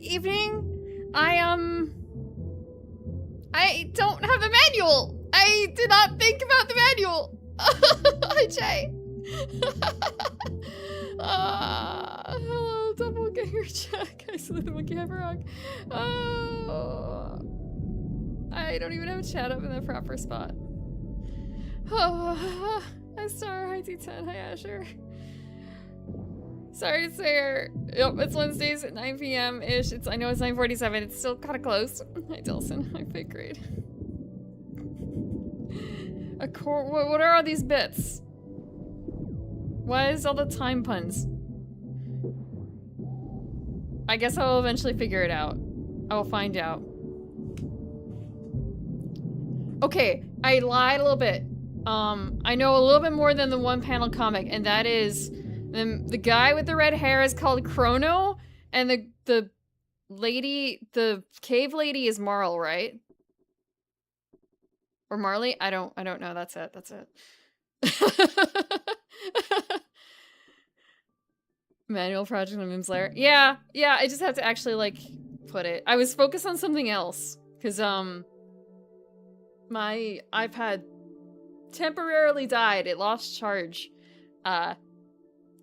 Evening. I don't have the manual. I did not think about the manual. Hi, Jay. Hello, doppelganger check. I slid the monkey wrong. I don't even have a chat up in the proper spot. Oh, hi, Star. Hi, D10. Hi, Asher. Sorry to say her. Yep, it's Wednesdays at 9 p.m.-ish. I know it's 9:47. It's still kind of close. Hi, Dilson. Hi, fifth grade. What are all these bits? Why is all the time puns? I guess I'll eventually figure it out. I will find out. Okay, I lied a little bit. I know a little bit more than the one panel comic, and that is the guy with the red hair is called Chrono, and the lady, the cave lady is Marl, right? Or Marley? I don't know. That's it. That's it. Manual project on Mim's Lair. Yeah, I just have to actually, like, put it. I was focused on something else. Because, my iPad temporarily died. It lost charge.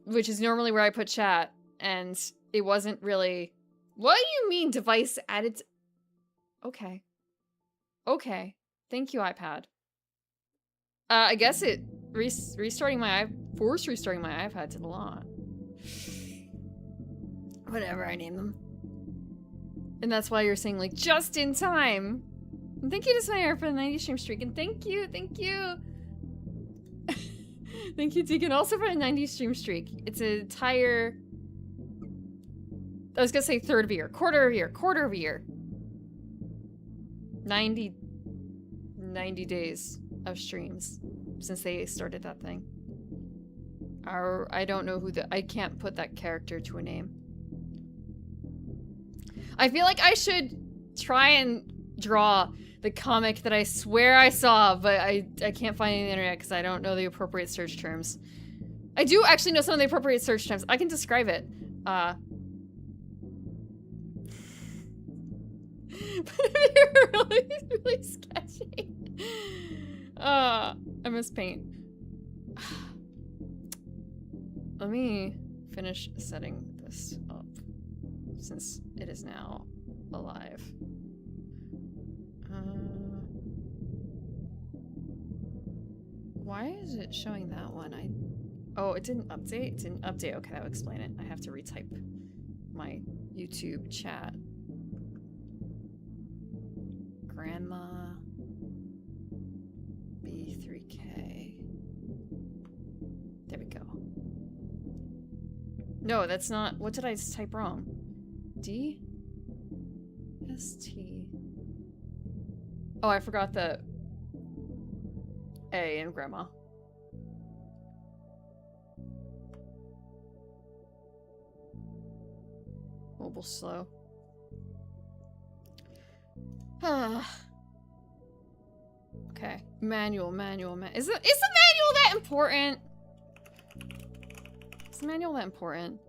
Which is normally where I put chat. And it wasn't really... What do you mean, device added to... Okay. Okay. Thank you, iPad. I guess it... forced restarting my iPad to the lot. Whatever I name them. And that's why you're saying, like, just in time. And thank you to Snyder for the 90 stream streak. And thank you. Thank you, Deacon, also for the 90 stream streak. It's an entire... I was gonna say third of a year. Quarter of a year. 90 days of streams since they started that thing. I don't know who I can't put that character to a name. I feel like I should try and draw the comic that I swear I saw, but I can't find it on the internet because I don't know the appropriate search terms. I do actually know some of the appropriate search terms. I can describe it. But it's really, really sketchy. I miss paint. Let me finish setting this up since it is now alive. Why is it showing that one? Oh, it didn't update? It didn't update. Okay, that would explain it. I have to retype my YouTube chat. Grandma B3K. There we go. No, that's not. What did I just type wrong? D? ST. Oh, I forgot the A in grandma. Mobile slow. Okay. Manual. Is the manual that important? Is the manual that important?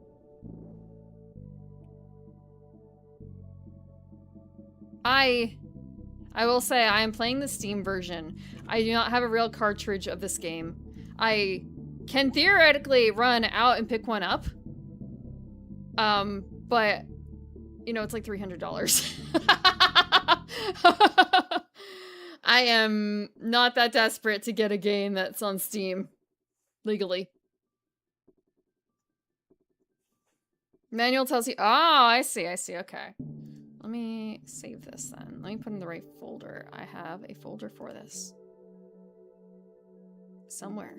I will say I am playing the Steam version. I do not have a real cartridge of this game. I can theoretically run out and pick one up. But you know, it's like $300. I am not that desperate to get a game that's on Steam legally. Manual tells you, oh, I see, okay. Let me save this then. Let me put in the right folder. I have a folder for this. Somewhere.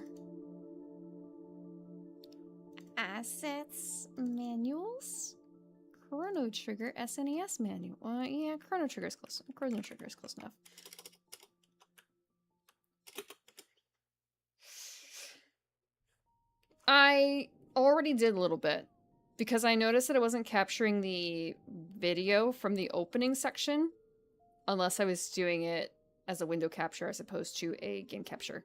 Assets, manuals, Chrono Trigger, SNES manual. Yeah, Chrono Trigger is close. Chrono Trigger is close enough. I already did a little bit because I noticed that it wasn't capturing the video from the opening section unless I was doing it as a window capture as opposed to a game capture.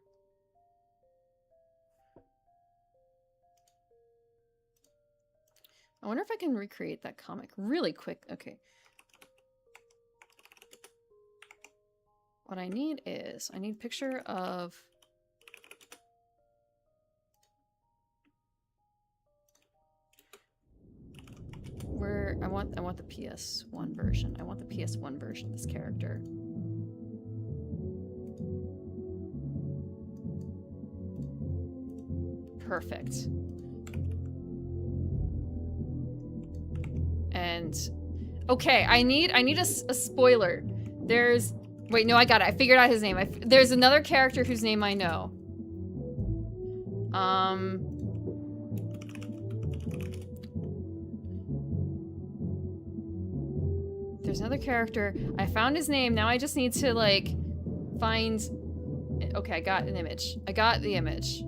I wonder if I can recreate that comic really quick. Okay. What I need is, I need a picture of... where I want the PS1 version. I want the PS1 version of this character. Perfect. And okay, I need a spoiler. There's wait, no, I got it. I figured out his name. There's another character whose name I know. There's another character. I found his name. Now I just need to like find. Okay, I got an image. I got the image.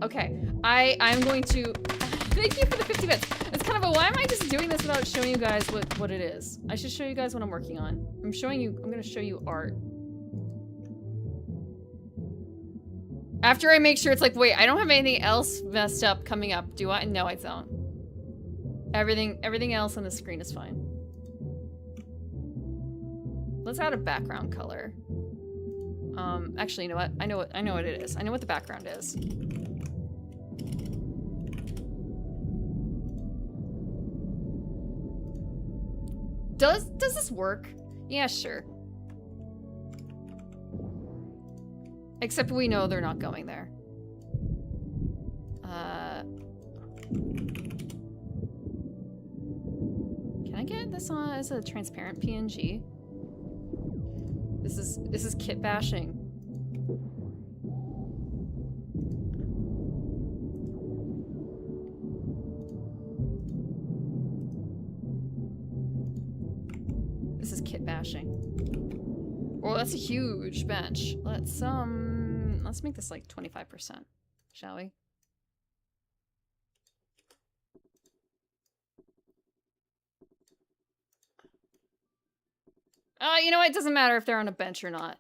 Okay, I'm going to... Thank you for the 50 bits. It's kind of a, why am I just doing this without showing you guys what it is? I should show you guys what I'm working on. I'm going to show you art. After I make sure it's like, wait, I don't have anything else messed up coming up, do I? No, I don't. Everything else on the screen is fine. Let's add a background color. Actually, you know what? I know what it is. I know what the background is. Does this work? Yeah, sure. Except we know they're not going there. Can I get this on as a transparent PNG? This is kit bashing. This is kit bashing. Well, that's a huge bench. Let's make this like 25%, shall we? You know what? It doesn't matter if they're on a bench or not.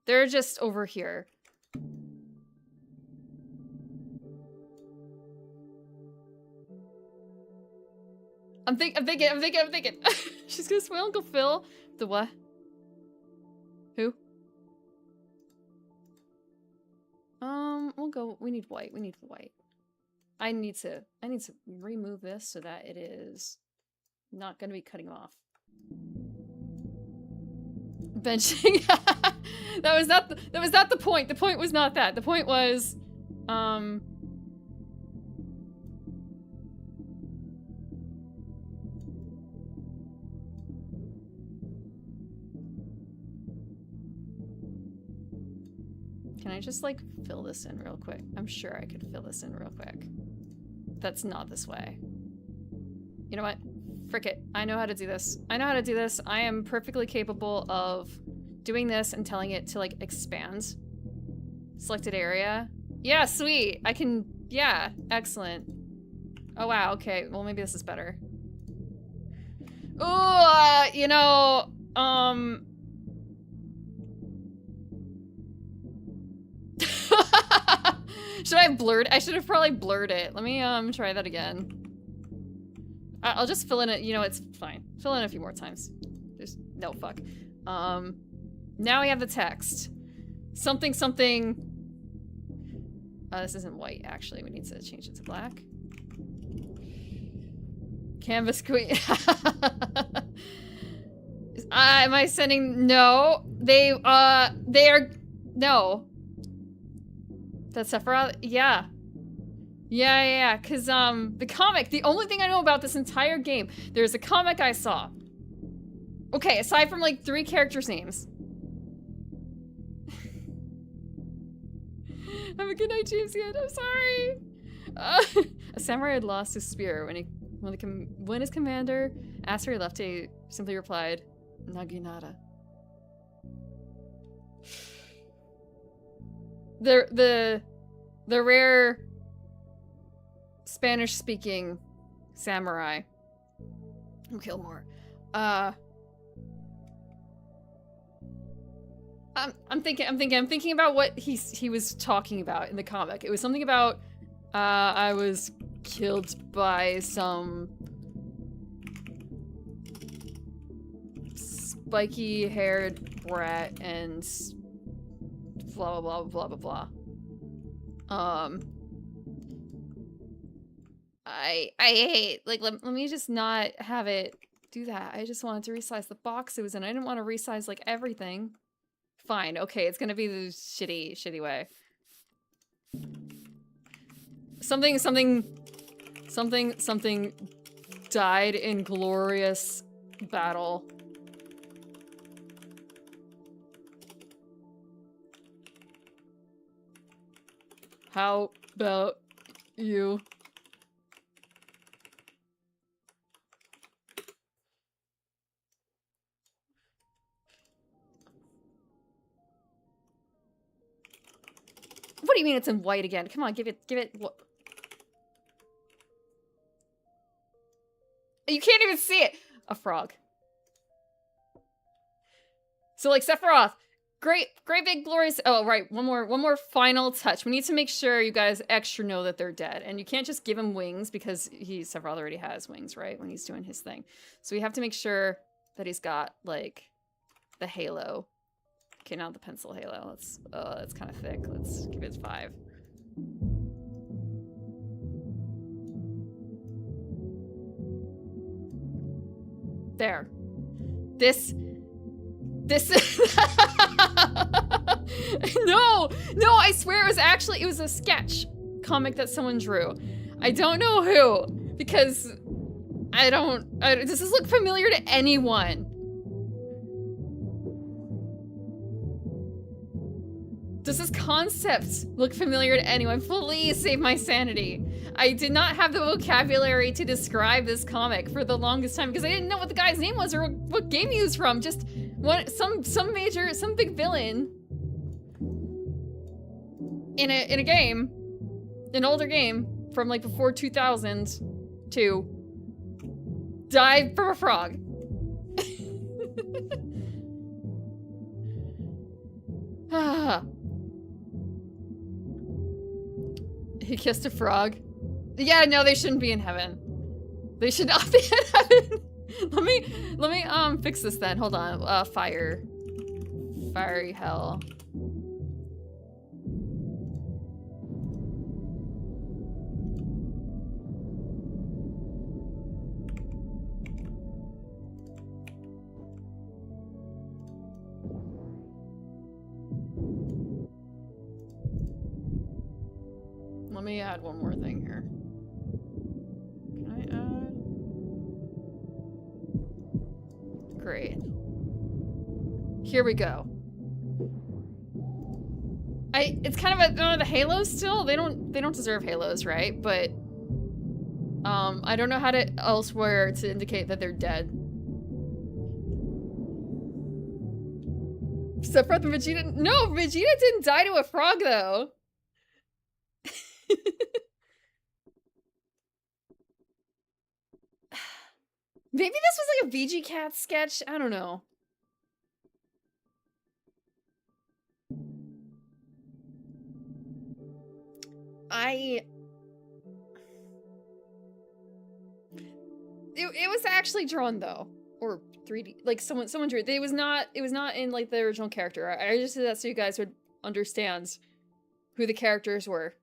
They're just over here. I'm thinking. She's gonna sway Uncle Phil. The what? Who? We'll go. We need white. We need white. I need to remove this so that it is not gonna be cutting off. Benching. that was not the point. The point was not that. The point was, can I just, like, fill this in real quick? I'm sure I could fill this in real quick. That's not this way. You know what? Frick it. I know how to do this. I know how to do this. I am perfectly capable of doing this and telling it to, like, expand. Selected area. Yeah, sweet. I can... Yeah, excellent. Oh, wow. Okay. Well, maybe this is better. Ooh, you know, should I have blurred? I should have probably blurred it. Let me, try that again. I'll just fill in it. You know, it's fine. Fill in a few more times. There's no fuck. Now we have the text. Something, something. This isn't white, actually. We need to change it to black. Canvas queen. Am I sending? No. They are, no. That's Sephiroth? Yeah. Yeah, cause, the comic, the only thing I know about this entire game, there's a comic I saw. Okay, aside from, like, 3 characters' names. Have a good night, James. I'm sorry. A samurai had lost his spear when his commander asked where he left it, he simply replied, Naginata. The rare Spanish-speaking samurai who killed more. I'm thinking about what he was talking about in the comic. It was something about I was killed by some spiky-haired brat and blah blah blah blah blah blah. I hate, like, let me just not have it do that. I just wanted to resize the box it was in. I didn't want to resize, like, everything. Fine, okay, it's gonna be the shitty way. Something died in glorious battle. How about you? What do you mean it's in white again? Come on, give it what? You can't even see it! A frog. So, like, Sephiroth, great big glorious, oh, right, one more final touch. We need to make sure you guys extra know that they're dead, and you can't just give him wings because Sephiroth already has wings, right, when he's doing his thing. So we have to make sure that he's got, like, the halo. Okay, now the pencil halo. That's kind of thick. Let's give it 5. There. This No, I swear it was a sketch comic that someone drew. I don't know who, because does this look familiar to anyone? Does this concept look familiar to anyone? Please save my sanity. I did not have the vocabulary to describe this comic for the longest time because I didn't know what the guy's name was or what game he was from. Just some big villain in a game, an older game from, like, before 2002, died from a frog. Ugh. He kissed a frog. Yeah, no, they shouldn't be in heaven. They should not be in heaven. let me fix this then. Hold on. Fiery hell. Let me add one more thing here. Can I add? Great. Here we go. It's kind of the halos still. They don't deserve halos, right? But I don't know how to elsewhere to indicate that they're dead. Except for the Vegeta. No, Vegeta didn't die to a frog though. Maybe this was like a VG Cat sketch. I don't know. It was actually drawn though, or 3D. Like someone drew it. It was not in like the original character. I just did that so you guys would understand who the characters were.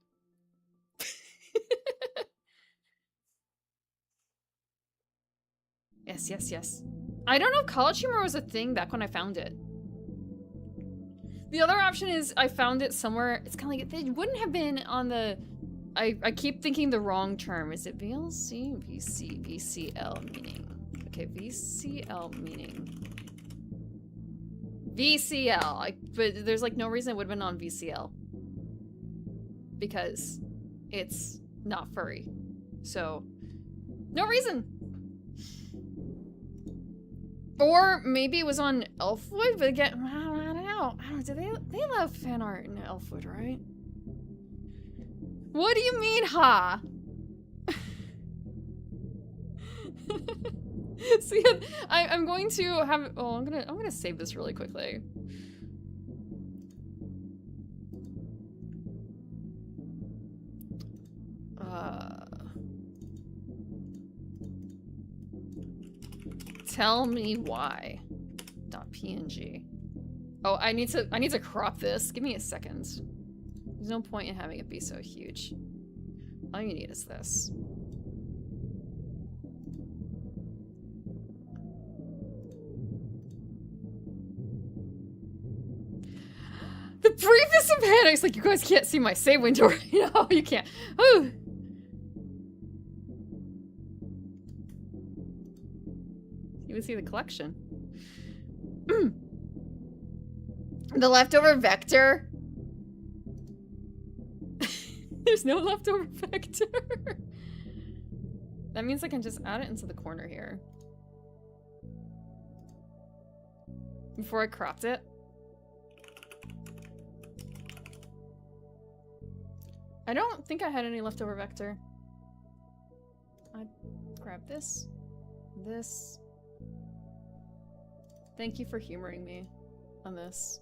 Yes. I don't know if college humor was a thing back when I found it. The other option is I found it somewhere. It's kind of like, they wouldn't have been on the... I keep thinking the wrong term. Is it VLC? VC, VCL meaning. Okay, VCL meaning. VCL. But there's like no reason it would have been on VCL. Because it's not furry. So, no reason. Or maybe it was on Elfwood, but again, I don't know. They love fan art in Elfwood, right? What do you mean, ha? See, I'm going to have. Oh, I'm gonna save this really quickly. Tell me why. .png. Oh, I need to crop this. Give me a second. There's no point in having it be so huge. All you need is this. The briefest of panics, like you guys can't see my save window right now. You can't. Ooh. You can see the collection. The leftover vector. There's no leftover vector. That means I can just add it into the corner here. Before I cropped it. I don't think I had any leftover vector. I'd grab this. This. Thank you for humoring me on this.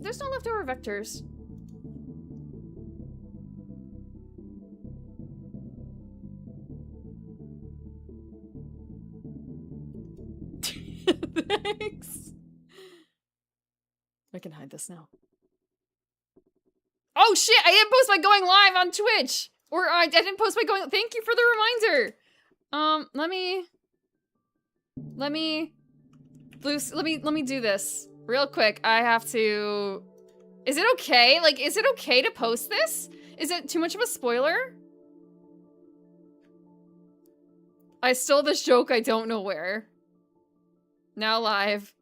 There's no leftover vectors. Thanks. I can hide this now. Oh shit, I didn't post by going live on Twitch! Or I didn't post by going- Thank you for the reminder! Let me do this. Real quick, I have to... Is it okay? Like, is it okay to post this? Is it too much of a spoiler? I stole this joke I don't know where. Now live.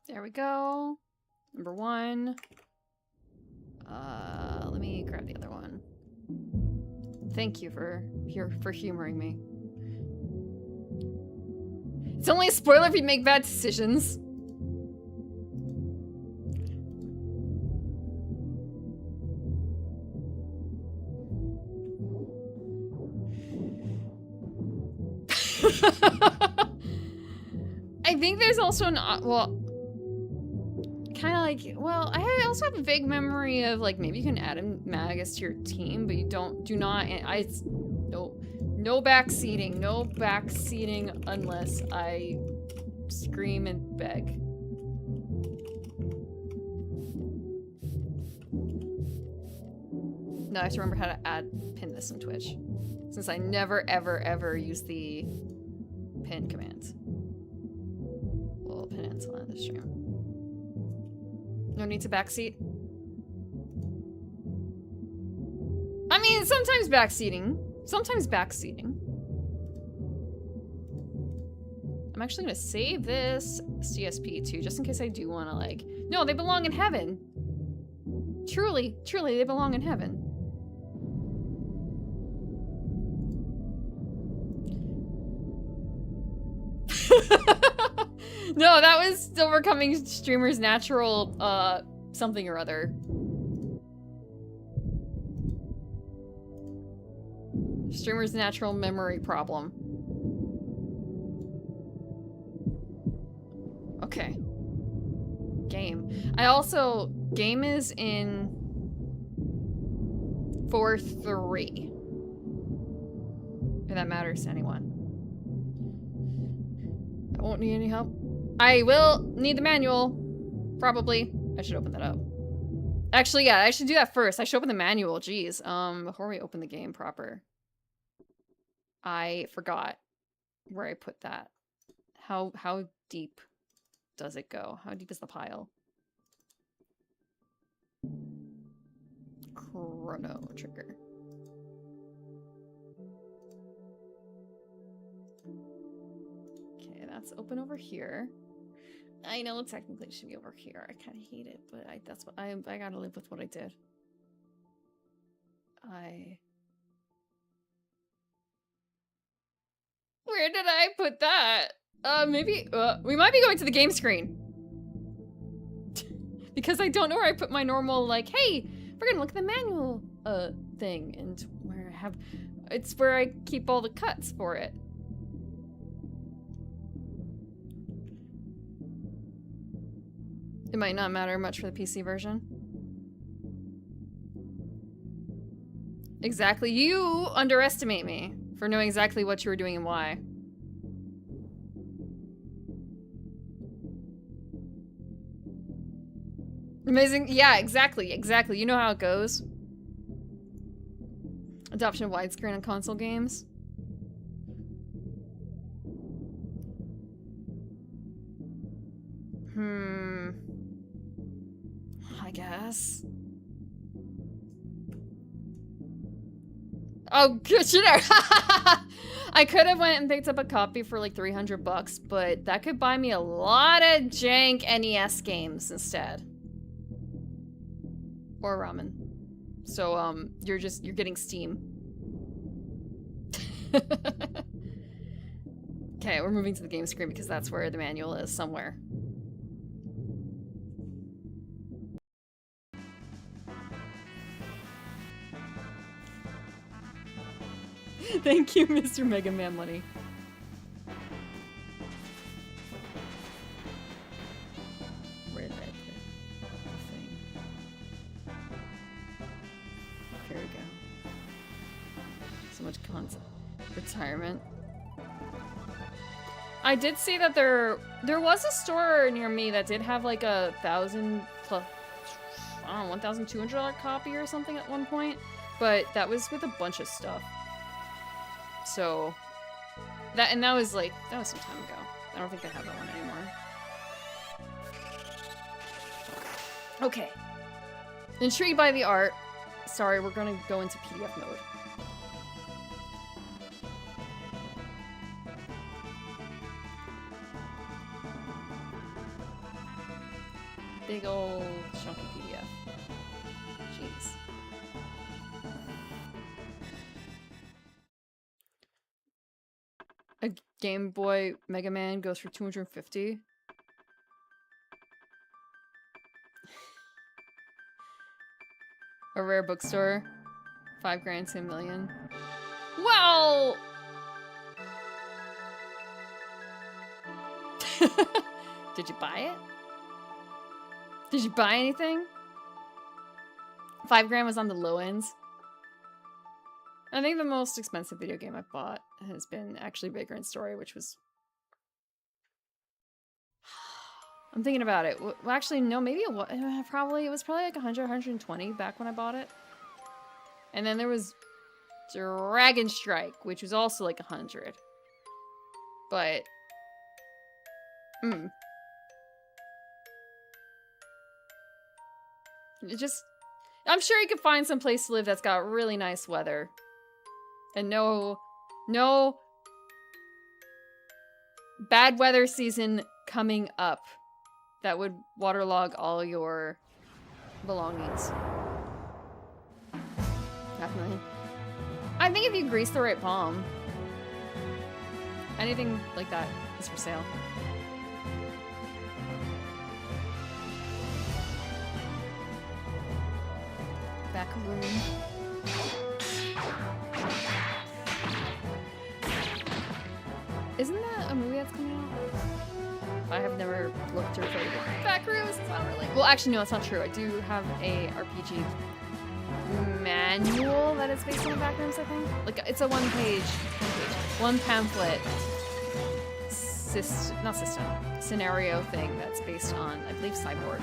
There we go. Number 1. Let me grab the other one. Thank you for humoring me. It's only a spoiler if you make bad decisions. I think there's also an well, kind of like, well, I also have a vague memory of like maybe you can add a Magus to your team, but you do not. No backseating, no backseating unless I scream and beg. Now I have to remember how to pin this in Twitch, since I never ever use the pin command. We'll pin it until end of stream. No need to backseat. I mean, sometimes backseating. Sometimes backseating. I'm actually gonna save this CSP too, just in case I do want to like. No, they belong in heaven. Truly, they belong in heaven. No, that was overcoming streamers' natural, something or other. Streamer's natural memory problem. Okay. Game. Game is in 4-3. If that matters to anyone. I won't need any help. I will need the manual. Probably. I should open that up. Actually, yeah, I should do that first. I should open the manual. Jeez. Before we open the game proper. I forgot where I put that. How deep does it go? How deep is the pile? Chrono trigger. Okay, that's open over here. I know technically it should be over here. I kind of hate it, but that's what I gotta live with what I did. Where did I put that? Maybe, we might be going to the game screen. Because I don't know where I put my normal, like, hey, we're gonna look at the manual, thing, and where I have, it's where I keep all the cuts for it. It might not matter much for the PC version. Exactly. You underestimate me for knowing exactly what you were doing and why. Amazing. Yeah, exactly. Exactly. You know how it goes. Adoption of widescreen on console games. I guess. Oh, good shit. I could have went and picked up a copy for like 300 bucks, but that could buy me a lot of jank NES games instead. Or ramen. So, you're getting Steam. Okay, we're moving to the game screen because that's where the manual is somewhere. Thank you, Mr. Mega Man Money. Where did I put the thing? Here we go. So much concept. Retirement. I did see that there was a store near me that did have like a 1,000 plus, I don't know, $1,200 copy or something at one point, but that was with a bunch of stuff. So that was some time ago. I don't think I have that one anymore. Okay. Intrigued by the art. Sorry, we're gonna go into PDF mode. big old chunky PDF. Jeez. A Game Boy Mega Man goes for 250. A rare bookstore, 5 grand to $1 million. Well, did you buy it? Did you buy anything? 5 grand was on the low ends. I think the most expensive video game I've bought has been actually Vagrant Story, which was... I'm thinking about it. Well, actually, no, maybe it was probably like 100, 120 back when I bought it. And then there was Dragon Strike, which was also like 100. But... It just... I'm sure you could find some place to live that's got really nice weather. And no bad weather season coming up that would waterlog all your belongings. Definitely. I think if you grease the right palm, anything like that is for sale. Back room. Isn't that a movie that's coming out? I have never looked or played it. Back rooms, it's not really. Well, actually, no, it's not true. I do have a RPG manual that is based on the back rooms, I think. Like, it's a one pamphlet scenario thing that's based on, I believe, Cyborg.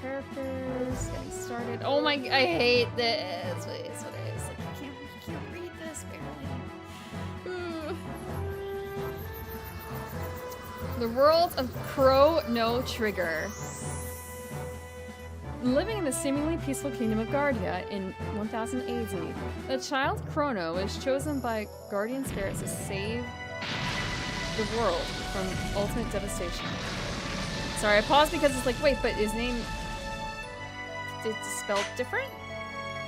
Characters, getting started. Oh my, I hate this. Wait, it's what it is. Like, you can't read this barely. The world of Chrono Trigger. Living in the seemingly peaceful kingdom of Guardia in 1000 AD, the child Chrono is chosen by guardian spirits to save the world from ultimate devastation. Sorry, I paused because it's like, wait, but his name is spelled different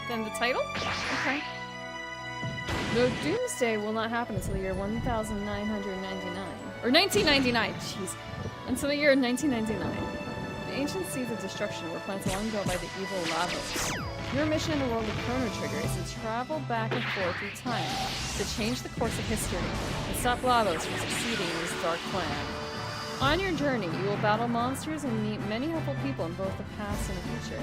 than the title? Okay. The doomsday will not happen until the year 1999. Or 1999, jeez. Until the year 1999. The ancient seeds of destruction were planted long ago by the evil Lavos. Your mission in the world of Chrono Trigger is to travel back and forth through time to change the course of history and stop Lavos from succeeding in this dark plan. On your journey, you will battle monsters and meet many helpful people in both the past and the future.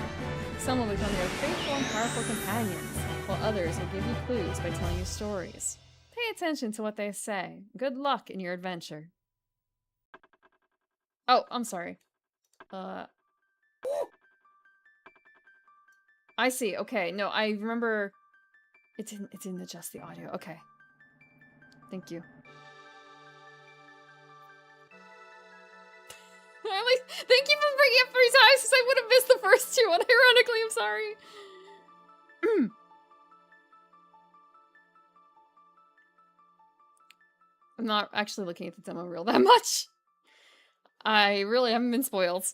Some will become your faithful and powerful companions, while others will give you clues by telling you stories. Pay attention to what they say. Good luck in your adventure. Oh, I'm sorry. I see. Okay, no, I remember it didn't adjust the audio. Okay. Thank you. Thank you for bringing it up 3 times because I would have missed the first 2 unironically. I'm sorry. I'm not actually looking at the demo reel that much. I really haven't been spoiled.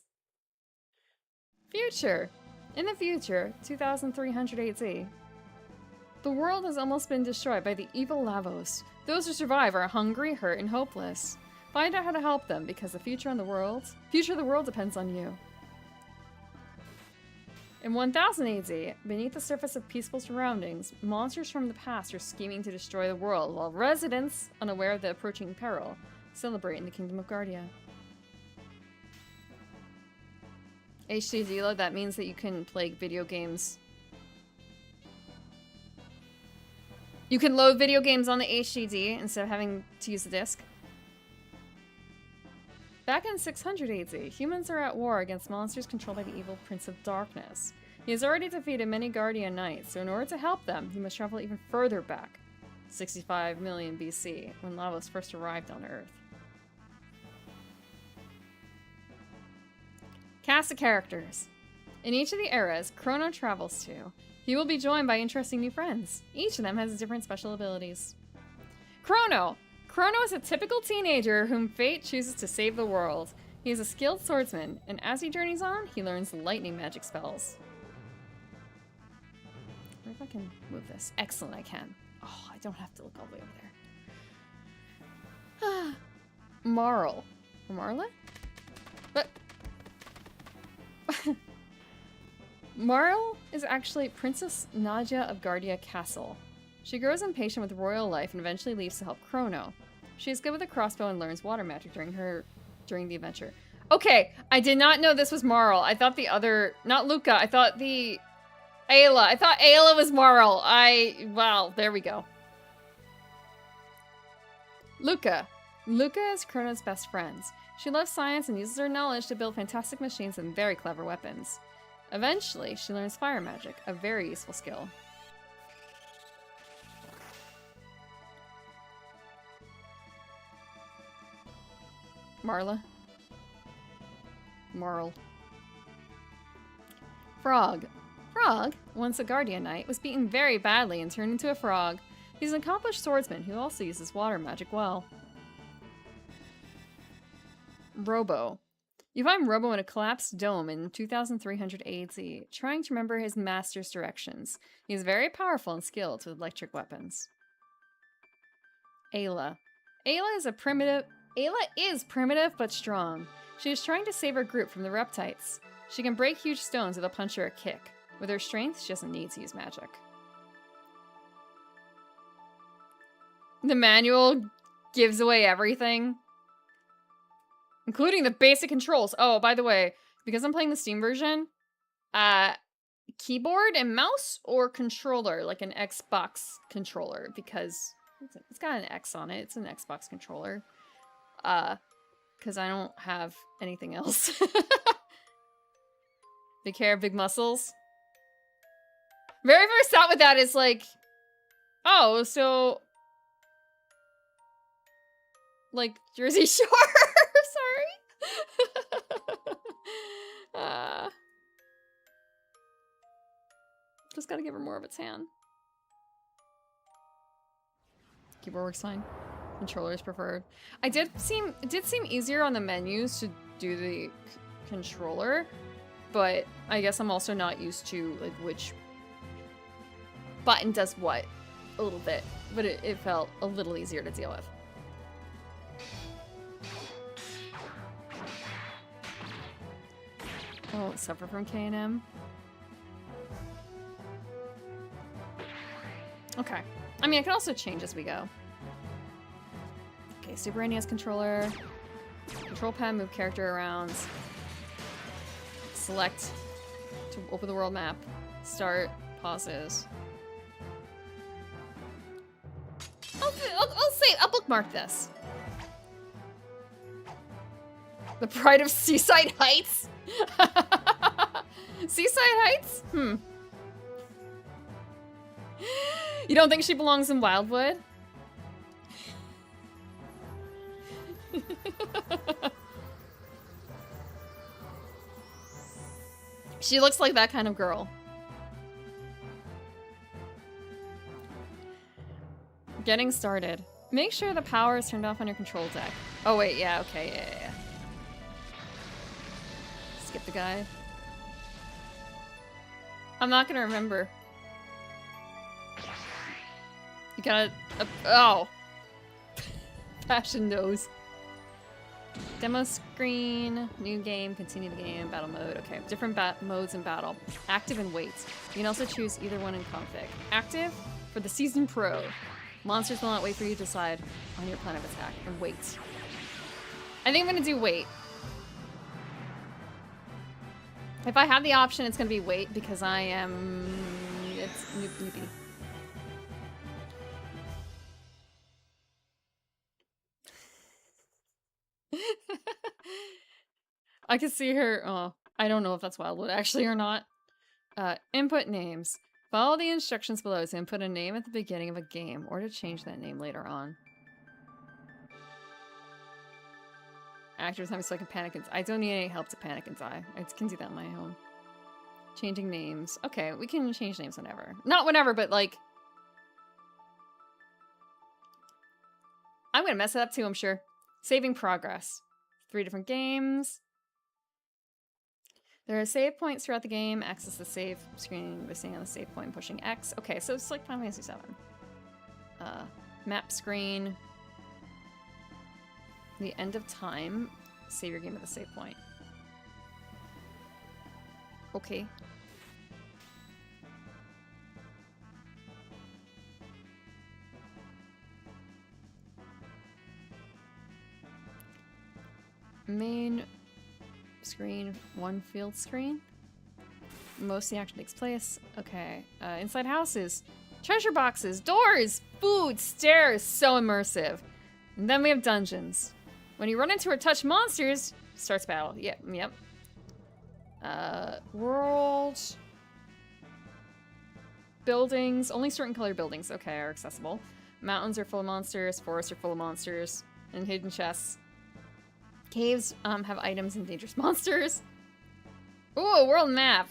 Future. In the future, 2300 AD, the world has almost been destroyed by the evil Lavos. Those who survive are hungry, hurt, and hopeless. Find out how to help them, because the future of the world depends on you. In 1000 AD, beneath the surface of peaceful surroundings, monsters from the past are scheming to destroy the world, while residents, unaware of the approaching peril, celebrate in the Kingdom of Guardia. HDD load, that means that you can play video games. You can load video games on the HDD instead of having to use the disc. Back in 600 AD, humans are at war against monsters controlled by the evil Prince of Darkness. He has already defeated many Guardian Knights, so in order to help them, he must travel even further back, 65 million BC, when Lavos first arrived on Earth. Cast of characters. In each of the eras Chrono travels to, He will be joined by interesting new friends. Each of them has different special abilities. Chrono! Chrono is a typical teenager whom fate chooses to save the world. He is a skilled swordsman, and as he journeys on, he learns lightning magic spells. I wonder if I can move this. Excellent, I can. Oh, I don't have to look all the way over there. Marl. Marla? But Marl is actually Princess Nadia of Guardia Castle. She grows impatient with royal life and eventually leaves to help Chrono. She is good with a crossbow and learns water magic during the adventure. Okay, I did not know this was Marl. I thought the other, not Luca, I thought the Ayla. I thought Ayla was Marl. Wow, there we go. Luca. Luca is Chrono's best friend. She loves science and uses her knowledge to build fantastic machines and very clever weapons. Eventually, she learns fire magic, a very useful skill. Marla. Marl. Frog. Frog, once a guardian knight, was beaten very badly and turned into a frog. He's an accomplished swordsman who also uses water magic well. Robo. You find Robo in a collapsed dome in 2300 AD, trying to remember his master's directions. He is very powerful and skilled with electric weapons. Ayla. Ayla is primitive but strong. She is trying to save her group from the reptites. She can break huge stones with a punch or a kick. With her strength, she doesn't need to use magic. The manual gives away everything, including the basic controls. Oh, by the way, because I'm playing the Steam version, keyboard and mouse or controller, like an Xbox controller, because it's got an X on it. It's an Xbox controller. Because I don't have anything else. Big hair, big muscles. Very first thought with that is like, oh, so like Jersey Shore. Sorry. Just gotta give her more of its hand. Keyboard works fine. Controller is preferred. It did seem easier on the menus to do the controller, but I guess I'm also not used to like which button does what a little bit, but it felt a little easier to deal with. Oh, suffer from K&M. Okay. I mean, I can also change as we go. Okay, Super NES controller. Control pad, move character around. Select to open the world map. Start, pauses. I'll bookmark this. The Pride of Seaside Heights? Seaside Heights? You don't think she belongs in Wildwood? She looks like that kind of girl. Getting started. Make sure the power is turned off on your control deck. Oh wait, yeah, okay, yeah. Skip the guide. I'm not gonna remember. You gotta... oh! Fashion nose. Demo screen, new game, continue the game, battle mode. Okay, different modes in battle. Active and wait. You can also choose either one in config. Active, for the seasoned pro. Monsters will not wait for you to decide on your plan of attack. And wait. I think I'm gonna do wait. If I have the option, it's gonna be wait because I am... it's newbie. I can see her. Oh, I don't know if that's Wildwood actually or not. Input names. Follow the instructions below to input a name at the beginning of a game or to change that name later on. Actors having so I can panic and I don't need any help to panic and die. I can do that on my own. Changing names. Okay, we can change names whenever. Not whenever, but like... I'm gonna mess it up too, I'm sure. Saving progress. 3 different games. There are save points throughout the game. Access the save screen by staying on the save point and pushing X. Okay, so it's like Final Fantasy VII. Map screen. The end of time. Save your game at the save point. Okay. Main screen, 1 field screen. Most of the action takes place. Okay. Inside houses. Treasure boxes. Doors. Food. Stairs. So immersive. And then we have dungeons. When you run into or touch monsters, starts battle. Yep. World. Buildings. Only certain colored buildings, okay, are accessible. Mountains are full of monsters. Forests are full of monsters. And hidden chests. Caves have items and dangerous monsters. Ooh, a world map.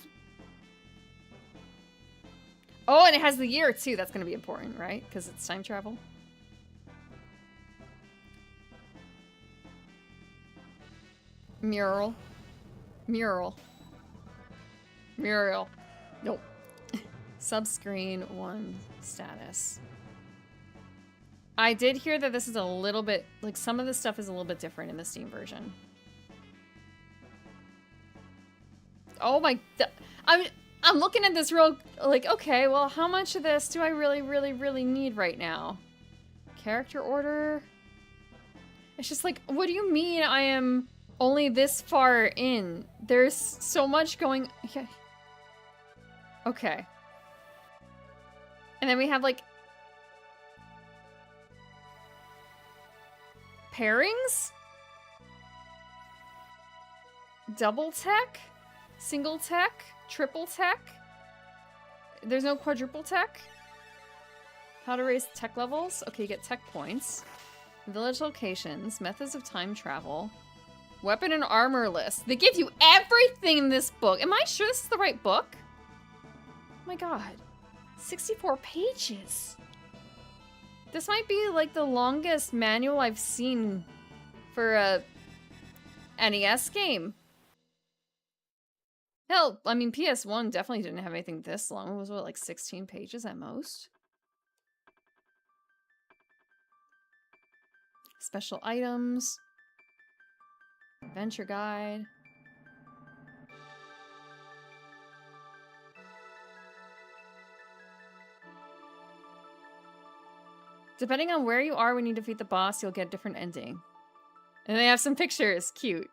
Oh, and it has the year too. That's going to be important, right? Because it's time travel. Mural. Mural. Muriel. Nope. Subscreen 1 status. I did hear that this is a little bit, like some of the stuff is a little bit different in the Steam version. Oh my, I'm looking at this real, like, okay, well, how much of this do I really need right now? Character order? It's just like, what do you mean I am only this far in? There's so much going, yeah. Okay. And then we have like, pairings? Double tech? Single tech? Triple tech? There's no quadruple tech? How to raise tech levels? Okay, you get tech points. Village locations. Methods of time travel. Weapon and armor list. They give you everything in this book. Am I sure this is the right book? Oh my god. 64 pages. This might be like the longest manual I've seen for a NES game. Hell, I mean, PS1 definitely didn't have anything this long. It was, what, like 16 pages at most? Special items. Adventure guide. Depending on where you are when you defeat the boss, you'll get a different ending. And they have some pictures. Cute.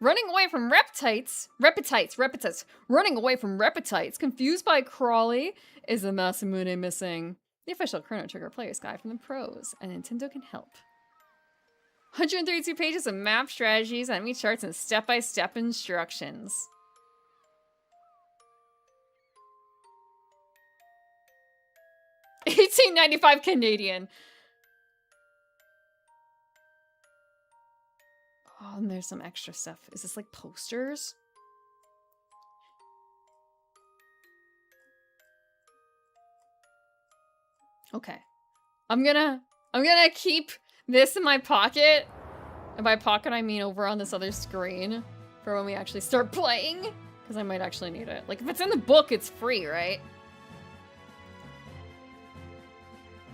Running away from reptites. Running away from reptites. Confused by Crawley. Is the Masamune missing? The official Chrono Trigger player's guide from the pros. And Nintendo can help. 132 pages of map strategies, enemy charts, and step-by-step instructions. $18.95 Canadian. Oh, and there's some extra stuff. Is this like posters? Okay. I'm gonna keep this in my pocket. And by pocket, I mean over on this other screen for when we actually start playing. Because I might actually need it. Like, if it's in the book, it's free, right?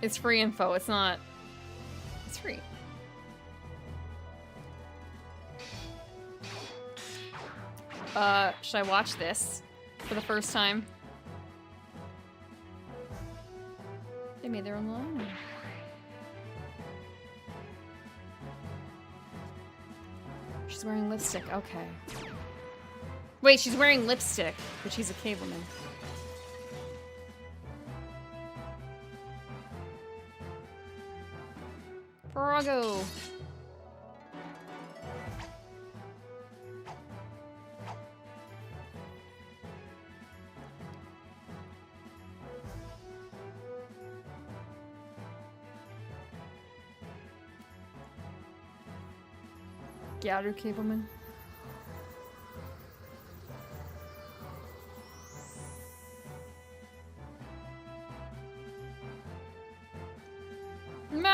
It's free info. It's not... It's free. Should I watch this for the first time? They made their own line. She's wearing lipstick. Okay. Wait, she's wearing lipstick, but she's a cavewoman. Farago. Gyaru Cableman.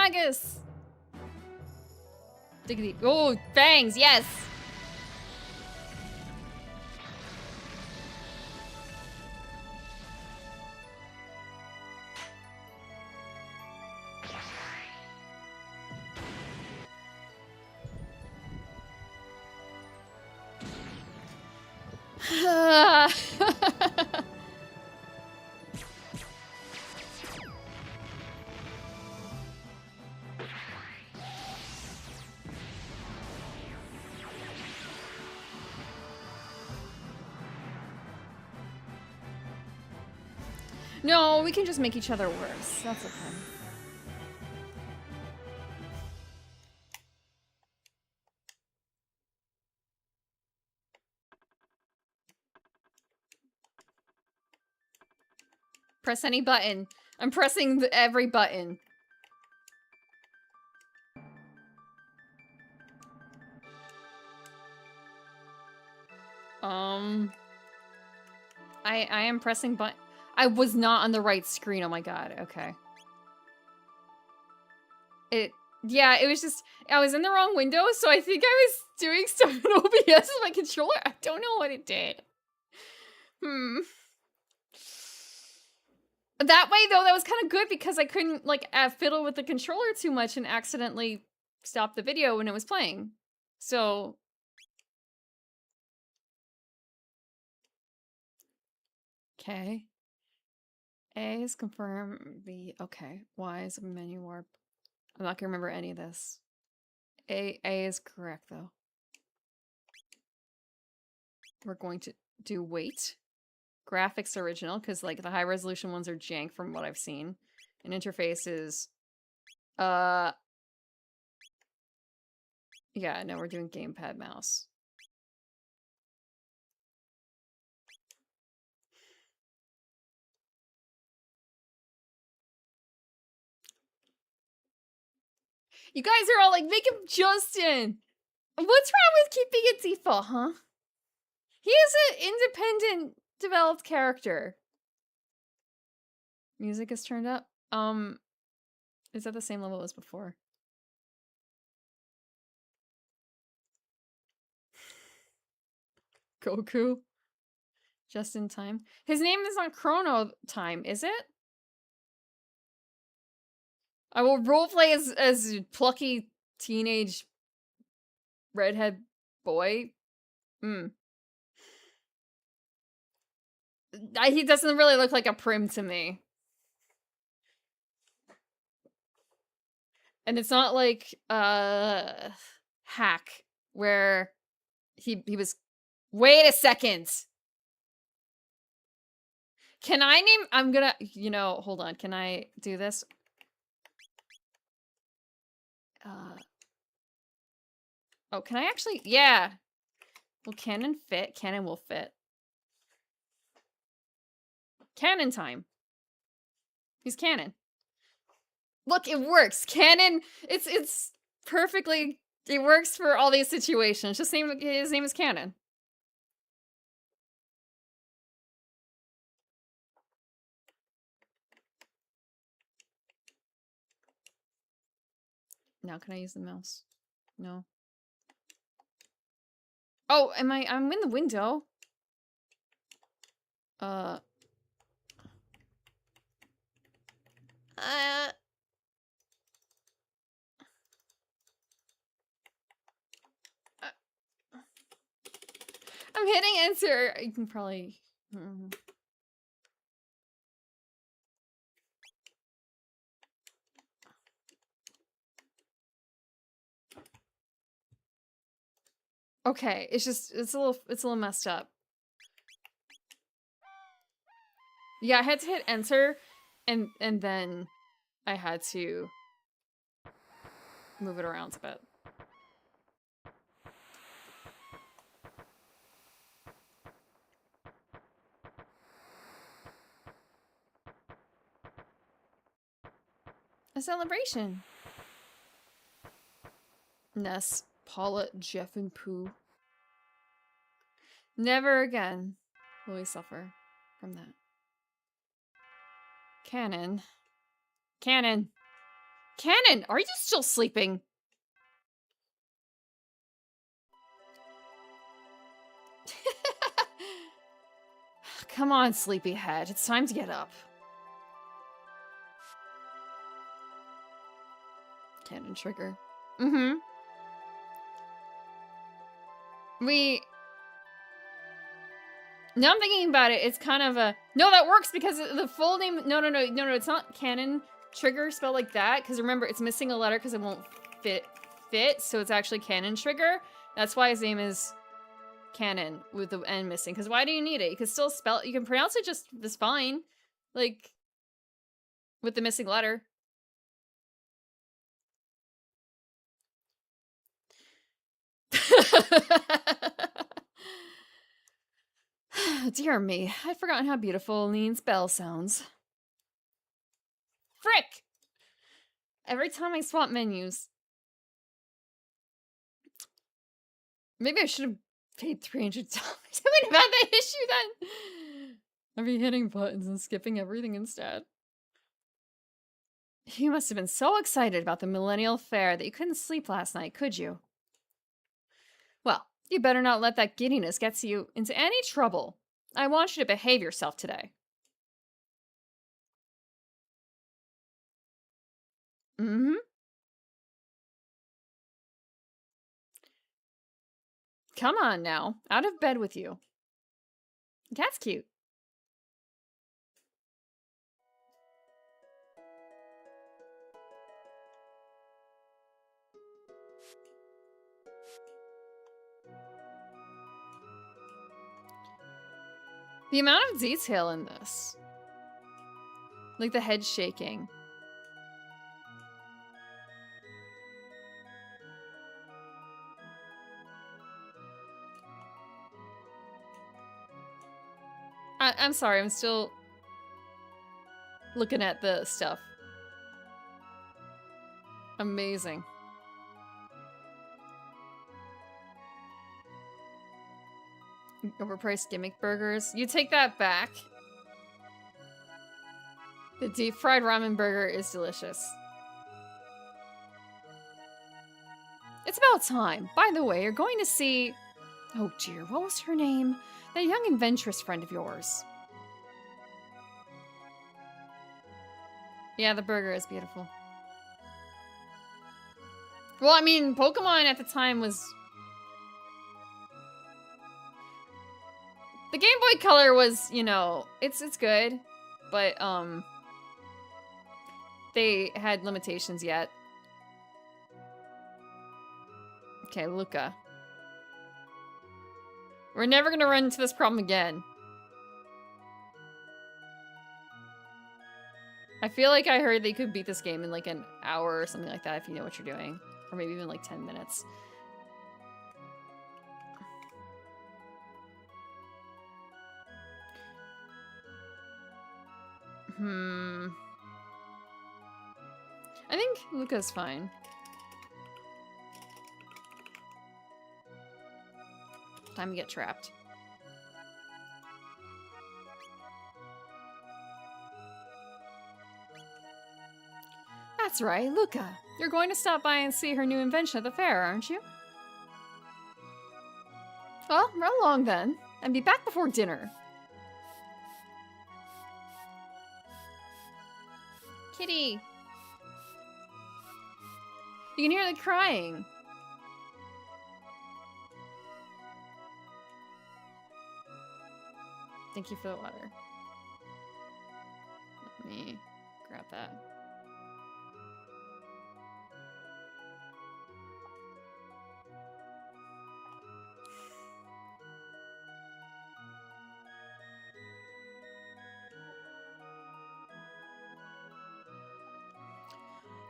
haggis! Diggity. Oh, fangs, yes! No, we can just make each other worse. That's okay. Press any button. I'm pressing every button. I am pressing button. I was not on the right screen. Oh my god. Okay. Yeah, it was just, I was in the wrong window, so I think I was doing stuff in OBS with my controller. I don't know what it did. That way, though, that was kind of good because I couldn't, like, fiddle with the controller too much and accidentally stop the video when it was playing. So... Okay. A is confirm, B, okay. Y is a menu warp. I'm not gonna remember any of this. A is correct, though. We're going to do wait. Graphics original, because, like, the high-resolution ones are jank from what I've seen. And interface is... Yeah, no, we're doing gamepad mouse. You guys are all like, make him Justin! What's wrong with keeping it default, huh? He is an independent, developed character. Music is turned up. Is that the same level as before? Goku? Just in time. His name is not Chrono Time, is it? I will roleplay as plucky teenage redhead boy. He doesn't really look like a prim to me. And it's not like Hack, where he was... Wait a second! Can I name... I'm gonna... You know, hold on. Can I do this? Oh, can I actually... Yeah! Will Canon fit? Canon will fit. Canon time. He's Canon. Look, it works. Canon... It's perfectly... It works for all these situations. Just his name is Canon. Now can I use the mouse? No. Oh, I'm in the window. I'm hitting enter. You can probably... Okay, it's a little messed up. Yeah, I had to hit enter, and then I had to move it around a bit. A celebration. Ness, Paula, Jeff, and Pooh. Never again will we suffer from that. Canon. Canon. Cannon, are you still sleeping? Come on, sleepyhead. It's time to get up. Cannon trigger. Mm-hmm. Now I'm thinking about it, it's kind of a... No, that works because the full name... No, it's not cannon trigger spelled like that. Because remember, it's missing a letter because it won't fit, so it's actually cannon trigger. That's why his name is Cannon with the N missing. Because why do you need it? You can still spell it. You can pronounce it just fine. Like, with the missing letter. Dear me, I'd forgotten how beautiful Lean's bell sounds. Frick! Every time I swap menus. Maybe I should have paid $300. I would have had that issue then. I'd be hitting buttons and skipping everything instead. You must have been so excited about the Millennial Fair that you couldn't sleep last night, could you? Well, you better not let that giddiness get you into any trouble. I want you to behave yourself today. Mm-hmm. Come on now. Out of bed with you. That's cute. The amount of detail in this. Like the head shaking. I'm sorry, I'm still looking at the stuff. Amazing. Overpriced gimmick burgers. You take that back. The deep fried ramen burger is delicious. It's about time. By the way, you're going to see... Oh dear, what was her name? That young adventurous friend of yours. Yeah, the burger is beautiful. Well, I mean, Pokemon at the time was... The Game Boy Color was, you know, it's good, but, they had limitations yet. Okay, Luca. We're never gonna run into this problem again. I feel like I heard they could beat this game in like an hour or something like that if you know what you're doing. Or maybe even like 10 minutes. I think Luca's fine. Time to get trapped. That's right, Luca. You're going to stop by and see her new invention at the fair, aren't you? Well, run along then, and be back before dinner. Kitty! You can hear the crying. Thank you for the water. Let me grab that.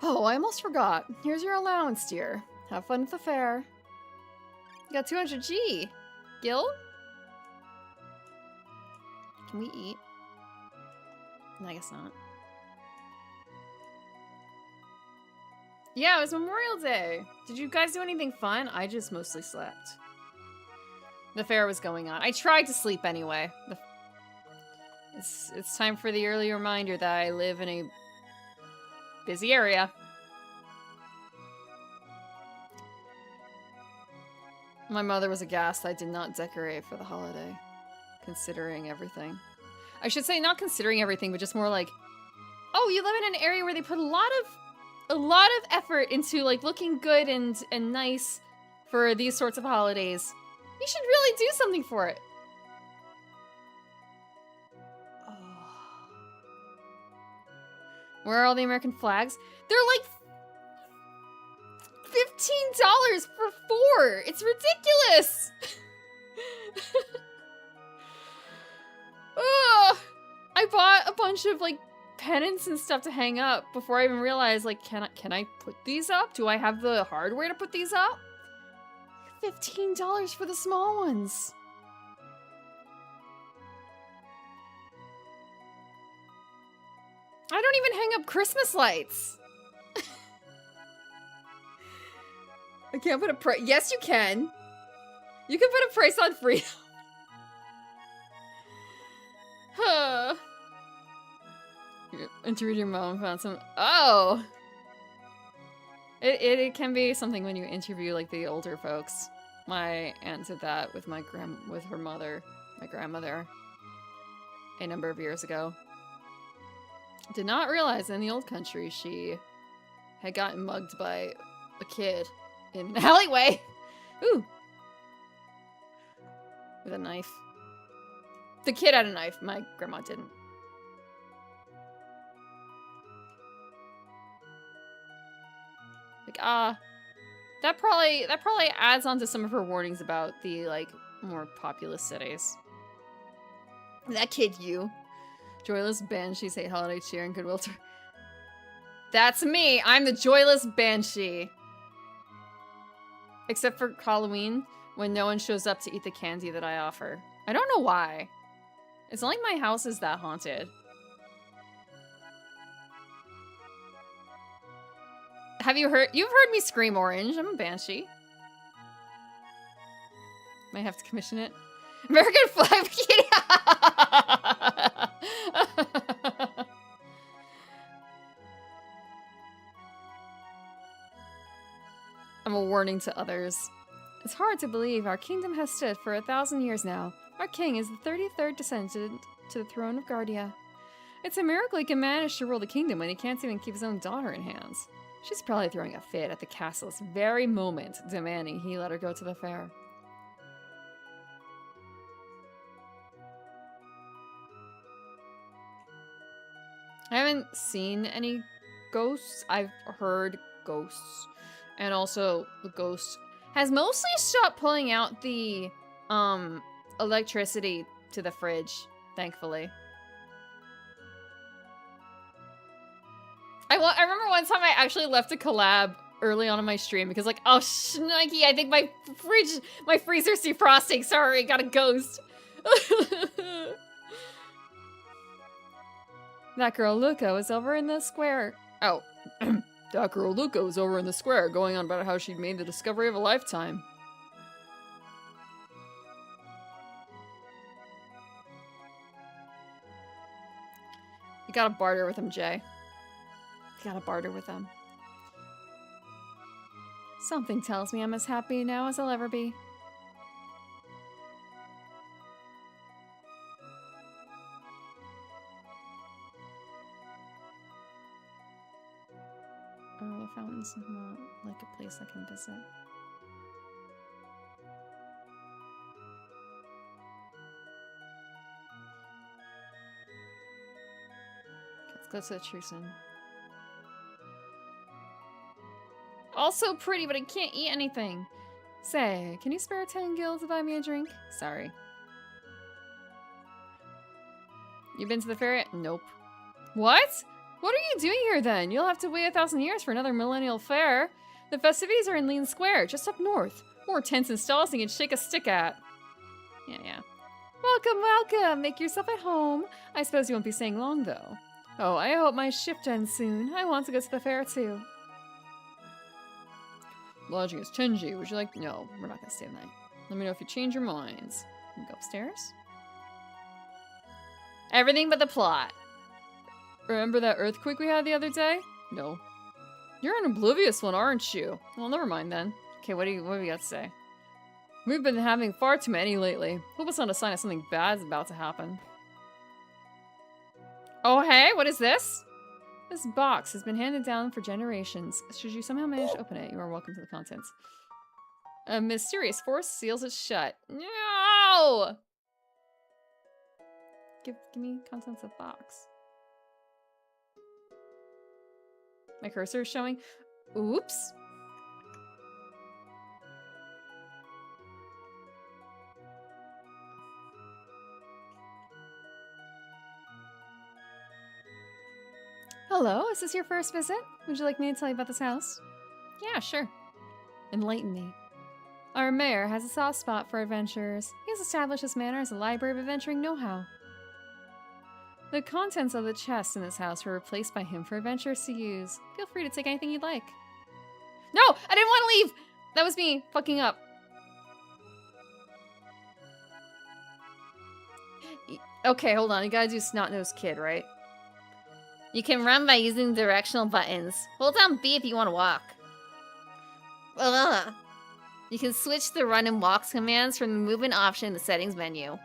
Oh, I almost forgot. Here's your allowance, dear. Have fun at the fair. You got 200 G. Gil? Can we eat? No, I guess not. Yeah, it was Memorial Day. Did you guys do anything fun? I just mostly slept. The fair was going on. I tried to sleep anyway. It's time for the early reminder that I live in a busy area. My mother was aghast I did not decorate for the holiday, considering everything. I should say not considering everything, but just more like, oh, you live in an area where they put a lot of effort into like looking good and nice for these sorts of holidays. You should really do something for it. Oh. Where are all the American flags? They're like $15 for 4. It's ridiculous. Ugh. I bought a bunch of like pennants and stuff to hang up before I even realized like, can I put these up? Do I have the hardware to put these up? $15 for the small ones. I don't even hang up Christmas lights. I can't put a price. Yes, you can. You can put a price on freedom. Huh. Interviewed your mom and found some. Oh. It can be something when you interview like the older folks. My aunt did that with with her mother, my grandmother, a number of years ago. Did not realize in the old country she had gotten mugged by a kid in an alleyway. Ooh. With a knife. The kid had a knife, my grandma didn't. Like, that probably adds on to some of her warnings about the, like, more populous cities. That kid, you. Joyless banshees hate holiday cheer and goodwill to... That's me! I'm the joyless banshee! Except for Halloween, when no one shows up to eat the candy that I offer. I don't know why. It's not like my house is that haunted. Have you heard? You've heard me scream orange. I'm a banshee. Might have to commission it. American flag bikini. I'm a warning to others. It's hard to believe our kingdom has stood for 1,000 years now. Our king is the 33rd descendant to the throne of Guardia. It's a miracle he can manage to rule the kingdom when he can't even keep his own daughter in hands. She's probably throwing a fit at the castle's very moment, demanding he let her go to the fair. I haven't seen any ghosts. I've heard ghosts. And also, the ghost has mostly stopped pulling out the, electricity to the fridge, thankfully. I remember one time I actually left a collab early on in my stream because like, oh, shnikey, I think my freezer's defrosting. Sorry, got a ghost. That girl Luca was over in the square. Oh, that girl Luca was over in the square going on about how she'd made the discovery of a lifetime. You gotta barter with him, Jay. You gotta barter with him. Something tells me I'm as happy now as I'll ever be. Oh, the fountain's not like a place I can visit. Let's go to the Truson. Also pretty, but I can't eat anything. Say, can you spare 10 gil to buy me a drink? Sorry. You been to the fair yet? Nope. What? What are you doing here then? You'll have to wait 1,000 years for another millennial fair. The festivities are in Lean Square, just up north. More tents and stalls than you can shake a stick at. Yeah. Welcome, welcome. Make yourself at home. I suppose you won't be staying long, though. Oh, I hope my shift ends soon. I want to go to the fair, too. Lodging is Chenji. Would you like... No, we're not going to stay the night. Let me know if you change your minds. Can we go upstairs? Everything but the plot. Remember that earthquake we had the other day? No. You're an oblivious one, aren't you? Well, never mind then. Okay, what do we got to say? We've been having far too many lately. Hope it's not a sign of something bad's about to happen. Oh, hey, what is this? This box has been handed down for generations. Should you somehow manage to open it, you are welcome to the contents. A mysterious force seals it shut. No! Give me contents of box. My cursor is showing. Oops. Hello, is this your first visit? Would you like me to tell you about this house? Yeah, sure. Enlighten me. Our mayor has a soft spot for adventurers. He has established this manor as a library of adventuring know-how. The contents of the chests in this house were replaced by him for adventurers to use. Feel free to take anything you'd like. No! I didn't want to leave! That was me fucking up. Okay, hold on. You gotta do Snot-Nosed Kid, right? You can run by using directional buttons. Hold down B if you want to walk. Ugh. You can switch the run and walk commands from the movement option in the settings menu.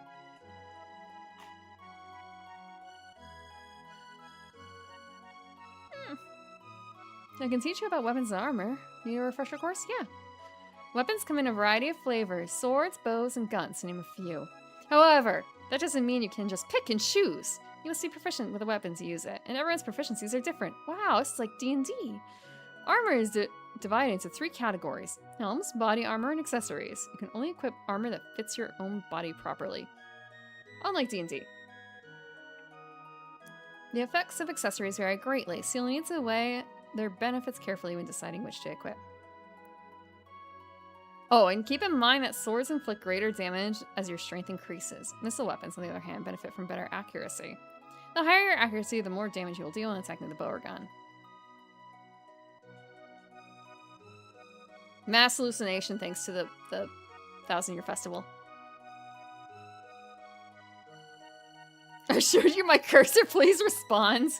I can teach you about weapons and armor. Need a refresher course? Yeah. Weapons come in a variety of flavors. Swords, bows, and guns, to name a few. However, that doesn't mean you can just pick and choose. You must be proficient with the weapons you use it, and everyone's proficiencies are different. Wow, this is like D&D. Armor is divided into 3 categories. Helms, body armor, and accessories. You can only equip armor that fits your own body properly. Unlike D&D. The effects of accessories vary greatly, so you'll need to weigh their benefits carefully when deciding which to equip. Oh, and keep in mind that swords inflict greater damage as your strength increases. Missile weapons, on the other hand, benefit from better accuracy. The higher your accuracy, the more damage you will deal when attacking the bow or gun. Mass hallucination thanks to the 1000-year festival. I showed you my cursor, please respond.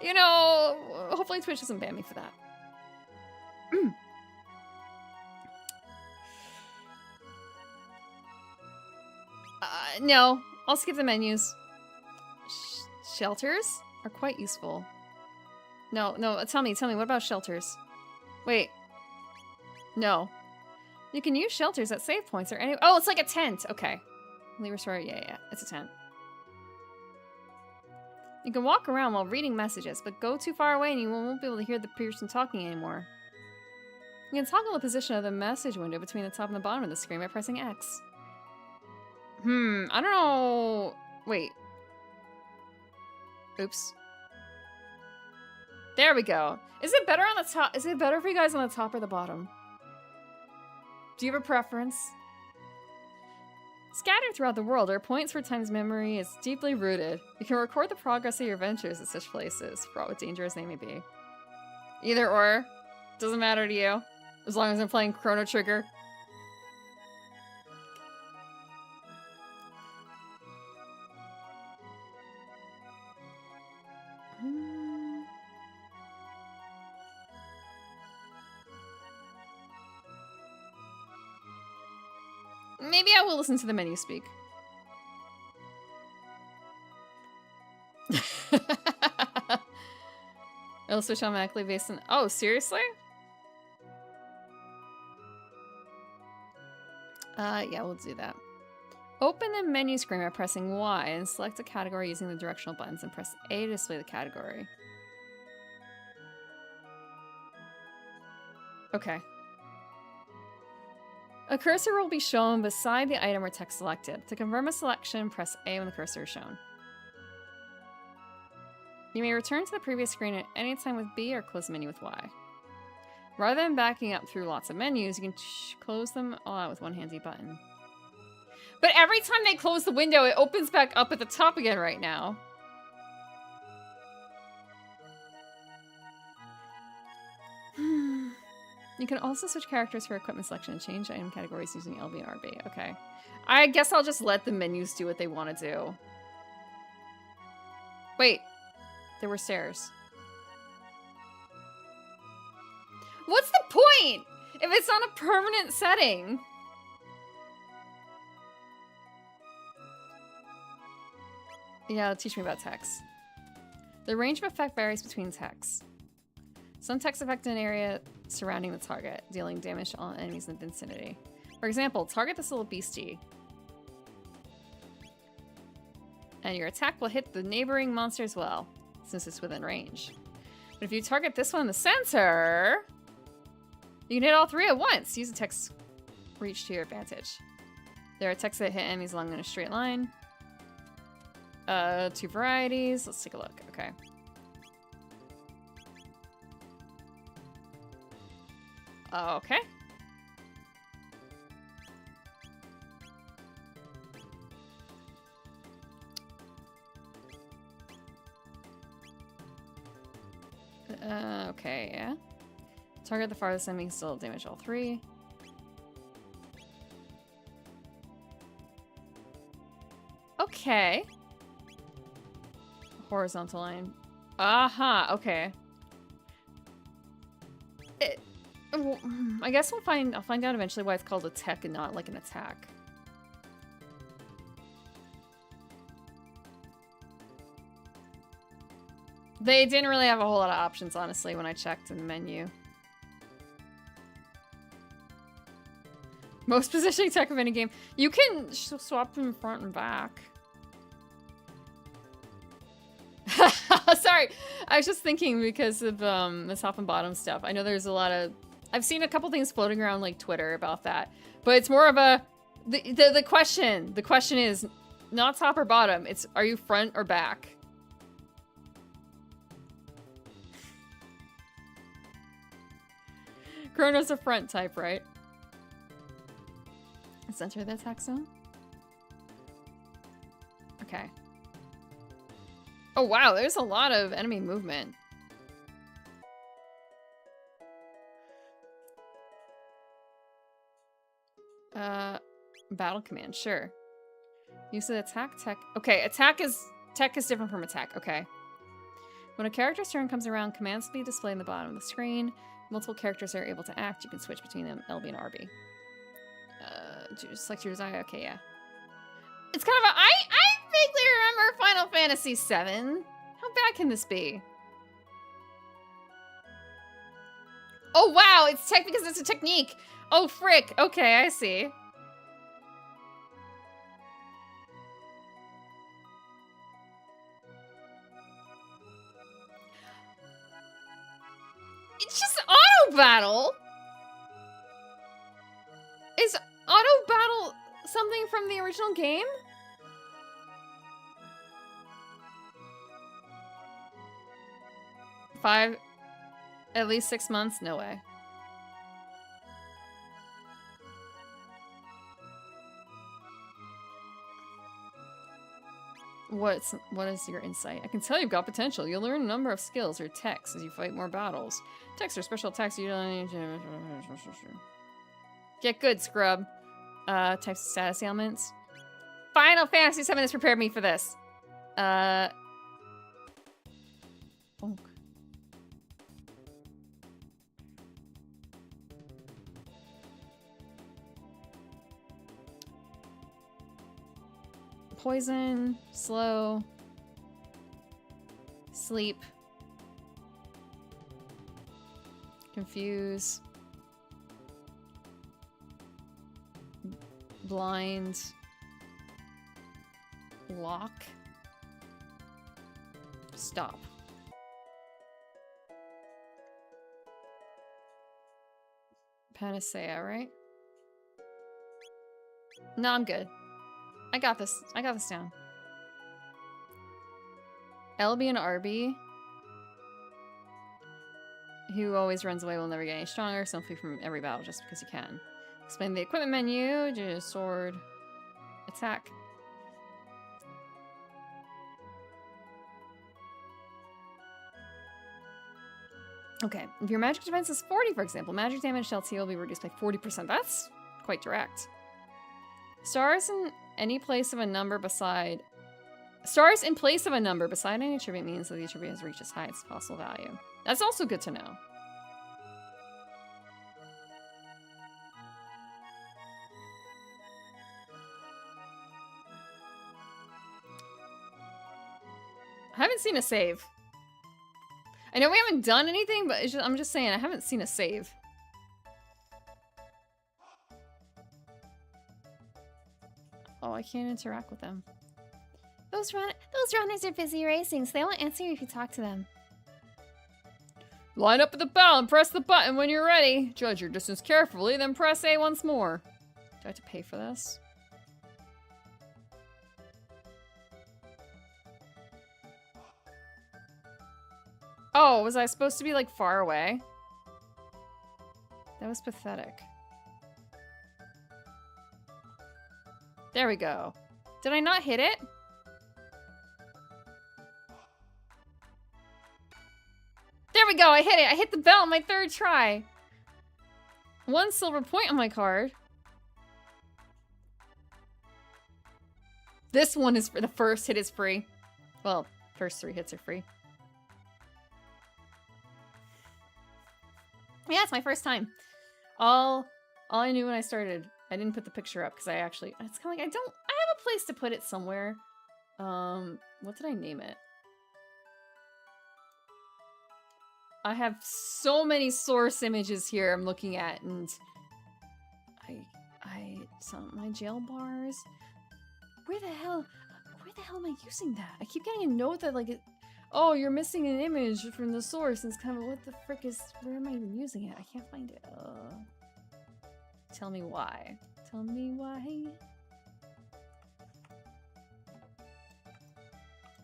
You know, hopefully Twitch doesn't ban me for that. No, I'll skip the menus. Shelters are quite useful. No, tell me, what about shelters? Wait. No. You can use shelters at save points or any- Oh, it's like a tent! Okay. Leave restore, yeah, it's a tent. You can walk around while reading messages, but go too far away and you won't be able to hear the person talking anymore. You can toggle the position of the message window between the top and the bottom of the screen by pressing X. I don't know... Wait. Oops. There we go. Is it better on the top? Is it better for you guys on the top or the bottom? Do you have a preference? Scattered throughout the world are points where time's memory is deeply rooted. You can record the progress of your adventures at such places, fraught with danger as they may be. Either or. Doesn't matter to you. As long as I'm playing Chrono Trigger. Maybe I will listen to the menu speak. It'll switch automatically based on... Oh, seriously? Yeah, we'll do that. Open the menu screen by pressing Y and select a category using the directional buttons and press A to display the category. Okay. A cursor will be shown beside the item or text selected. To confirm a selection, press A when the cursor is shown. You may return to the previous screen at any time with B or close the menu with Y. Rather than backing up through lots of menus, you can close them all out with one handy button. But every time they close the window, it opens back up at the top again right now. You can also switch characters for equipment selection and change item categories using LB and RB. Okay. I guess I'll just let the menus do what they want to do. Wait. There were stairs. What's the point if it's not a permanent setting? Yeah, teach me about text. The range of effect varies between texts. Some texts affect an area surrounding the target, dealing damage to all enemies in the vicinity. For example, target this little beastie, and your attack will hit the neighboring monster as well, since it's within range. But if you target this one in the center, you can hit all three at once. Use the text reach to your advantage. There are texts that hit enemies along in a straight line. 2 varieties. Let's take a look. Okay. Okay. Okay, yeah. Target the farthest enemy, still damage all 3. Okay. Horizontal line. Aha, okay. I guess I'll find out eventually why it's called a tech and not like an attack. They didn't really have a whole lot of options, honestly, when I checked in the menu. Most positioning tech of any game. You can swap them front and back. Sorry, I was just thinking because of the top and bottom stuff. I know there's a lot of... I've seen a couple things floating around like Twitter about that. But it's more of a... The question is not top or bottom. It's are you front or back? Chrono's a front type, right? Center the attack zone? Okay. Oh wow, there's a lot of enemy movement. Battle command, sure. Use the attack tech. Okay, tech is different from attack. Okay. When a character's turn comes around, commands will be displayed in the bottom of the screen. Multiple characters are able to act. You can switch between them, LB and RB. Select your desire. Okay, yeah. It's kind of a... I vaguely remember Final Fantasy VII. How bad can this be? Oh, wow. It's tech because it's a technique. Oh, frick. Okay, I see. It's just auto battle. Is auto battle something from the original game? At least 6 months? No way. What is your insight? I can tell you've got potential. You'll learn a number of skills or techs as you fight more battles. Techs are special attacks you don't need to... Get good, scrub. Types of status ailments. Final Fantasy VII has prepared me for this. Bonk. Poison, slow, sleep, confuse, blind, lock, stop. Panacea, right? No, I'm good. I got this. I got this down. LB and RB. Who always runs away will never get any stronger. Simply from every battle just because you can. Explain the equipment menu. Just sword. Attack. Okay. If your magic defense is 40, for example, magic damage to LT will be reduced by 40%. That's quite direct. Stars in any place of a number beside... Stars in place of a number beside any attribute means that the attribute has reached its highest possible value. That's also good to know. I haven't seen a save. I know we haven't done anything, but I'm just saying I haven't seen a save. Oh, I can't interact with them. Those runners are busy racing, so they won't answer you if you talk to them. Line up at the bell and press the button when you're ready. Judge your distance carefully, then press A once more. Do I have to pay for this? Oh, was I supposed to be, like, far away? That was pathetic. There we go. Did I not hit it? There we go, I hit it! I hit the bell on my third try! 1 silver point on my card. This one is for the first hit is free. Well, first 3 hits are free. Yeah, it's my first time. All I knew when I started, I didn't put the picture up because I actually, it's kind of like, I have a place to put it somewhere. What did I name it? I have so many source images here I'm looking at, and some my jail bars. Where the hell am I using that? I keep getting a note that like oh, you're missing an image from the source, and it's kind of what the frick is, where am I even using it? I can't find it. Tell me why. Tell me why.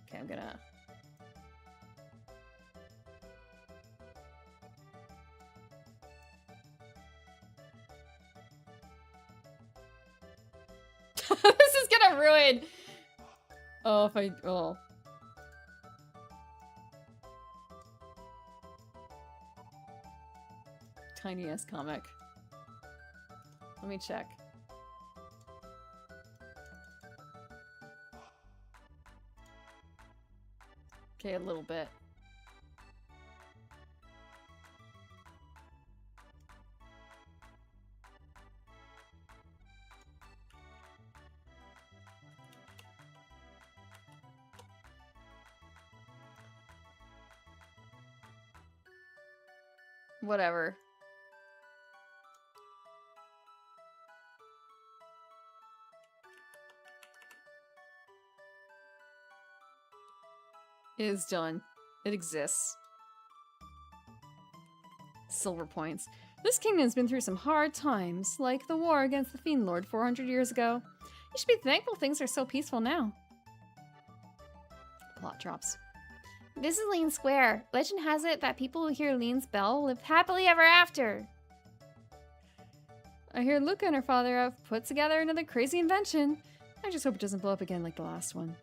Okay, I'm gonna this is gonna ruin. Oh, if I tiny ass comic. Let me check. Okay, a little bit. Whatever. It is done. It exists. Silver points. This kingdom's been through some hard times, like the war against the Fiend Lord 400 years ago. You should be thankful things are so peaceful now. Plot drops. This is Lean Square. Legend has it that people who hear Lean's bell live happily ever after. I hear Luca and her father have put together another crazy invention. I just hope it doesn't blow up again like the last one.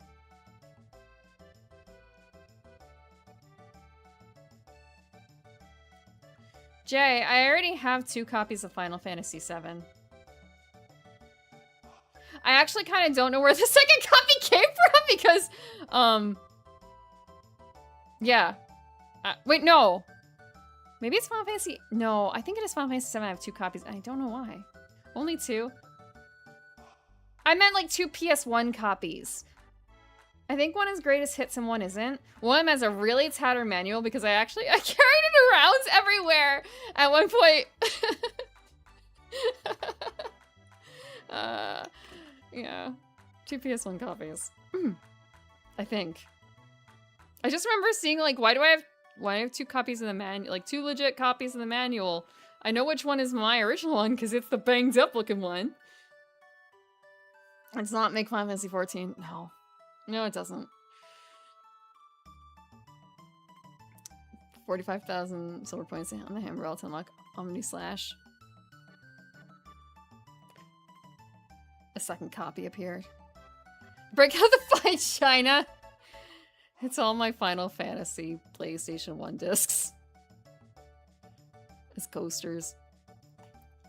Jay, I already have 2 copies of Final Fantasy VII. I actually kind of don't know where the second copy came from because, yeah. Wait, no. Maybe it's Final Fantasy... No, I think it is Final Fantasy VII. I have 2 copies. I don't know why. Only 2? I meant like 2 PS1 copies. I think one is greatest hits and one isn't. One has a really tattered manual because I carried it around everywhere at one point. Yeah. 2 PS1 copies. I think. I just remember seeing like, why do I have 2 copies of the manual? Like 2 legit copies of the manual. I know which one is my original one because it's the banged up looking one. It does not make Final Fantasy 14. No. No, it doesn't. 45,000 silver points on the hammer to unlock Omni Slash. A second copy appeared. Break out the fight, China! It's all my Final Fantasy PlayStation 1 discs. As coasters.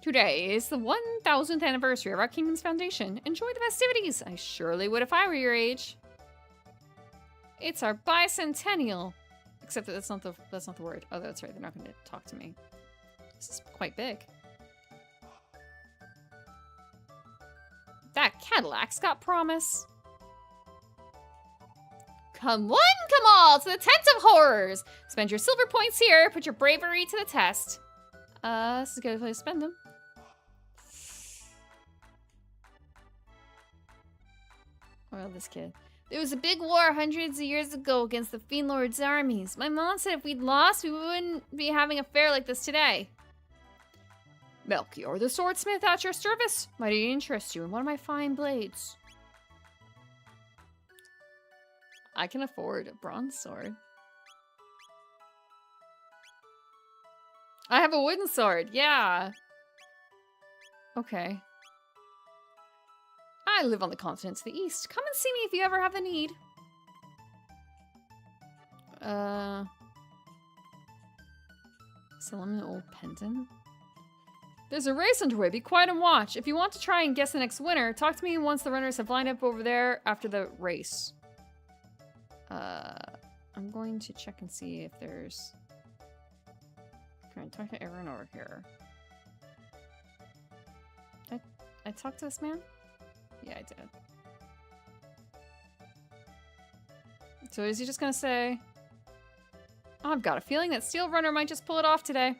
Today is the 1000th anniversary of our kingdom's foundation. Enjoy the festivities! I surely would if I were your age. It's our bicentennial. Except that that's not the word. Oh, that's right. They're not going to talk to me. This is quite big. That Cadillac's got promise. Come one, come all, to the tent of horrors. Spend your silver points here. Put your bravery to the test. This is a good place to spend them. Well, this kid. There was a big war hundreds of years ago against the Fiend Lord's armies. My mom said if we'd lost, we wouldn't be having a fair like this today. Melchior, the swordsmith at your service. Might it interest you in one of my fine blades? I can afford a bronze sword. I have a wooden sword, yeah. Okay. I live on the continent to the east. Come and see me if you ever have the need. Sell him an old pendant. There's a race underway. Be quiet and watch. If you want to try and guess the next winner, talk to me once the runners have lined up over there after the race. I'm going to check and see if there's... I'm going to talk to everyone over here. I talked to this man? Yeah, I did. So is he just gonna say... Oh, I've got a feeling that Steel Runner might just pull it off today.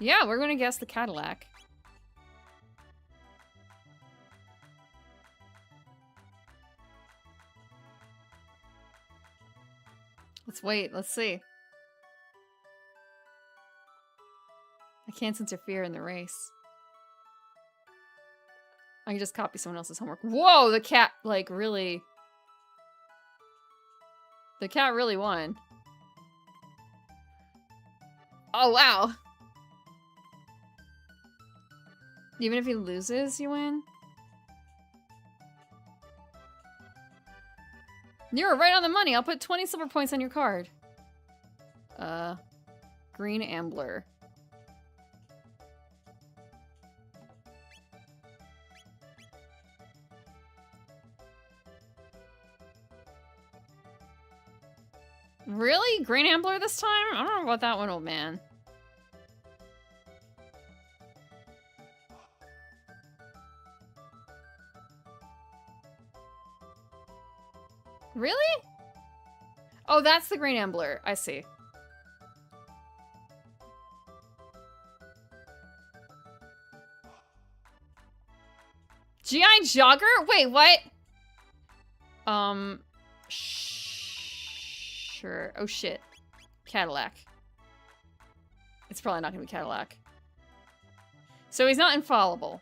Yeah, we're gonna guess the Cadillac. Let's wait, let's see. I can't interfere in the race. I can just copy someone else's homework. Whoa, the cat, like, really... The cat really won. Oh, wow. Even if he loses, you win? You were right on the money. I'll put 20 silver points on your card. Green Ambler. Really? Green Ambler this time? I don't know about that one, old man. Really? Oh, that's the Green Ambler. I see. GI Jogger? Wait, what? Sure. Oh, shit. Cadillac. It's probably not gonna be Cadillac. So he's not infallible.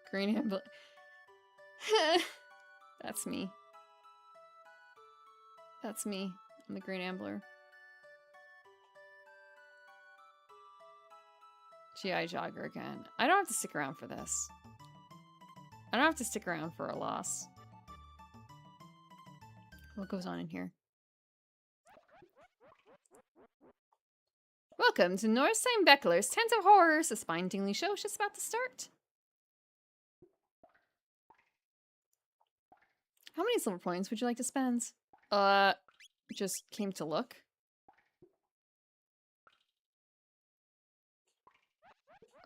Green Ambler. That's me. That's me. I'm the Green Ambler. GI Jogger again. I don't have to stick around for this. I don't have to stick around for a loss. What goes on in here? Welcome to Norstein Beckler's Tent of Horrors. The spine-tingling show is just about to start. How many silver points would you like to spend? Just came to look.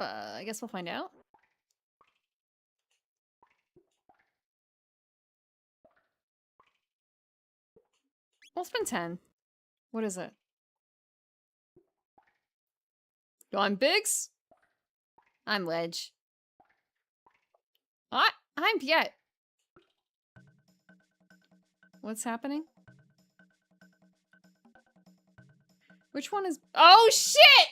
I guess we'll find out. We'll spend 10. What is it? I'm Biggs. I'm Wedge. I'm Piet. What's happening? Which one is... Oh, shit!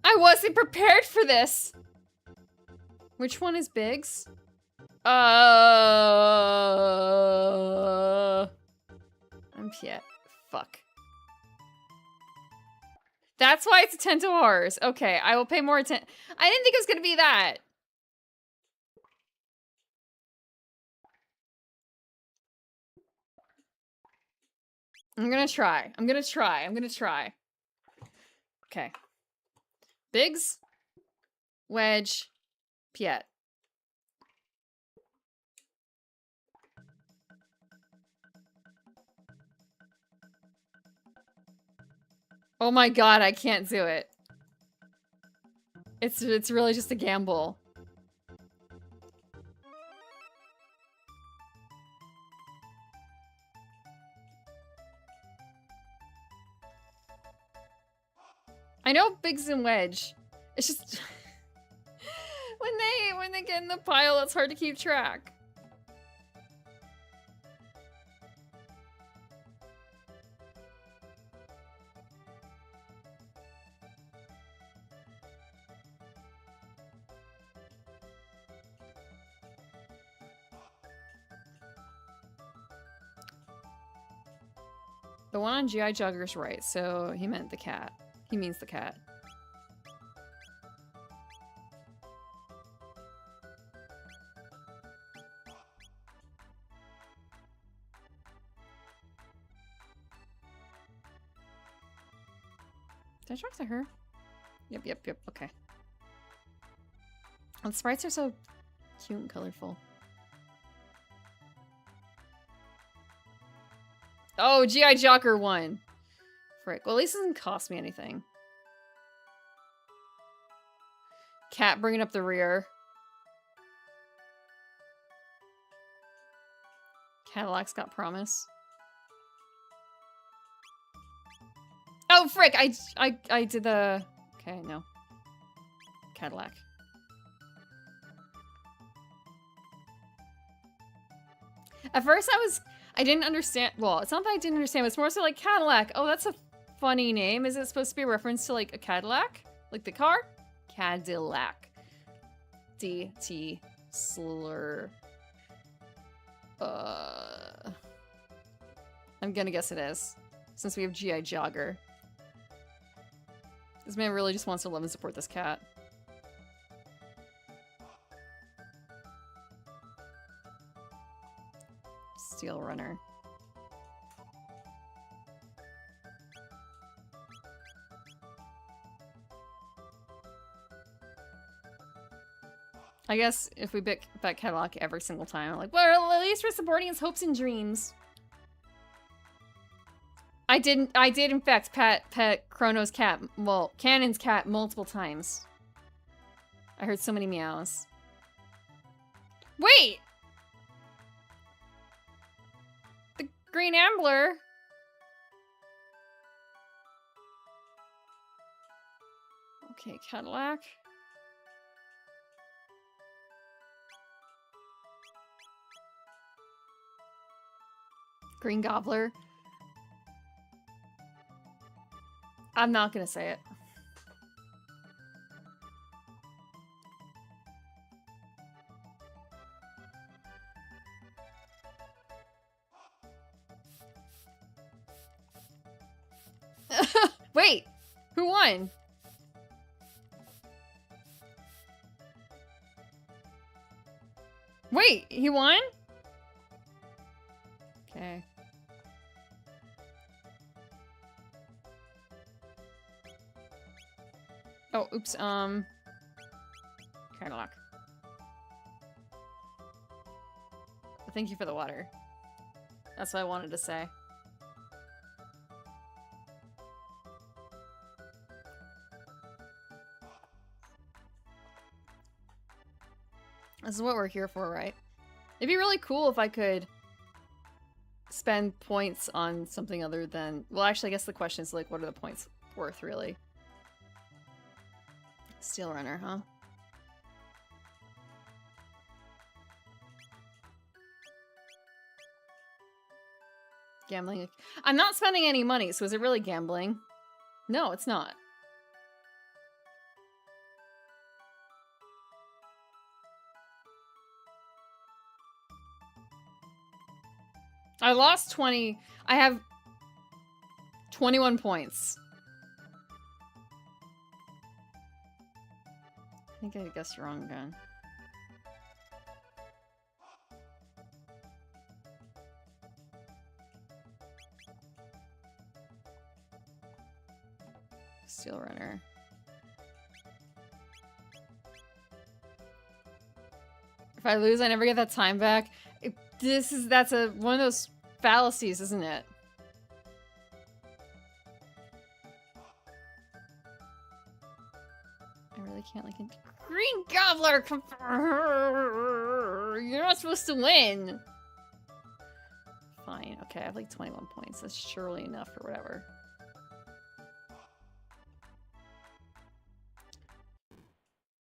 I wasn't prepared for this. Which one is Biggs? I'm Piet. Fuck. That's why it's a Tent of Horrors. Okay, I will pay more attention. I didn't think it was gonna be that. I'm gonna try. I'm gonna try. I'm gonna try. Okay. Biggs, Wedge, Piet. Oh my god, I can't do it. It's really just a gamble. I know Biggs and Wedge. It's just when they get in the pile, it's hard to keep track. The one on GI Jogger's right, so he meant the cat. He means the cat. Did I talk to her? Yep, okay. And the sprites are so cute and colorful. Oh, GI Jocker won. Frick. Well, at least it doesn't cost me anything. Cat bringing up the rear. Cadillac's got promise. Oh, frick! I did the... Okay, no. Cadillac. At first I didn't understand... Well, it's not that I didn't understand, but it's more so like Cadillac. Oh, that's a funny name. Is it supposed to be a reference to like a Cadillac? Like the car? Cadillac. D-T slur. I'm gonna guess it is. Since we have GI Jogger. This man really just wants to love and support this cat. Steel Runner. I guess if we bet Cadillac every single time, I'm like, well, at least we're supporting his hopes and dreams. I did in fact pet Chrono's cat, well, Cannon's cat multiple times. I heard so many meows. Wait! The Green Ambler? Okay, Cadillac. Green Gobbler. I'm not gonna say it. Wait! Who won? Wait, he won? Okay. Oh, oops, Cadillac. Thank you for the water. That's what I wanted to say. This is what we're here for, right? It'd be really cool if I could spend points on something other than... Well, actually, I guess the question is, like, what are the points worth, really? Steel Runner, huh? Gambling. I'm not spending any money, so is it really gambling? No, it's not. I lost 20. I have 21 points. I think I guessed wrong again. Steel runner. If I lose, I never get that time back. That's one of those fallacies, isn't it? I really can't like it. Green Gobbler! You're not supposed to win! Fine, okay, I have like 21 points. That's surely enough or whatever.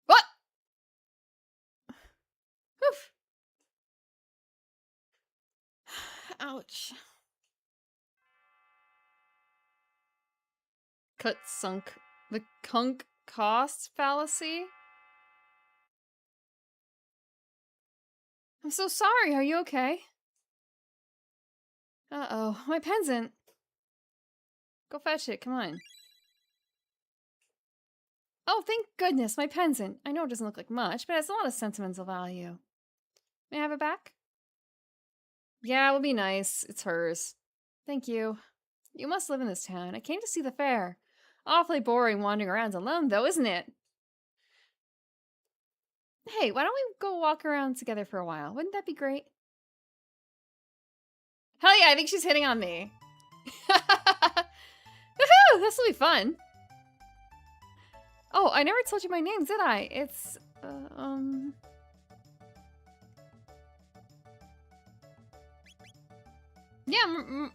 What? Oof. Ouch. Cut sunk. The kunk cost fallacy? I'm so sorry, are you okay? Uh-oh, my pendant. Go fetch it, come on. Oh, thank goodness, my pendant. I know it doesn't look like much, but it has a lot of sentimental value. May I have it back? Yeah, it would be nice. It's hers. Thank you. You must live in this town. I came to see the fair. Awfully boring wandering around alone, though, isn't it? Hey, why don't we go walk around together for a while? Wouldn't that be great? Hell yeah, I think she's hitting on me. Woohoo! This will be fun. Oh, I never told you my name, did I? It's, Yeah,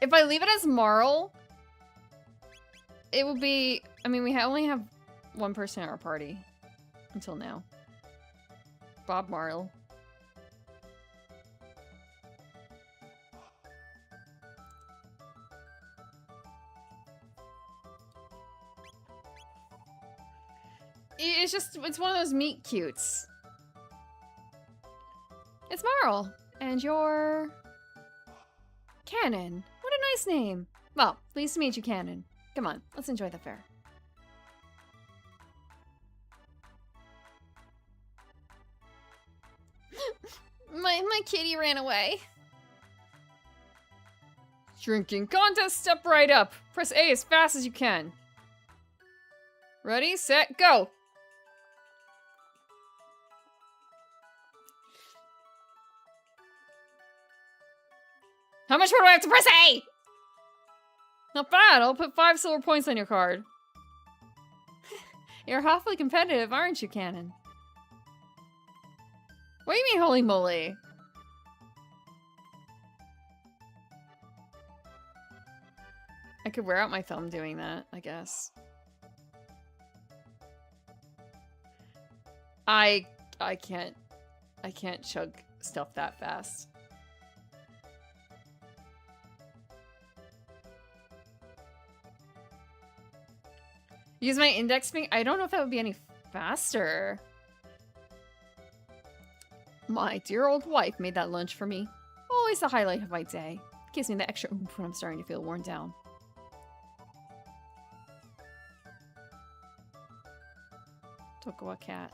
if I leave it as Marl, it would be... I mean, we only have one person in our party. Until now. Bob Marl. It's one of those meet cutes. It's Marl. And you're... Cannon. What a nice name. Well, pleased to meet you, Cannon. Come on, let's enjoy the fair. My kitty ran away. Drinking contest, step right up. Press A as fast as you can. Ready, set, go. How much more do I have to press A? Not bad, I'll put 5 silver points on your card. You're awfully competitive, aren't you, Cannon? What do you mean, holy moly? I could wear out my thumb doing that, I guess. I can't chug stuff that fast. Use my index finger? I don't know if that would be any faster. My dear old wife made that lunch for me. Always the highlight of my day. Gives me the extra oomph when I'm starting to feel worn down. Tokawa cat.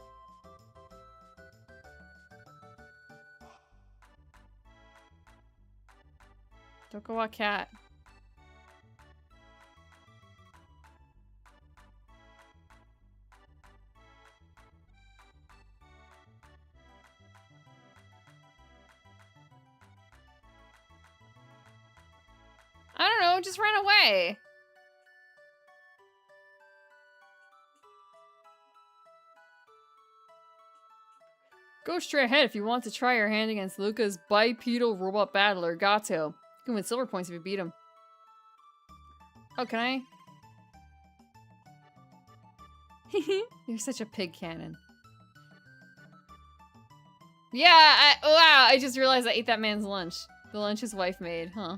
Tokawa cat. I don't know, just ran away. Go straight ahead if you want to try your hand against Luca's bipedal robot battler, Gato. You can win silver points if you beat him. Oh, can I? You're such a pig cannon. Yeah, wow, I just realized I ate that man's lunch. The lunch his wife made, huh?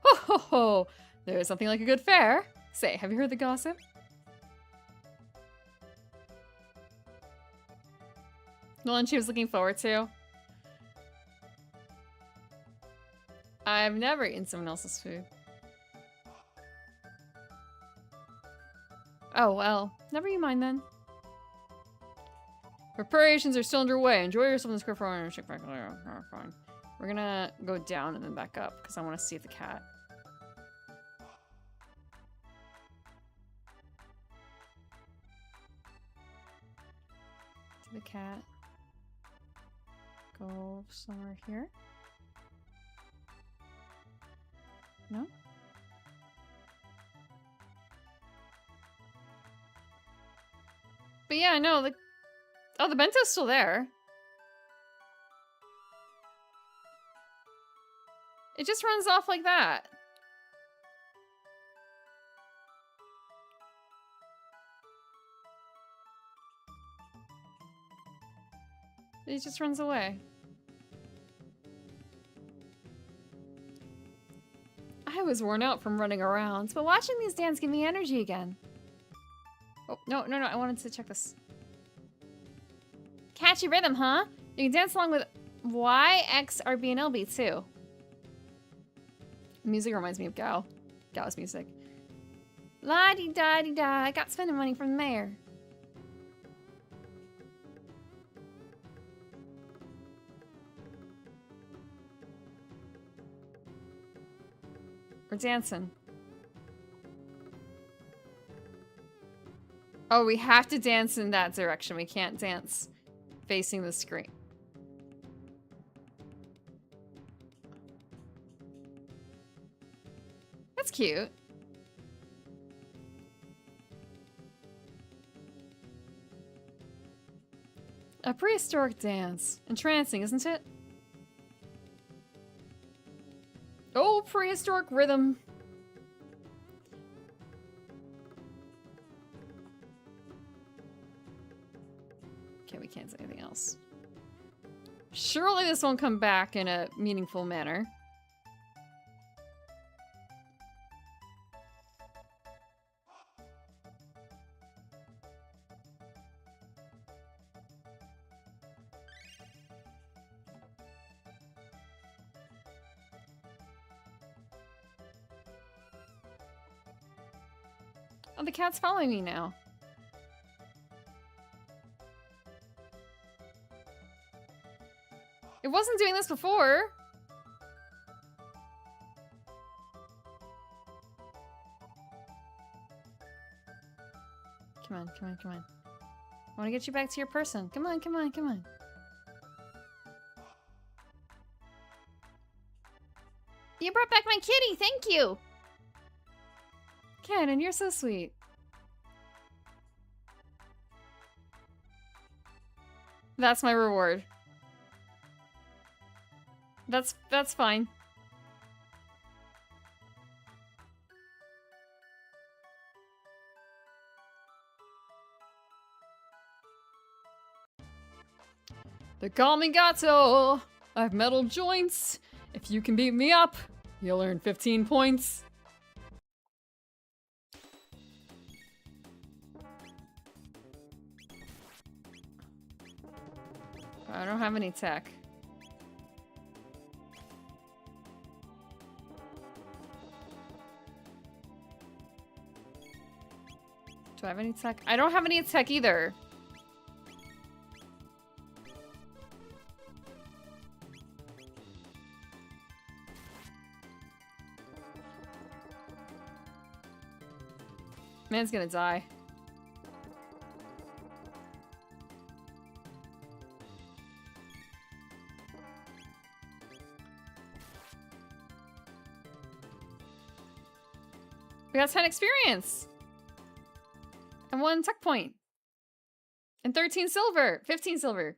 Ho ho ho! There's something like a good fair. Say, have you heard the gossip? The one she was looking forward to. I've never eaten someone else's food. Oh, well. Never you mind then. Preparations are still underway. Enjoy yourself in the square for check back later. Oh, fine. We're gonna go down and then back up because I want to see the cat. To the cat. Go somewhere here. No? But yeah, no, the oh, the bento's still there. It just runs off like that. It just runs away. I was worn out from running around, but watching these dance give me energy again. Oh, no, I wanted to check this. Catchy rhythm, huh? You can dance along with Y, X, RB, and LB too. Music reminds me of Gal's music. La-di-da-di-da, I got spending money from the mayor. We're dancing. Oh, we have to dance in that direction. We can't dance facing the screen. That's cute. A prehistoric dance. Entrancing, isn't it? Oh, prehistoric rhythm. Okay, we can't say anything else. Surely this won't come back in a meaningful manner. Oh, the cat's following me now. It wasn't doing this before. Come on, come on, come on. I want to get you back to your person. Come on, come on, come on. You brought back my kitty, thank you! Ken, and you're so sweet. That's my reward. That's fine. The Kamigato! I have metal joints. If you can beat me up, you'll earn 15 points. I don't have any tech. Do I have any tech? I don't have any tech either. Man's gonna die. We got 10 experience! And 1 tech point. And 13 silver! 15 silver.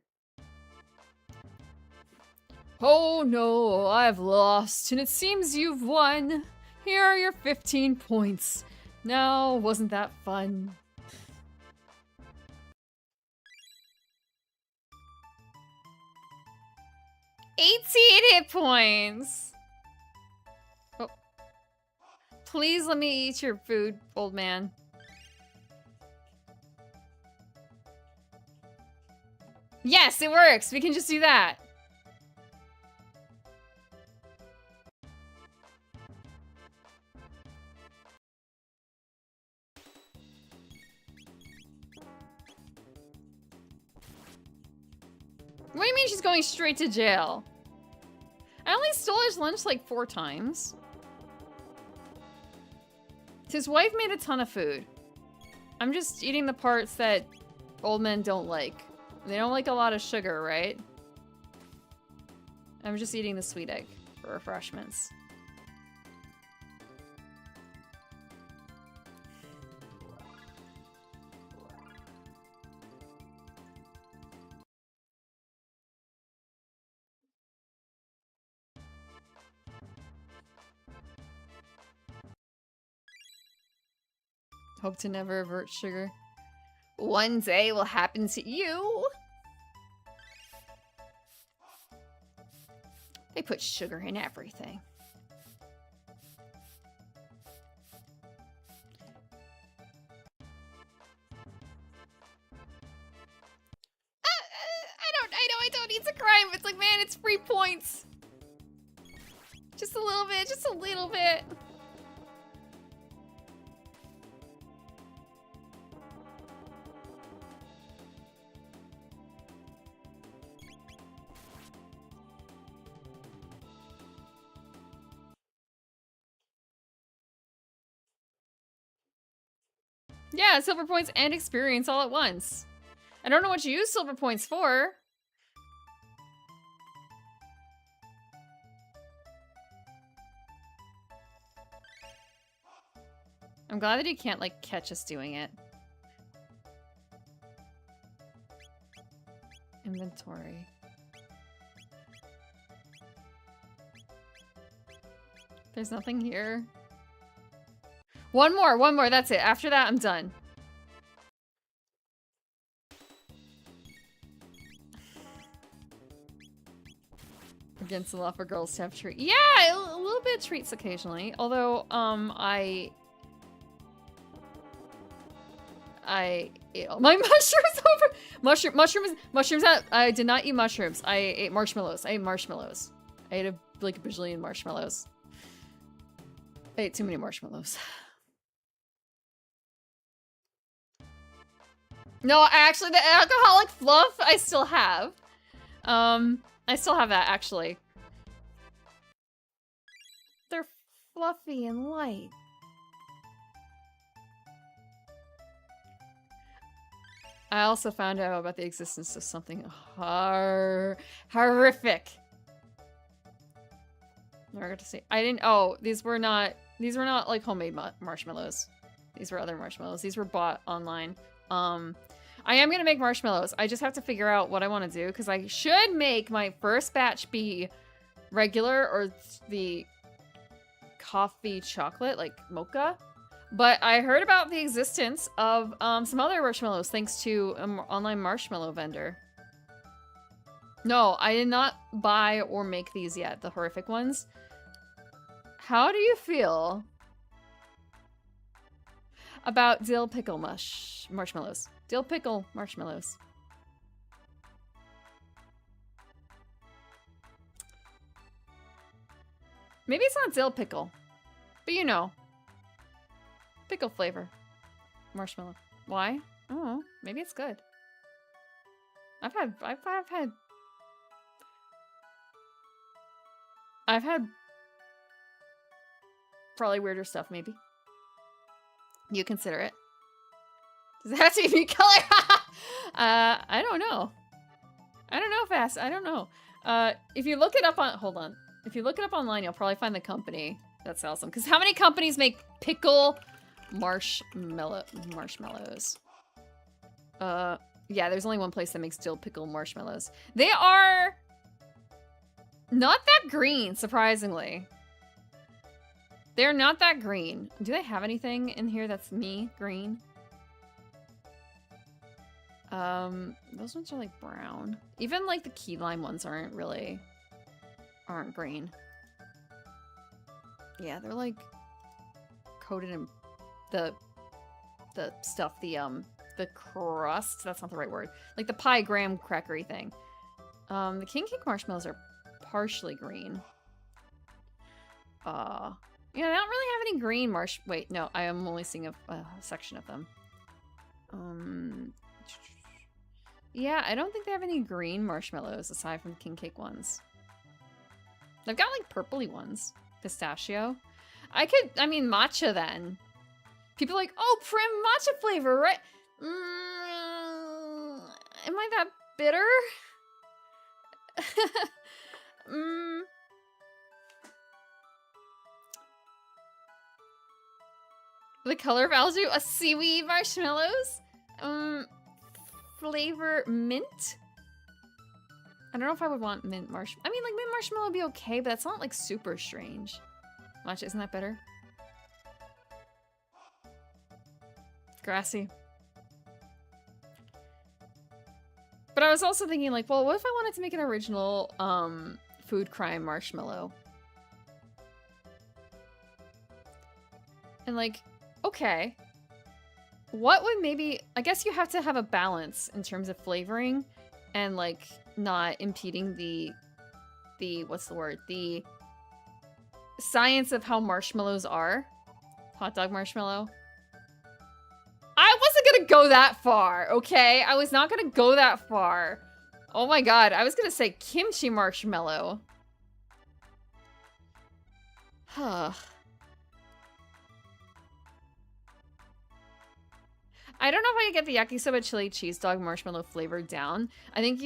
Oh no, I've lost, and it seems you've won. Here are your 15 points. Now, wasn't that fun? $18 hit points! Oh. Please let me eat your food, old man. Yes, it works! We can just do that. What do you mean she's going straight to jail? I only stole his lunch like 4 times. His wife made a ton of food. I'm just eating the parts that old men don't like. They don't like a lot of sugar, right? I'm just eating the sweet egg for refreshments. Hope to never avert sugar. One day will happen to you. They put sugar in everything. I don't need to cry, but it's like, man, it's free points. Just a little bit, just a little bit. Yeah, silver points and experience all at once. I don't know what you use silver points for. I'm glad that he can't, like, catch us doing it. Inventory. There's nothing here. One more, that's it. After that, I'm done. Against the law for girls to have treats. Yeah, a little bit of treats occasionally. Although, I ate all my mushrooms over. Mushrooms out. I did not eat mushrooms. I ate marshmallows. I ate a bajillion marshmallows. I ate too many marshmallows. No, actually, the alcoholic fluff I still have. I still have that, actually. They're fluffy and light. I also found out about the existence of something horrific. I got to say, I didn't. Oh, these were not like homemade marshmallows. These were other marshmallows. These were bought online. I am gonna make marshmallows. I just have to figure out what I want to do because I should make my first batch be regular or the coffee chocolate, like mocha. But I heard about the existence of some other marshmallows thanks to an online marshmallow vendor. No, I did not buy or make these yet, the horrific ones. How do you feel about dill pickle marshmallows? Dill pickle marshmallows. Maybe it's not dill pickle, but you know. Pickle flavor. Marshmallow. Why? I don't know. Maybe it's good. I've had probably weirder stuff, maybe. You consider it. Does it have to be color? I don't know. I don't know, Fast. I don't know. If you look it up on... Hold on. If you look it up online, you'll probably find the company that sells them. Because how many companies make pickle marshmallows? Yeah, there's only one place that makes dill pickle marshmallows. They are not that green, surprisingly. They're not that green. Do they have anything in here that's green? Those ones are like brown. Even like the key lime ones aren't green. Yeah, they're like coated in the stuff, the crust, that's not the right word. Like the pie graham crackery thing. The king cake marshmallows are partially green. Yeah, they don't really have any green wait, no, I am only seeing a section of them. Yeah, I don't think they have any green marshmallows aside from the king cake ones. They've got like purpley ones. Pistachio. I mean matcha then. People are like, oh, prim matcha flavor, right? Am I that bitter? The color of algae, a seaweed marshmallows. Flavor mint. I don't know if I would want mint marshmallow. I mean, like mint marshmallow would be okay, but that's not like super strange. Matcha, isn't that better? Grassy. But I was also thinking like, well, what if I wanted to make an original food crime marshmallow? And like, okay. What would maybe, I guess you have to have a balance in terms of flavoring and like not impeding the what's the word? The science of how marshmallows are. Hot dog marshmallow. I wasn't gonna go that far, okay? I was not gonna go that far. Oh my god, I was gonna say kimchi marshmallow. Huh. I don't know if I can get the yakisoba chili cheese dog marshmallow flavor down. I don't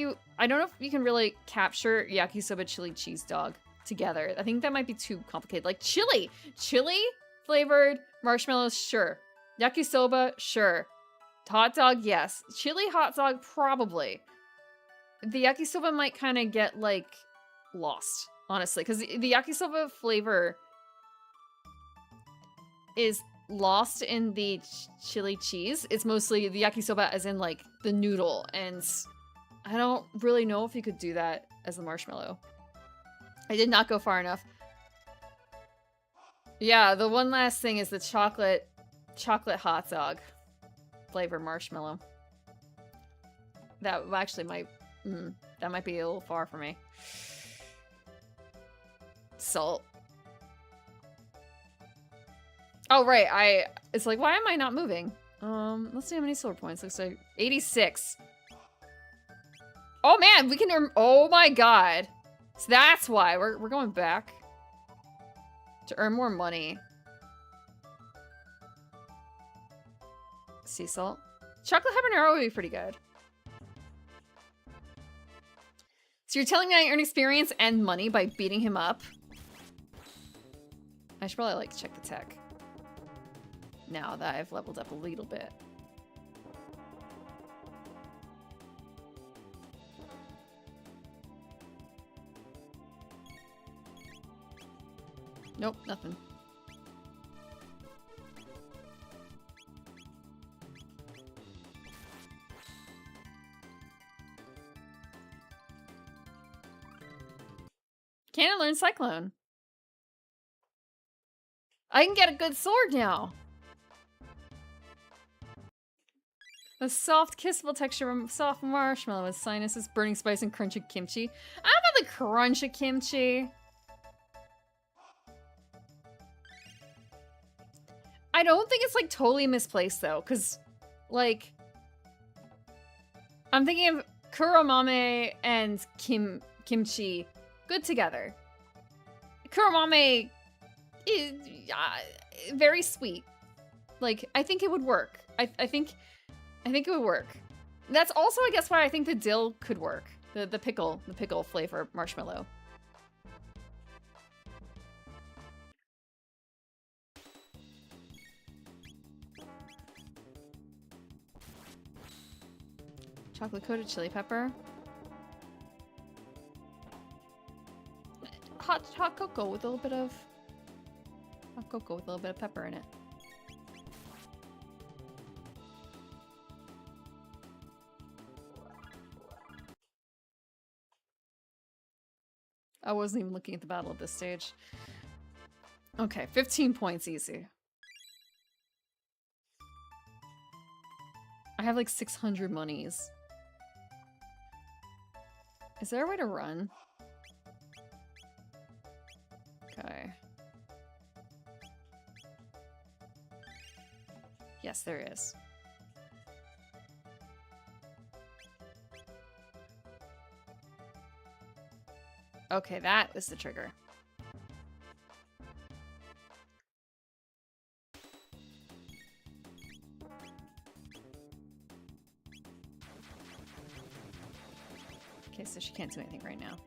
know if you can really capture yakisoba chili cheese dog together. I think that might be too complicated. Like chili flavored marshmallows, sure. Yakisoba, sure. Hot dog, yes. Chili hot dog, probably. The yakisoba might kind of get like lost, honestly, because the yakisoba flavor is lost in the chili cheese. It's mostly the yakisoba as in like the noodle, and I don't really know if you could do that as a marshmallow. I did not go far enough. Yeah, the one last thing is the chocolate hot dog flavor marshmallow. That actually might that might be a little far for me. Salt. Oh, right. It's like, why am I not moving? Let's see how many silver points. Looks like 86. Oh, man. We can earn... Oh, my God. So that's why. We're going back. To earn more money. Sea salt. Chocolate habanero would be pretty good. So you're telling me I earn experience and money by beating him up? I should probably, like, check the tech. Now that I've leveled up a little bit. Nope, nothing. Can I learn Cyclone? I can get a good sword now. A soft, kissable texture from soft marshmallow with sinuses, burning spice, and crunch of kimchi. I don't know the crunch of kimchi. I don't think it's, like, totally misplaced, though, because, like, I'm thinking of kuromame and kimchi good together. Kuromame is very sweet. Like, I think it would work. I think it would work. That's also, I guess, why I think the dill could work. The pickle flavor marshmallow. Chocolate coated chili pepper. Hot cocoa with a little bit of pepper in it. I wasn't even looking at the battle at this stage. Okay, 15 points easy. I have like 600 monies. Is there a way to run? Okay. Yes, there is. Okay, that was the trigger. Okay, so she can't do anything right now.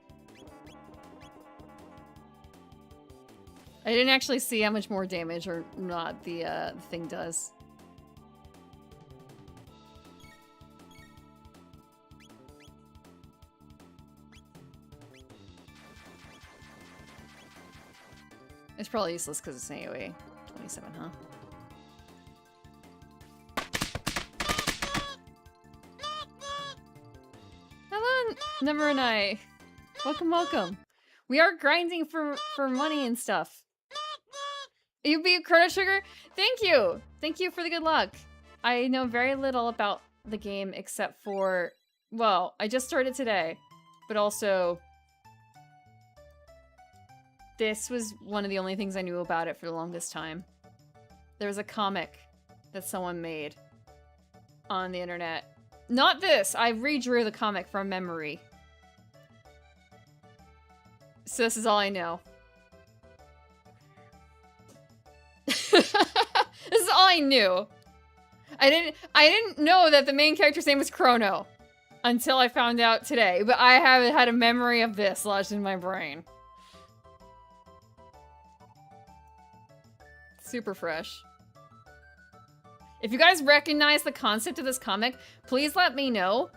I didn't actually see how much more damage or not the thing does. It's probably useless because it's an AoE. 27, huh? Hello, Never and I. Welcome, welcome. We are grinding for money and stuff. You be a Chrono Trigger? Thank you! Thank you for the good luck. I know very little about the game except for... Well, I just started today. But also... This was one of the only things I knew about it for the longest time. There was a comic that someone made on the internet. Not this! I redrew the comic from memory. So this is all I know. This is all I knew. I didn't know that the main character's name was Chrono until I found out today, but I haven't had a memory of this lodged in my brain. Super fresh. If you guys recognize the concept of this comic, please let me know.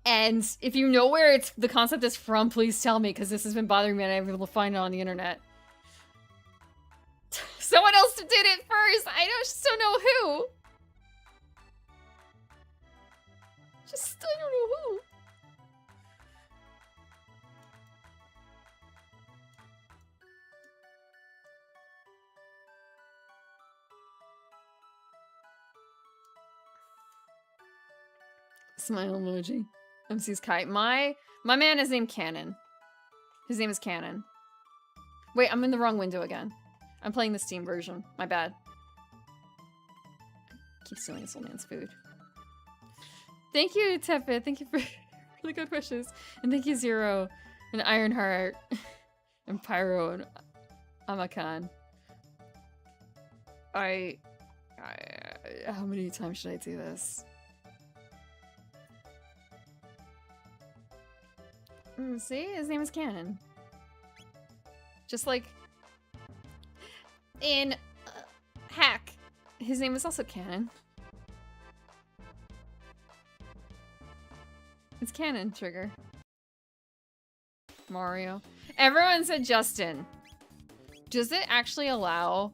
And if you know where the concept is from, please tell me, because this has been bothering me and I'm able to find it on the internet. Someone else did it first! I just don't know who! I don't know who. Smile emoji. MC's kite. My man is named Cannon. His name is Cannon. Wait, I'm in the wrong window again. I'm playing the Steam version. My bad. Keep stealing this old man's food. Thank you, Tepid. Thank you for really good wishes. And thank you, Zero. And Ironheart. And Pyro. And Amakan. How many times should I do this? See? His name is Cannon. Just like in Hack. His name is also Cannon. It's Cannon Trigger. Mario. Everyone said Justin. Does it actually allow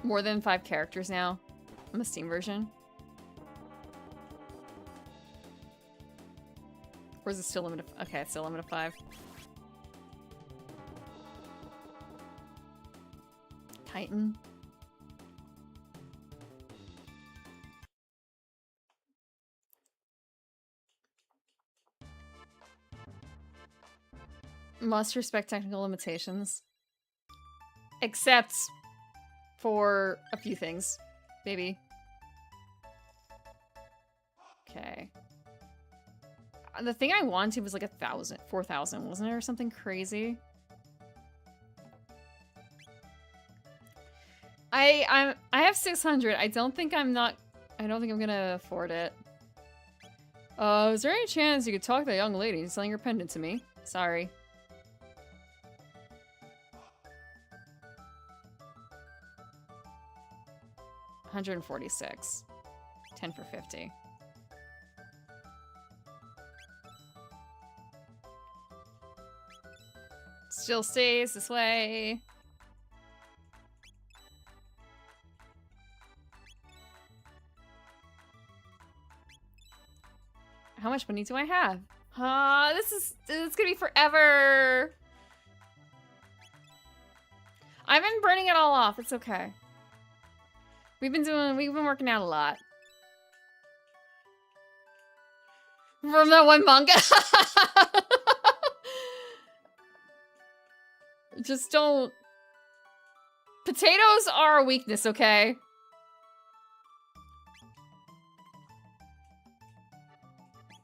more than 5 characters now on the Steam version? Or is it still limited? Okay, it's still limited 5. Titan. Must respect technical limitations. Except for a few things. Maybe. Okay. The thing I wanted was like 1,000, 4,000, wasn't it? Or something crazy. I have 600. I don't think I'm gonna afford it. Is there any chance you could talk to that young lady selling her pendant to me? Sorry. $146. 10 for 50. Still stays this way. How much money do I have? It's gonna be forever. I've been burning it all off. It's okay. We've been working out a lot. From that one manga. Just don't... Potatoes are a weakness, okay?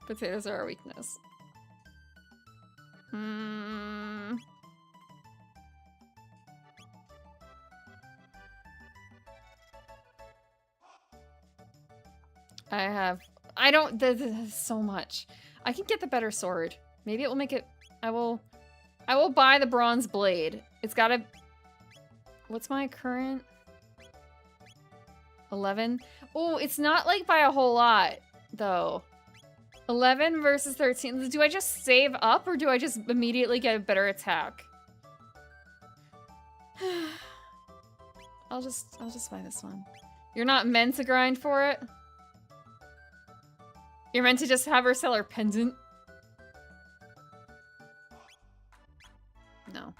Potatoes are a weakness. Hmm. I don't, there's so much. I can get the better sword. Maybe it will make it, I will buy the bronze blade. It's gotta, what's my current? 11? Oh, it's not like by a whole lot, though. 11 versus 13. Do I just save up or do I just immediately get a better attack? I'll just buy this one. You're not meant to grind for it? You're meant to just have her sell her pendant? No.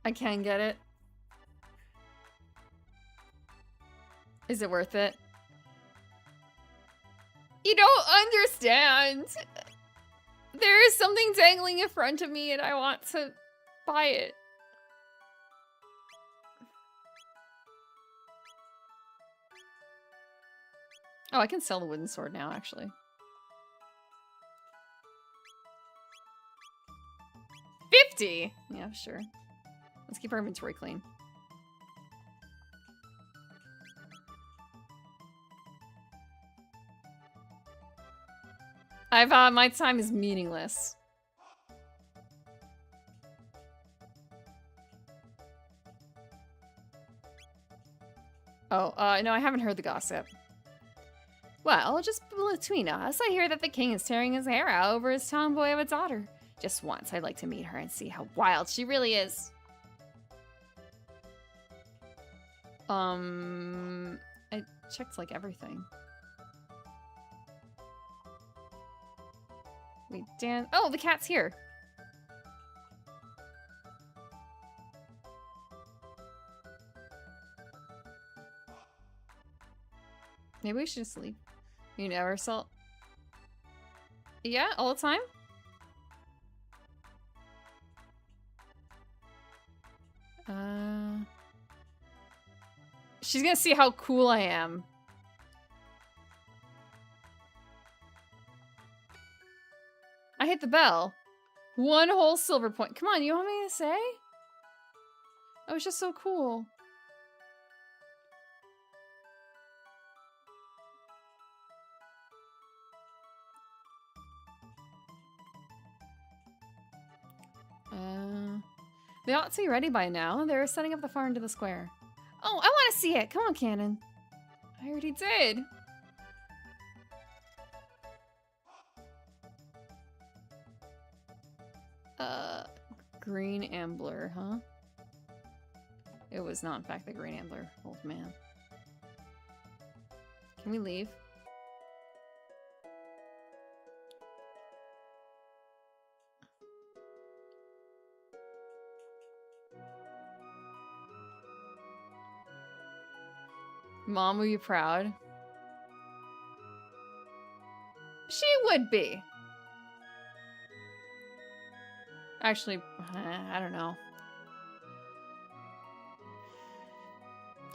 I can get it. Is it worth it? You don't understand. There is something dangling in front of me and I want to buy it. Oh, I can sell the wooden sword now, actually. 50? Yeah, sure. Let's keep our inventory clean. My time is meaningless. Oh, no, I haven't heard the gossip. Well, just between us, I hear that the king is tearing his hair out over his tomboy of a daughter. Just once, I'd like to meet her and see how wild she really is. I checked, like, everything. Wait, Dan. Oh, the cat's here. Maybe we should just leave. You never saw. Yeah, all the time? She's gonna see how cool I am. I hit the bell. 1 whole silver point. Come on, you want me to say? That was just so cool. They ought to be ready by now. They're setting up the far end of the square. Oh, I want to see it. Come on, Cannon. I already did. Green Ambler, huh? It was not, in fact, the Green Ambler. Old man. Can we leave? Mom, will you be proud? She would be. Actually, I don't know.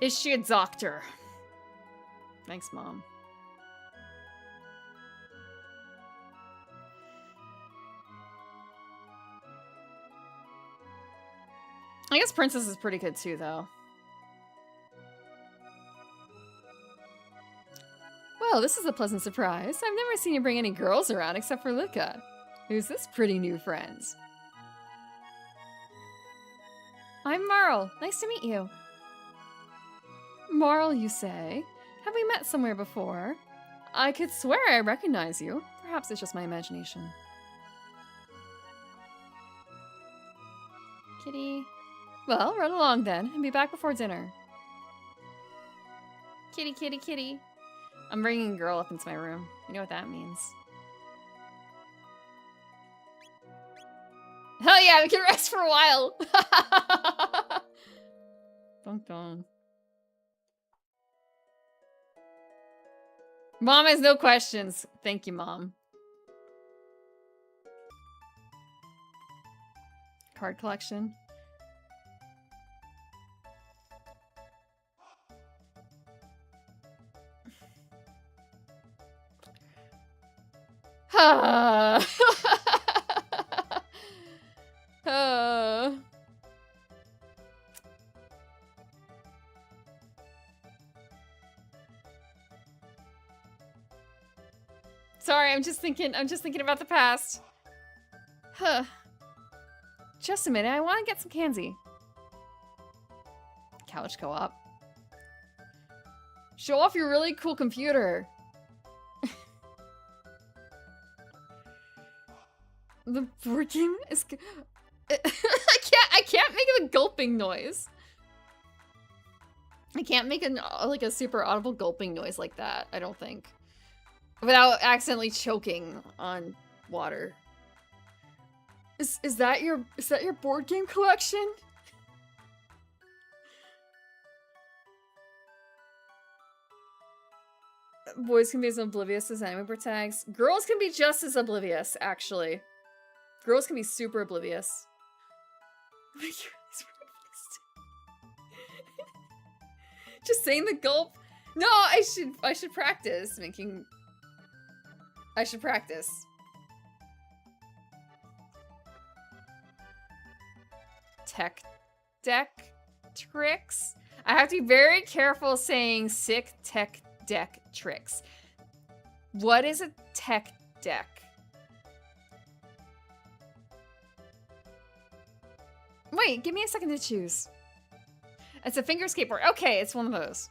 Is she a doctor? Thanks, Mom. I guess Princess is pretty good too, though. Well, this is a pleasant surprise. I've never seen you bring any girls around except for Luca. Who's this pretty new friend? I'm Marl. Nice to meet you. Marl, you say? Have we met somewhere before? I could swear I recognize you. Perhaps it's just my imagination. Kitty. Well, run along then, and be back before dinner. Kitty, kitty, kitty. I'm bringing a girl up into my room. You know what that means. Hell yeah, we can rest for a while! Dun dun. Mom has no questions. Thank you, Mom. Card collection. Sorry, I'm just thinking about the past. Huh. Just a minute, I want to get some candy. Couch co-op. Show off your really cool computer. The board game is... I can't make a gulping noise. I can't make a super audible gulping noise like that, I don't think. Without accidentally choking on water. Is that your board game collection? Boys can be as oblivious as anime tags. Girls can be just as oblivious, actually. Girls can be super oblivious. Just saying the gulp. No, I should practice making. I should practice. Tech deck tricks. I have to be very careful saying sick tech deck tricks. What is a tech deck? Wait, give me a second to choose. It's a finger skateboard. Okay, it's one of those.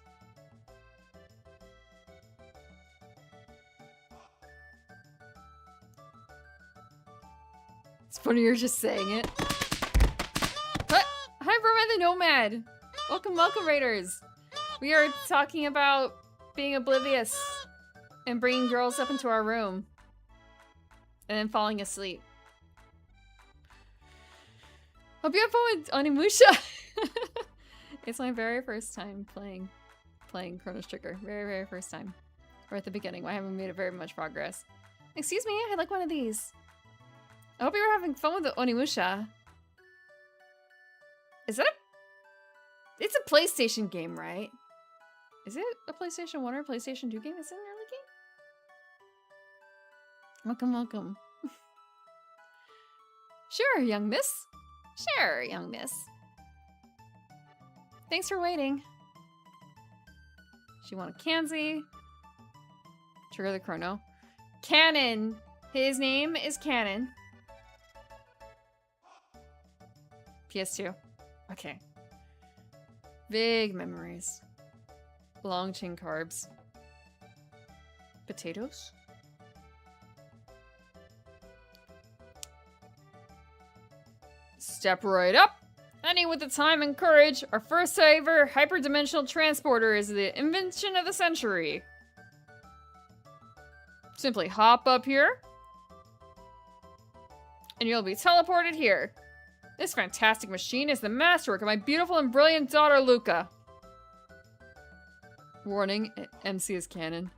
It's funny you're just saying it. What? Hi, Roman the Nomad. Welcome, welcome, Raiders. We are talking about being oblivious and bringing girls up into our room and then falling asleep. Hope you have fun with Onimusha. It's my very first time playing Chrono Trigger. Very, very first time. Or at the beginning. I haven't made very much progress. Excuse me, I'd like one of these. I hope you're having fun with the Onimusha. Is that It's a PlayStation game, right? Is it a PlayStation 1 or a PlayStation 2 game? Is it an early game? Welcome, welcome. Sure, young miss. Sure, young miss. Thanks for waiting. She wanted Kanzi. Trigger the chrono. Cannon. His name is Cannon. PS2. Okay. Big memories. Long chain carbs. Potatoes? Step right up. Any with the time and courage, our first ever hyperdimensional transporter is the invention of the century. Simply hop up here, and you'll be teleported here. This fantastic machine is the masterwork of my beautiful and brilliant daughter, Luca. Warning, MC is canon.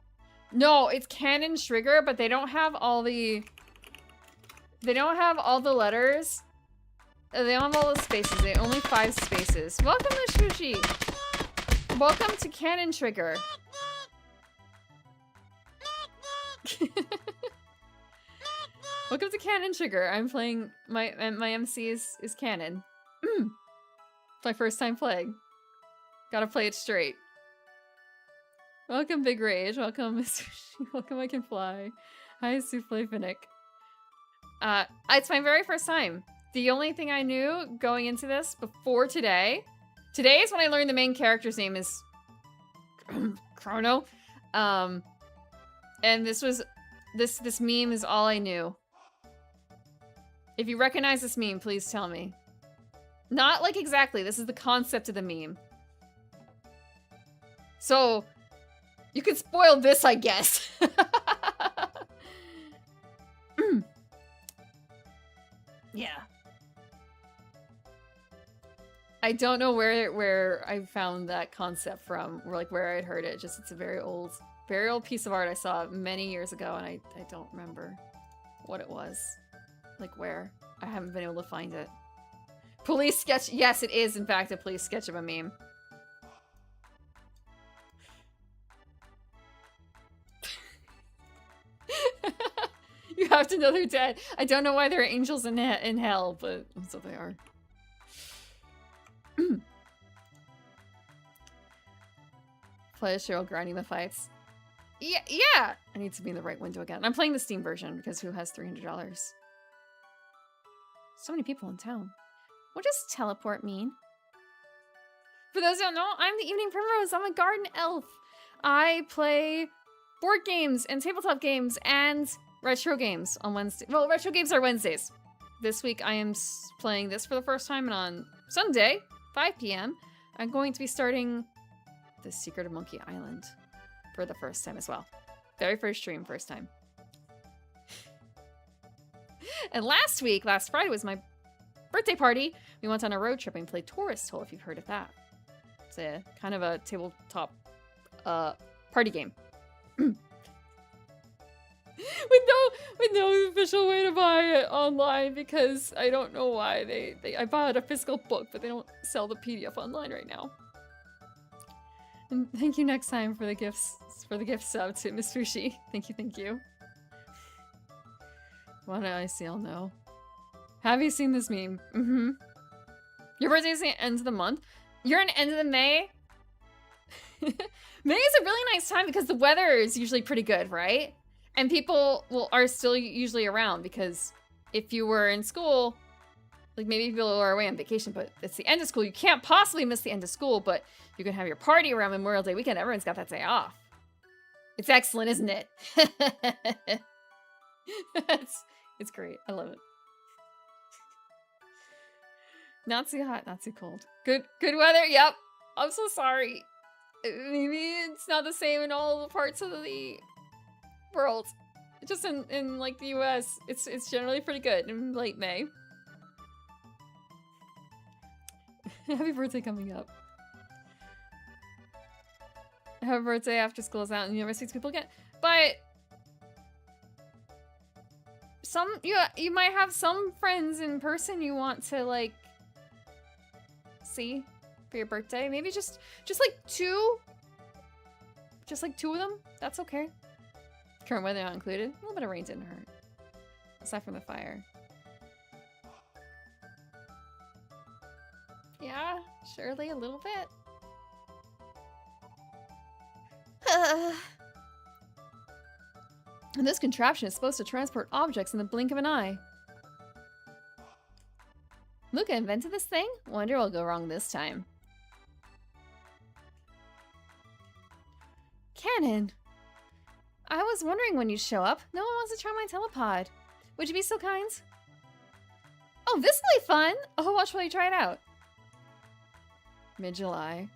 No, it's canon Trigger, but they don't have all the... They don't have all the letters. They don't have all the spaces. They only 5 spaces. Welcome to Shushi. Welcome to Canon Trigger. Welcome to Canon Trigger. I'm playing my MC is Canon. It's my first time playing. Gotta play it straight. Welcome Big Rage. Welcome Sushi. Welcome I Can Fly. Hi Souffle Finnick. It's my very first time. The only thing I knew going into this before today is when I learned the main character's name is Chrono. And this meme is all I knew. If you recognize this meme, please tell me. Not like exactly, this is the concept of the meme. So, you could spoil this, I guess. Yeah. I don't know where I found that concept from, or like where I'd heard it. Just it's a very old piece of art I saw many years ago, and I don't remember what it was. Like where. I haven't been able to find it. Police sketch. Yes, it is in fact a police sketch of a meme. have to know they're dead. I don't know why there are angels in hell, but that's what they are. Play Cheryl grinding the fights. Yeah! I need to be in the right window again. I'm playing the Steam version because who has $300? So many people in town. What does teleport mean? For those who don't know, I'm the Evening Primrose. I'm a garden elf. I play board games and tabletop games and retro games on Wednesday. Well, retro games are Wednesdays. This week I am playing this for the first time, and on Sunday, 5 p.m., I'm going to be starting The Secret of Monkey Island for the first time as well. Very first stream, first time. And last Friday, was my birthday party. We went on a road trip and played Tourist Hole, if you've heard of that. It's a kind of a tabletop party game. with no official way to buy it online, because I don't know why I bought a physical book, but they don't sell the PDF online right now. And thank you next time for the gifts, for the gift sub to Miss Fushi. Thank you. Why don't I see? I'll know. Have you seen this meme? Mm-hmm. Your birthday is the end of the month. You're in end of the May. May is a really nice time because the weather is usually pretty good, right? And people are still usually around, because if you were in school, like maybe people are away on vacation, but it's the end of school. You can't possibly miss the end of school, but you can have your party around Memorial Day weekend. Everyone's got that day off. It's excellent, isn't it? It's great. I love it. Not too hot, not too cold. Good weather. Yep. I'm so sorry. Maybe it's not the same in all the parts of the world. Just in like the US, it's generally pretty good in late May. Happy birthday coming up. Happy birthday after school is out and you never see people again. But you might have some friends in person you want to like see for your birthday. Maybe just like two. Just like two of them. That's okay. Current weather not included. A little bit of rain didn't hurt. Aside from the fire. Yeah, surely a little bit. And this contraption is supposed to transport objects in the blink of an eye. Luca invented this thing? Wonder what'll go wrong this time. Cannon! I was wondering when you'd show up. No one wants to try my telepod. Would you be so kind? Oh, this will be fun! Oh, watch while you try it out. Mid-July.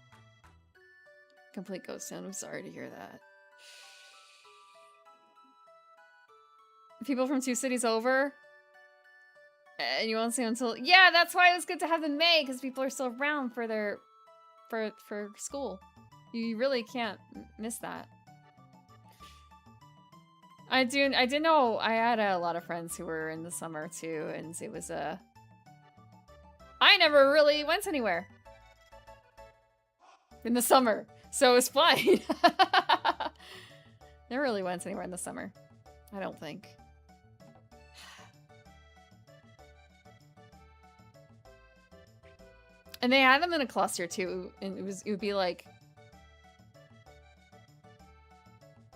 Complete ghost town. I'm sorry to hear that. People from 2 cities over? And you won't see them until... Yeah, that's why it was good to have the May, because people are still around for their... for school. You really can't miss that. I did know I had a lot of friends who were in the summer too, and it was I never really went anywhere in the summer, so it was fine. Never really went anywhere in the summer, I don't think. And they had them in a cluster too, and it would be like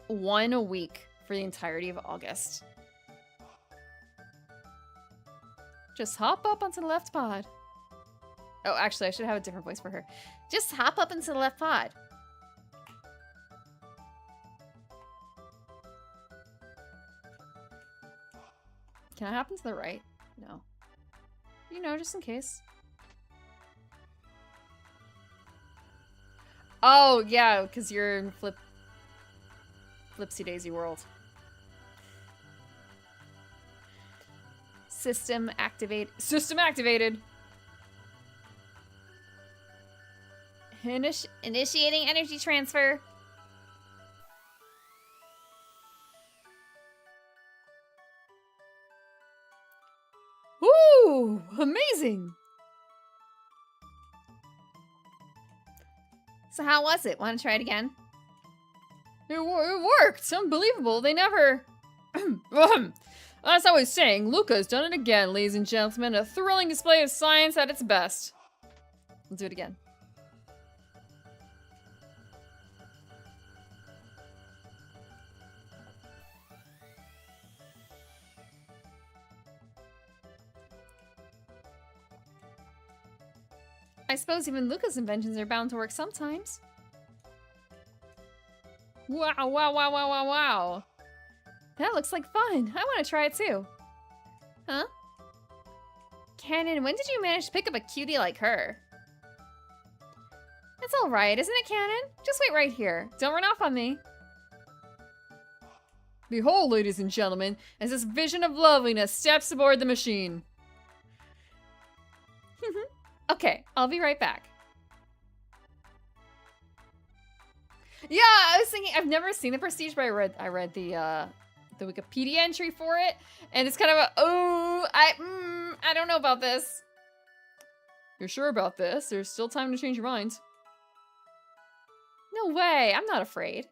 1 a week for the entirety of August. Just hop up onto the left pod. Oh, actually, I should have a different voice for her. Just hop up into the left pod. Can I hop into the right? No. You know, just in case. Oh, yeah, because you're in Flipsy Daisy World. System activate. System activated. Initiating energy transfer. Ooh, amazing. So how was it? Want to try it again? It worked. Unbelievable. They never... As I was saying, Luca's done it again, ladies and gentlemen. A thrilling display of science at its best. Let's do it again. I suppose even Luca's inventions are bound to work sometimes. Wow, wow, wow, wow, wow, wow. That looks like fun. I want to try it too. Huh? Cannon, when did you manage to pick up a cutie like her? It's alright, isn't it, Cannon? Just wait right here. Don't run off on me. Behold, ladies and gentlemen, as this vision of loveliness steps aboard the machine. Okay, I'll be right back. Yeah, I was thinking, I've never seen The Prestige, but I read the Wikipedia entry for it, and it's kind of a, oh, I don't know about this. You're sure about this? There's still time to change your mind. No way, I'm not afraid.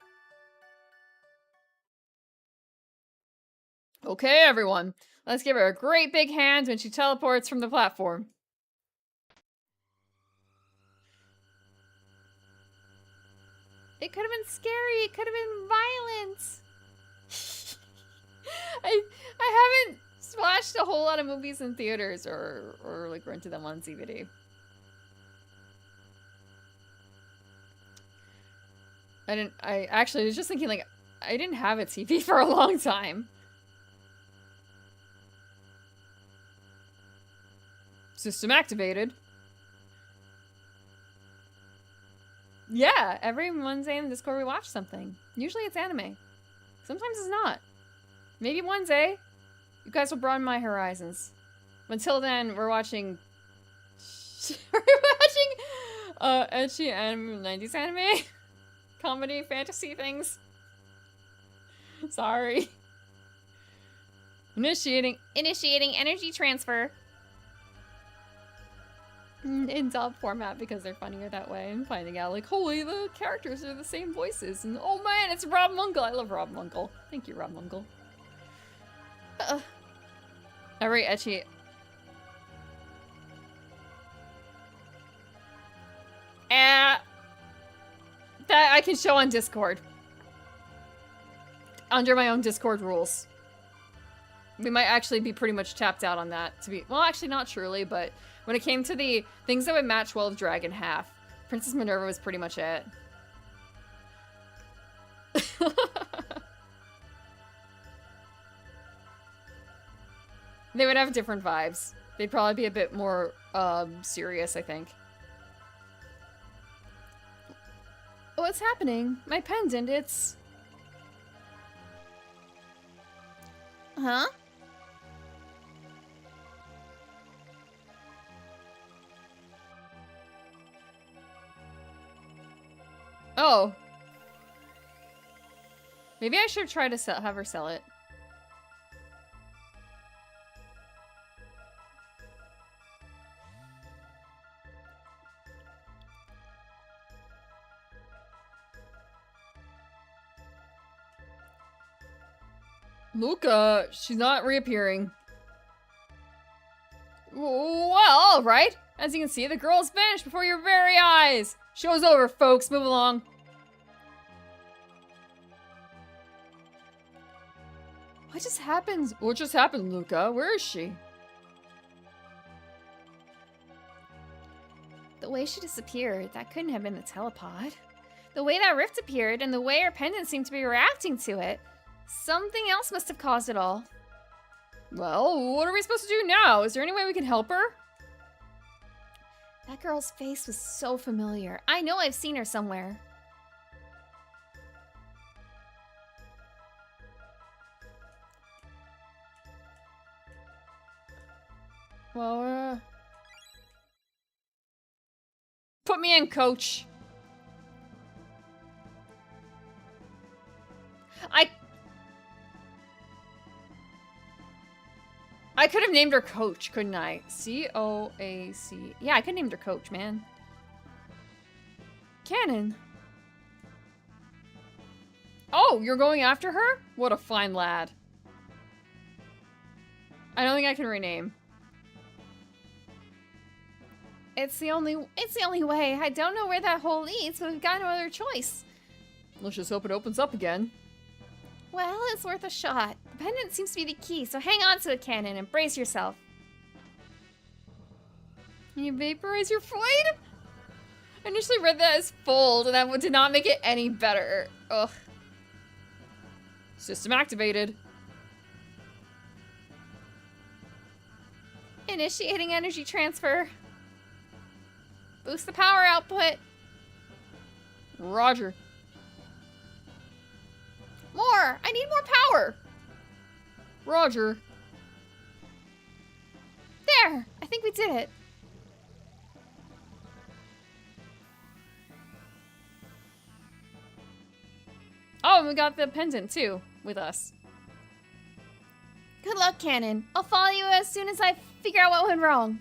Okay, everyone, let's give her a great big hand when she teleports from the platform. It could have been scary. It could have been violent. I haven't watched a whole lot of movies in theaters or like rented them on DVD. I actually was just thinking, like, I didn't have a TV for a long time. System activated. Yeah, every Wednesday in the Discord we watch something. Usually it's anime. Sometimes it's not. Maybe one day you guys will broaden my horizons. Until then, we're watching ecchi anime, 90s anime, comedy, fantasy things. Sorry. Initiating energy transfer. In dub format because they're funnier that way, and finding out like, holy, the characters are the same voices, and oh man, it's Rob Munkle. I love Rob Munkle. Thank you, Rob Munkle. Alright, ecchi. That I can show on Discord. Under my own Discord rules. We might actually be pretty much tapped out on that, to be- well, actually not truly, but when it came to the things that would match well with Dragon Half, Princess Minerva was pretty much it. They would have different vibes. They'd probably be a bit more, serious, I think. What's happening? My pendant, it's... Huh? Oh. Maybe I should try to have her sell it. Luca, she's not reappearing. Well, alright. As you can see, the girl's vanished before your very eyes. Show's over, folks. Move along. What just happened? What just happened, Luca? Where is she? The way she disappeared, that couldn't have been the telepod. The way that rift appeared and the way her pendant seemed to be reacting to it. Something else must have caused it all. Well, what are we supposed to do now? Is there any way we can help her? That girl's face was so familiar. I know I've seen her somewhere. Well, put me in, coach. I could have named her Coach, couldn't I? C-O-A-C. Yeah, I could have named her Coach, man. Cannon. Oh, you're going after her? What a fine lad. I don't think I can rename. It's the only way. I don't know where that hole leads, but we've got no other choice. Let's just hope it opens up again. Well, it's worth a shot. The pendant seems to be the key, so hang on to it, Cannon, and brace yourself. Can you vaporize your void? I initially read that as fold, and that did not make it any better. Ugh. System activated. Initiating energy transfer. Boost the power output. Roger. More! I need more power! Roger. There! I think we did it. Oh, and we got the pendant, too, with us. Good luck, Cannon. I'll follow you as soon as I figure out what went wrong.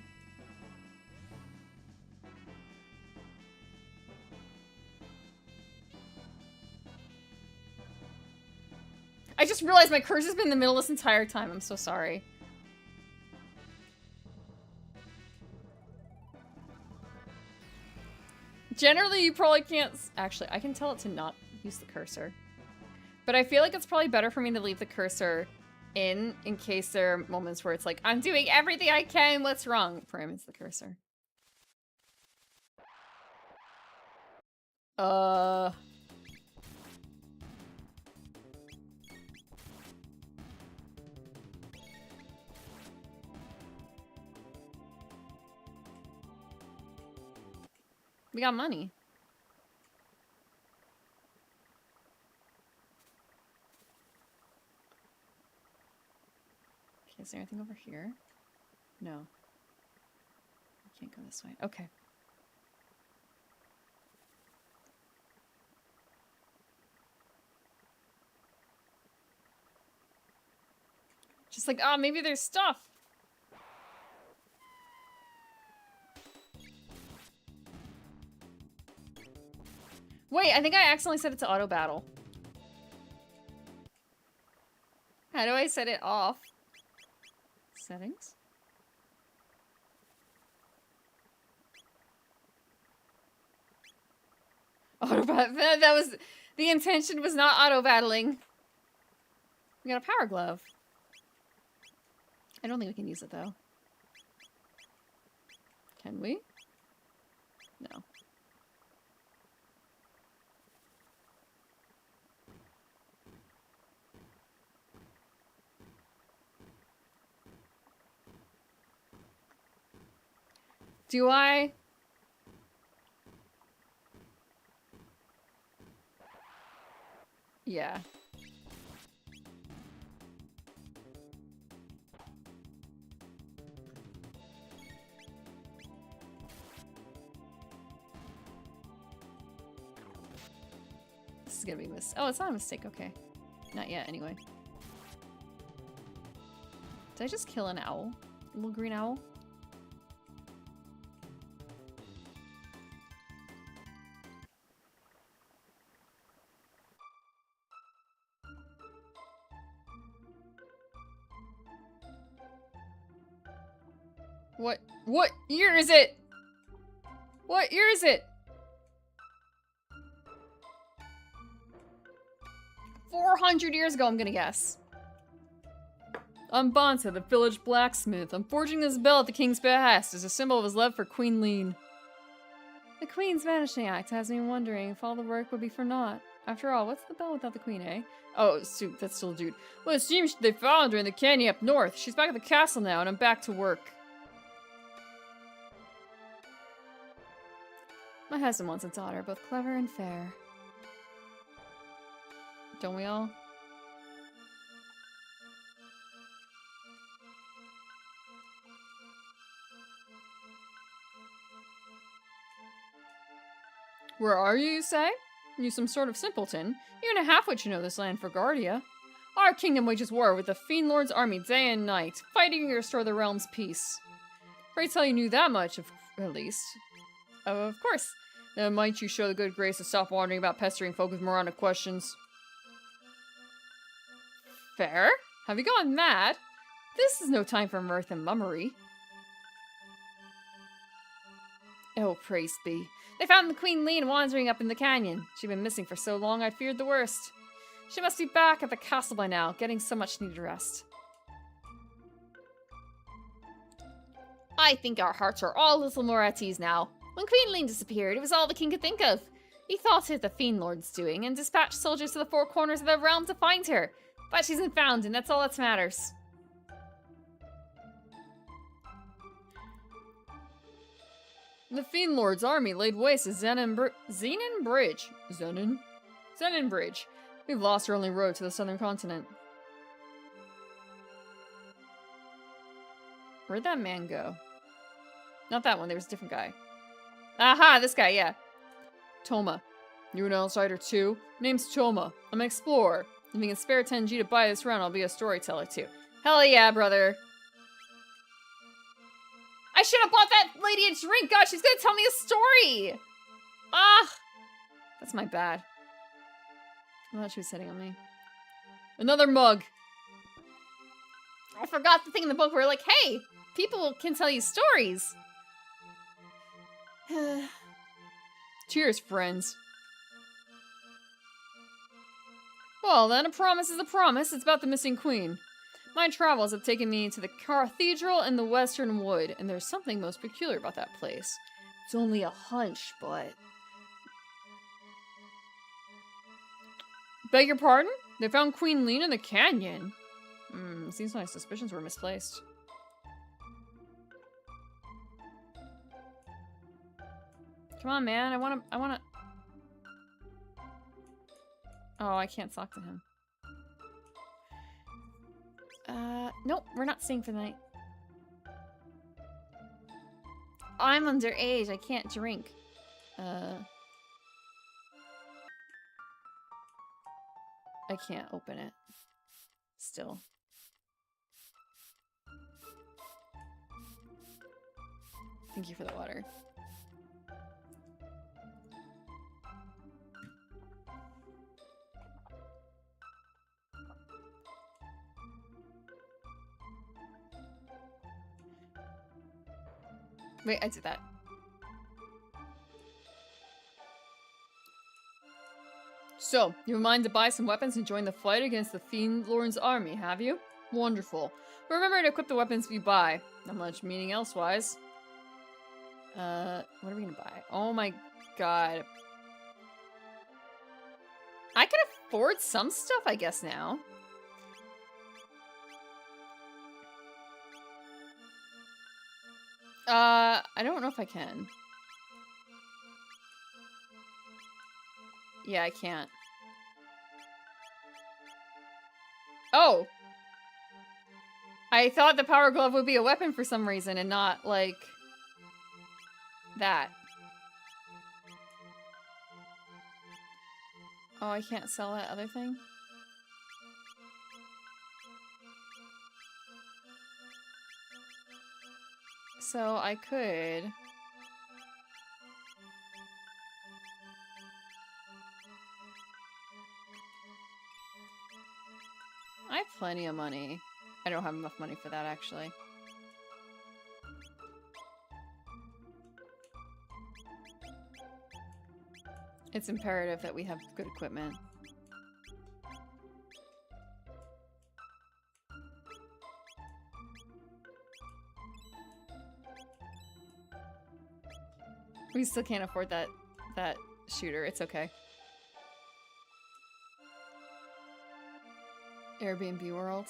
I just realized my cursor's been in the middle this entire time. I'm so sorry. Generally, you probably can't... Actually, I can tell it to not use the cursor. But I feel like it's probably better for me to leave the cursor in case there are moments where it's like, I'm doing everything I can, what's wrong? It's the cursor. We got money. Okay, is there anything over here? No. I can't go this way. Okay. Just like, oh, maybe there's stuff. Wait, I think I accidentally set it to auto battle. How do I set it off? Settings? Auto battle. That was the intention was not auto battling. We got a power glove. I don't think we can use it though. Can we? No. Do I? Yeah. This is gonna be a mistake. Oh, it's not a mistake. Okay. Not yet, anyway. Did I just kill an owl? A little green owl? What year is it? What year is it? 400 years ago, I'm gonna guess. I'm Bonta, the village blacksmith. I'm forging this bell at the king's behest as a symbol of his love for Queen Lean. The queen's vanishing act has me wondering if all the work would be for naught. After all, what's the bell without the queen, eh? Oh, shoot, that's still a dude. Well, it seems they found her in the canyon up north. She's back at the castle now, and I'm back to work. My husband wants a daughter, both clever and fair. Don't we all? Where are you, you say? You some sort of simpleton. Even a half-wit should know this land for Guardia. Our kingdom wages war with the Fiend Lord's army day and night, fighting to restore the realm's peace. Pray tell you knew that much, at least. Of course. Then might you show the good grace to stop wandering about pestering folk with moronic questions? Fair? Have you gone mad? This is no time for mirth and mummery. Oh, praise be. They found the Queen Leene wandering up in the canyon. She'd been missing for so long I feared the worst. She must be back at the castle by now, getting so much needed rest. I think our hearts are all a little more at ease now. When Queen Leene disappeared, it was all the king could think of. He thought it the Fiend Lord's doing and dispatched soldiers to the four corners of the realm to find her. But she's been found, and that's all that matters. The Fiend Lord's army laid waste to Zenin Bridge. Zenin Bridge. We've lost our only road to the southern continent. Where'd that man go? Not that one, there was a different guy. Aha, this guy, yeah. Toma. You an outsider too? Name's Toma. I'm an explorer. If you can spare 10G to buy this round, I'll be a storyteller too. Hell yeah, brother. I should have bought that lady a drink. God, she's gonna tell me a story. Ah, that's my bad. I thought she was hitting on me. Another mug. I forgot the thing in the book where like, hey, people can tell you stories. Cheers, friends. Well, then, a promise is a promise. It's about the missing queen. My travels have taken me to the cathedral in the Western Wood, and there's something most peculiar about that place. It's only a hunch, but... Beg your pardon? They found Queen Leene in the canyon. Seems my suspicions were misplaced. Come on, man. I wanna... Oh, I can't talk to him. Nope, we're not staying for the night. I'm underage, I can't drink. I can't open it. Still. Thank you for the water. Wait, I did that. So, you have in mind to buy some weapons and join the fight against the Fiend Lord's army, have you? Wonderful. But remember to equip the weapons you buy. Not much meaning elsewise. What are we gonna buy? Oh my god. I can afford some stuff, I guess, now. I don't know if I can. Yeah, I can't. Oh! I thought the power glove would be a weapon for some reason and not, like, that. Oh, I can't sell that other thing? So I could... I have plenty of money. I don't have enough money for that, actually. It's imperative that we have good equipment. We still can't afford that shooter. It's okay. Airbnb world.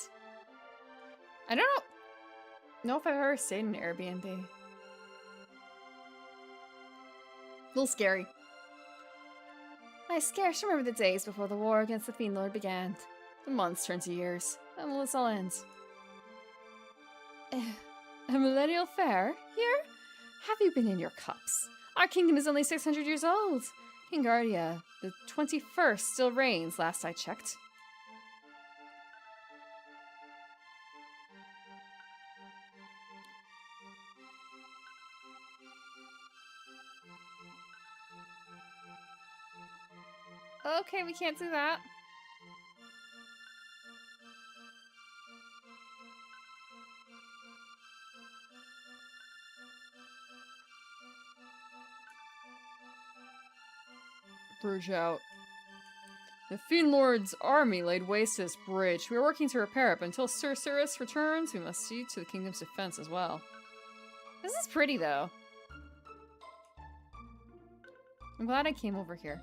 I don't know if I've ever stayed in an Airbnb. A little scary. I scarce remember the days before the war against the Fiend Lord began. The months turned to years. When will this all end? A millennial fair? Here? Have you been in your cups? Our kingdom is only 600 years old. King Guardia, the 21st still reigns, last I checked. Okay, we can't do that. Bridge out. The Fiend Lord's army laid waste to this bridge. We are working to repair it, but until Sir Cyrus returns, we must see to the kingdom's defense as well. This is pretty, though. I'm glad I came over here.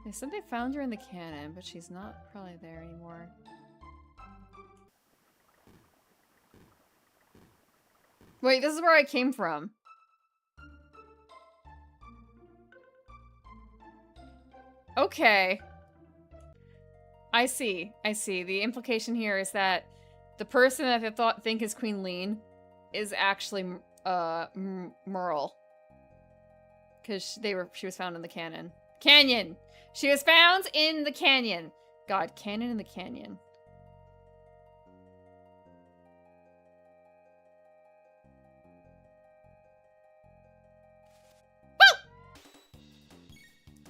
They said they found her in the cannon, but she's not probably there anymore. Wait, this is where I came from. Okay. I see. I see. The implication here is that the person that they think is Queen Leene is actually Merle. Because she was found in the cannon. Canyon! She was found in the canyon. God, cannon in the canyon.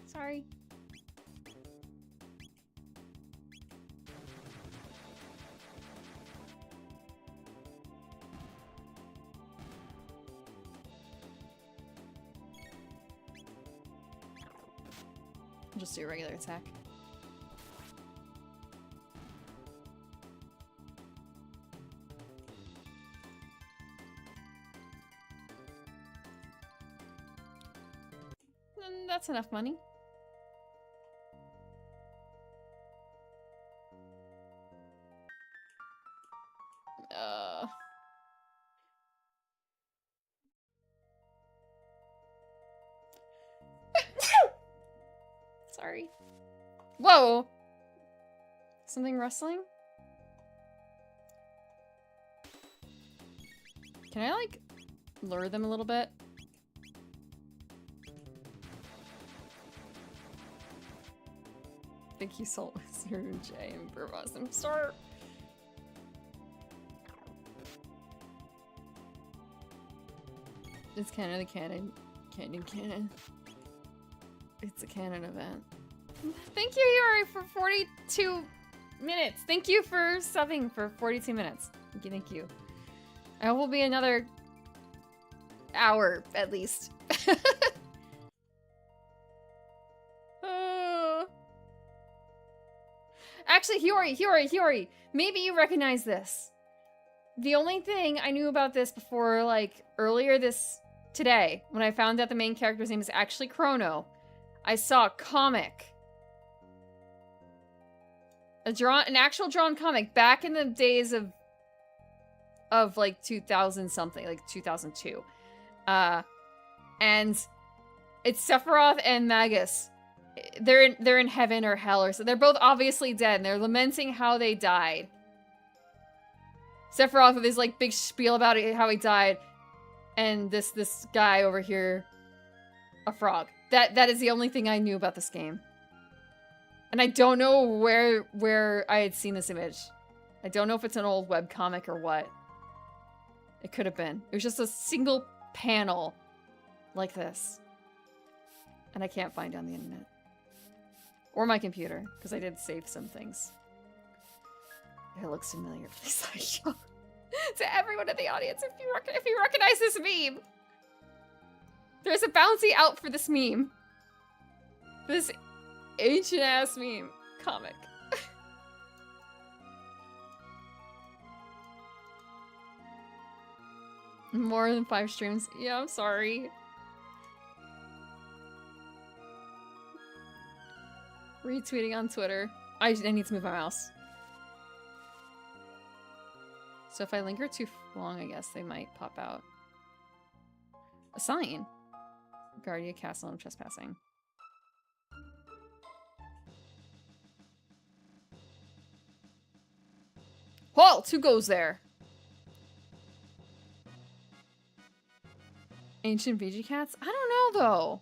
Sorry. I'll just do a regular attack. And that's enough money. Sorry. Whoa! Something rustling? Can I, like, lure them a little bit? Thank you, Salt Wizard J and Awesome Start. It's kind of the cannon. Cannon. It's a canon event. Thank you, Yuri, for 42 minutes. Thank you for subbing for 42 minutes. Thank you. I will be another hour, at least. Actually, Hiyori, maybe you recognize this. The only thing I knew about this before, like, earlier today, when I found out the main character's name is actually Chrono, I saw a comic. An actual drawn comic back in the days of like 2000 something, like 2002. And it's Sephiroth and Magus. They're in heaven or hell, or so they're both obviously dead, and they're lamenting how they died. Sephiroth with his like big spiel about how he died, and this guy over here, a frog. That is the only thing I knew about this game. And I don't know where I had seen this image. I don't know if it's an old webcomic or what. It could have been. It was just a single panel like this. And I can't find it on the internet. Or my computer, because I did save some things. It looks familiar. Please show to everyone in the audience if you recognize this meme. There's a bouncy out for this meme. This ancient ass meme comic. More than 5 streams. Yeah, I'm sorry. Retweeting on Twitter. I need to move my mouse. So if I linger too long, I guess they might pop out. A sign. Guardia Castle and trespassing. Halt! Who goes there? Ancient VG Cats? I don't know, though.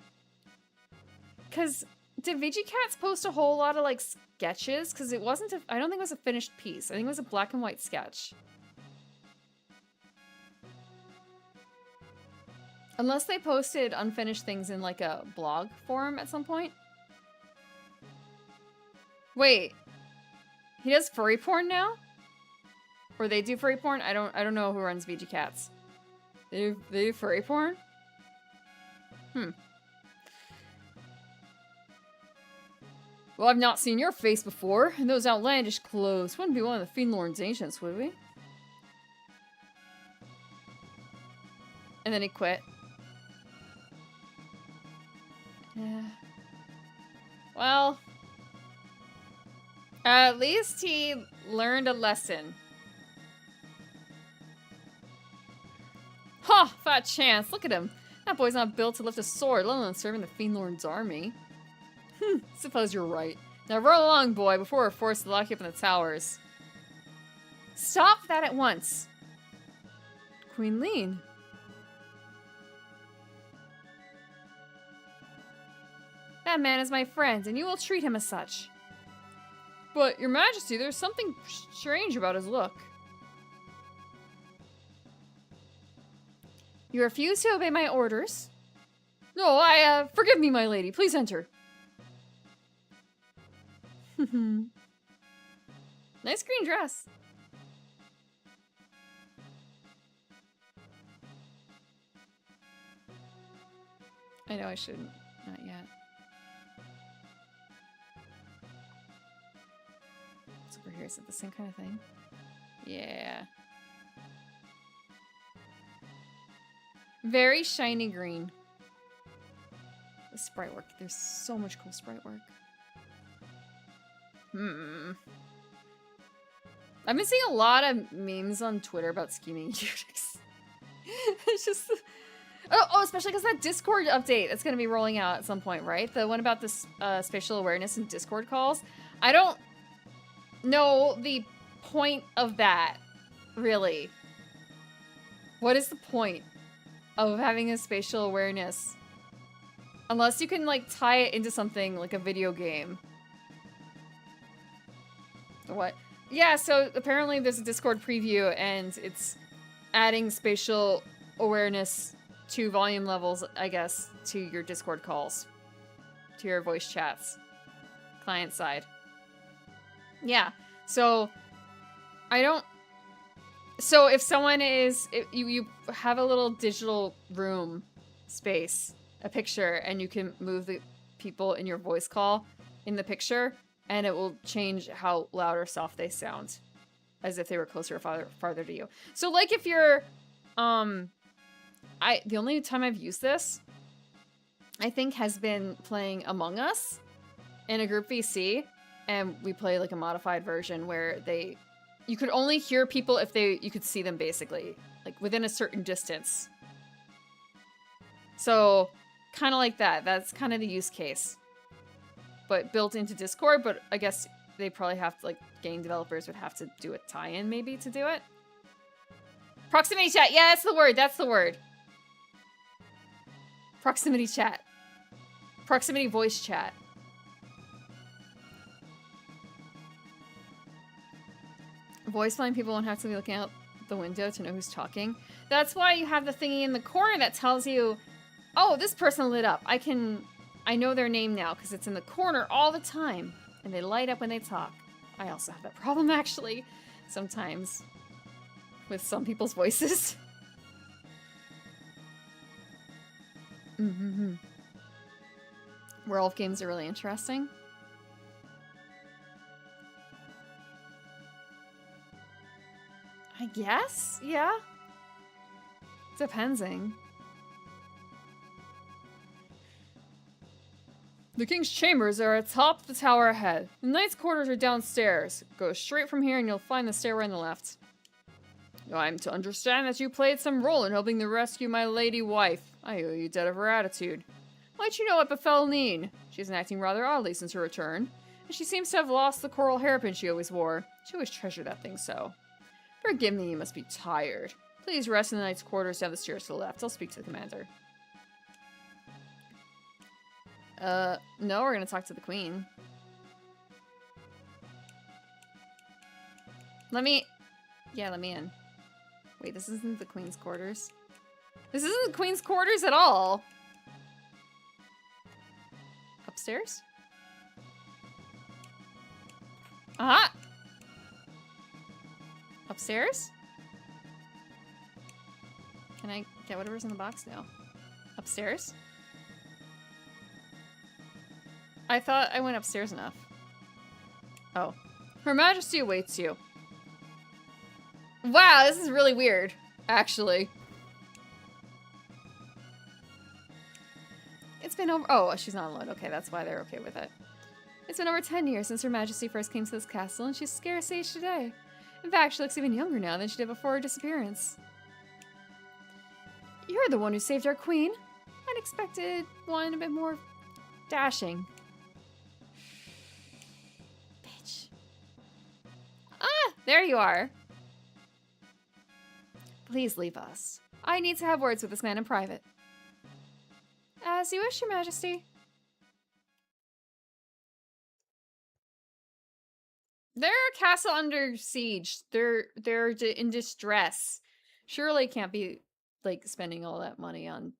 Because did VG Cats post a whole lot of, like, sketches? Because it wasn't I don't think it was a finished piece. I think it was a black and white sketch. Unless they posted unfinished things in, like, a blog forum at some point. Wait. He does furry porn now? Or they do furry porn? I don't know who runs VG Cats. They do furry porn? Well, I've not seen your face before. In those outlandish clothes. Wouldn't be one of the Fiend Lord's ancients, would we? And then he quit. Yeah. Well, at least he learned a lesson. Ha! Fat chance. Look at him. That boy's not built to lift a sword, let alone serve in the Fiend Lord's army. Suppose you're right. Now run along, boy, before we're forced to lock you up in the towers. Stop that at once. Queen Lean. That man is my friend, and you will treat him as such. But, Your Majesty, there's something strange about his look. You refuse to obey my orders? No, forgive me, my lady. Please enter. Nice green dress. I know I shouldn't. Not yet. What's over here? Is it the same kind of thing? Yeah. Very shiny green. The sprite work. There's so much cool sprite work. I've been seeing a lot of memes on Twitter about scheming Unix. It's just... Oh, especially because that Discord update that's going to be rolling out at some point, right? The one about this spatial awareness and Discord calls. I don't know the point of that, really. What is the point of having a spatial awareness? Unless you can, like, tie it into something like a video game. What? Yeah, so apparently there's a Discord preview and it's adding spatial awareness to volume levels, I guess, to your Discord calls. To your voice chats. Client side. Yeah, so so if someone is, you have a little digital room space, a picture, and you can move the people in your voice call in the picture, and it will change how loud or soft they sound, as if they were closer or farther to you. So, like, if you're, the only time I've used this, I think, has been playing Among Us in a group VC, and we play, like, a modified version where you could only hear people if you could see them, basically, like, within a certain distance. So, kind of like that. That's kind of the use case. But built into Discord, but I guess they probably have to, like, game developers would have to do a tie-in, maybe, to do it. Proximity chat! Yeah, that's the word, that's the word. Proximity chat. Proximity voice chat. Voice line people won't have to be looking out the window to know who's talking. That's why you have the thingy in the corner that tells you, oh, this person lit up. I know their name now because it's in the corner all the time. And they light up when they talk. I also have that problem, actually, sometimes with some people's voices. Werewolf games are really interesting. I guess? Yeah. Depending. The king's chambers are atop the tower ahead. The knight's quarters are downstairs. Go straight from here and you'll find the stairway on the left. I'm to understand that you played some role in helping to rescue my lady wife. I owe you a debt of her attitude. Might you know what befell Neen? She's been acting rather oddly since her return, and she seems to have lost the coral hairpin she always wore. She always treasured that thing so. Forgive me, you must be tired. Please rest in the knight's quarters down the stairs to the left. I'll speak to the commander. No, we're gonna talk to the queen. Let me in. Wait, this isn't the queen's quarters. This isn't the queen's quarters at all. Upstairs? Aha! Upstairs? Can I get whatever's in the box now? Upstairs? I thought I went upstairs enough. Oh. Her Majesty awaits you. Wow, this is really weird, actually. It's been over- oh, she's not alone. Okay, that's why they're okay with it. It's been over 10 years since Her Majesty first came to this castle, and she's scarce aged today. In fact, she looks even younger now than she did before her disappearance. You're the one who saved our queen. I'd expected one a bit more dashing. Bitch. Ah, there you are. Please leave us. I need to have words with this man in private. As you wish, Your Majesty. They're a castle under siege. They're in distress. Surely can't be like spending all that money on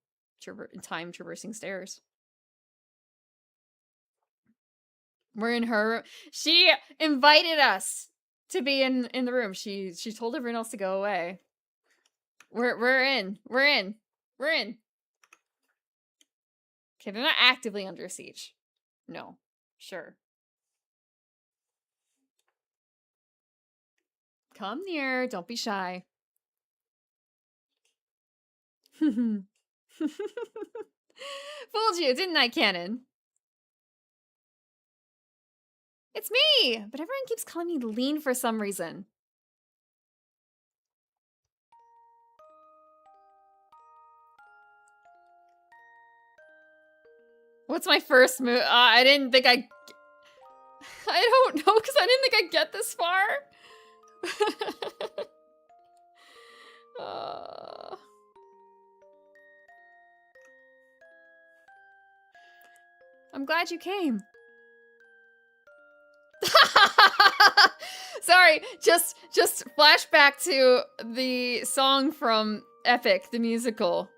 time traversing stairs. We're in her. She invited us to be in the room. She told everyone else to go away. We're in. We're in. We're in. Okay, they're not actively under siege. No. Sure. Come near. Don't be shy. Fooled you, didn't I, Cannon? It's me! But everyone keeps calling me Lean for some reason. What's my first move? I didn't think I don't know, because I didn't think I'd get this far. I'm glad you came. Sorry, just flashback to the song from Epic, the musical.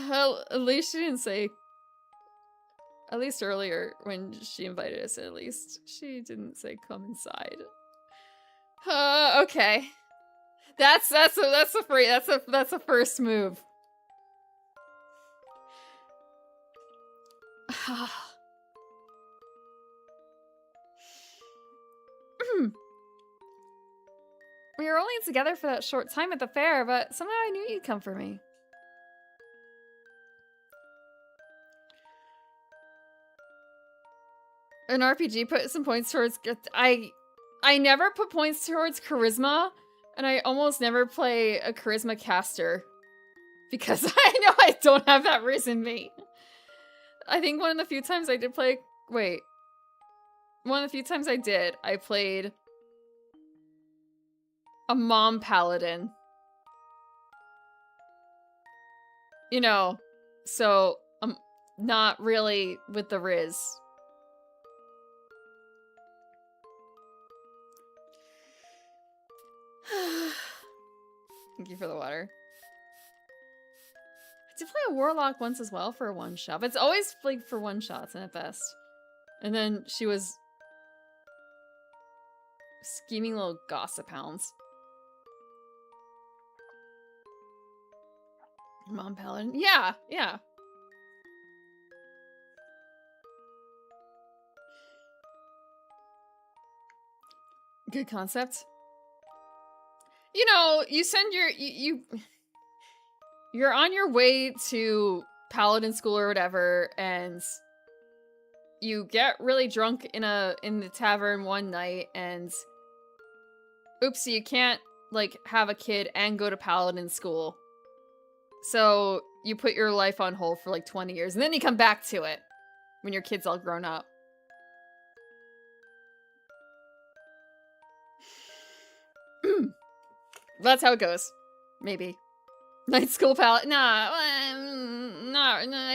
Well, at least she didn't say. At least earlier when she invited us, at least she didn't say come inside. Okay. That's a first move. We were only together for that short time at the fair, but somehow I knew you'd come for me. An RPG put some points towards... I never put points towards charisma, and I almost never play a charisma caster. Because I know I don't have that risen me. I think one of the few times I did play... Wait. One of the few times I did, I played a mom paladin. You know, so I'm not really with the Riz. Thank you for the water. I did play a warlock once as well for a one-shot. But it's always like for one-shots and at best. And then she was scheming little gossip hounds. Mom paladin. Yeah, yeah. Good concept. You know, you send your you're on your way to paladin school or whatever, and you get really drunk in the tavern one night, and oopsie, you can't like have a kid and go to paladin school. So you put your life on hold for like 20 years, and then you come back to it when your kid's all grown up. That's how it goes. Maybe. Night school paladin. Nah,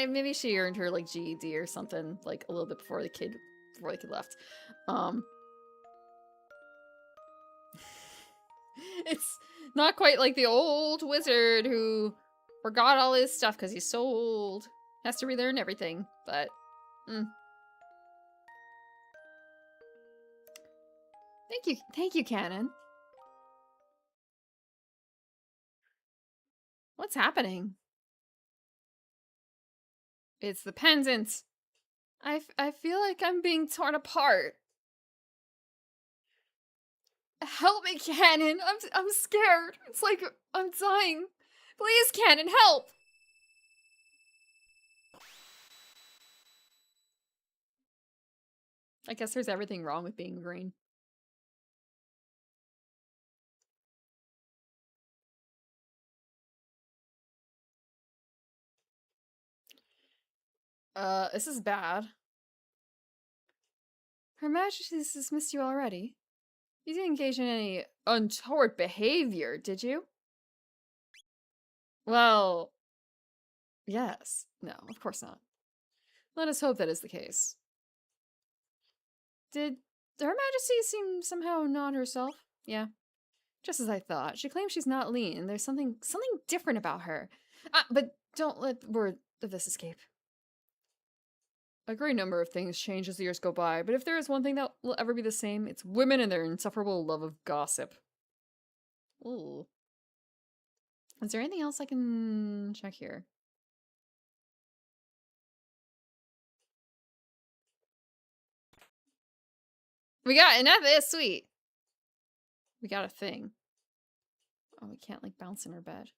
maybe she earned her like GED or something like a little bit before the kid left. It's not quite like the old wizard who forgot all his stuff because he's so old. Has to relearn everything, but... Thank you, Canon. What's happening? It's the pendant. I feel like I'm being torn apart. Help me, Canon. I'm scared. It's like I'm dying. Please, Canon, help! I guess there's everything wrong with being green. This is bad. Her Majesty's dismissed you already. You didn't engage in any untoward behavior, did you? Well... yes. No, of course not. Let us hope that is the case. Did Her Majesty seem somehow not herself? Yeah. Just as I thought. She claims she's not lean. There's something different about her. But don't let word of this escape. A great number of things change as the years go by, but if there is one thing that will ever be the same, it's women and their insufferable love of gossip. Ooh. Is there anything else I can check here? We got another sweet. We got a thing. Oh, we can't like bounce in our bed.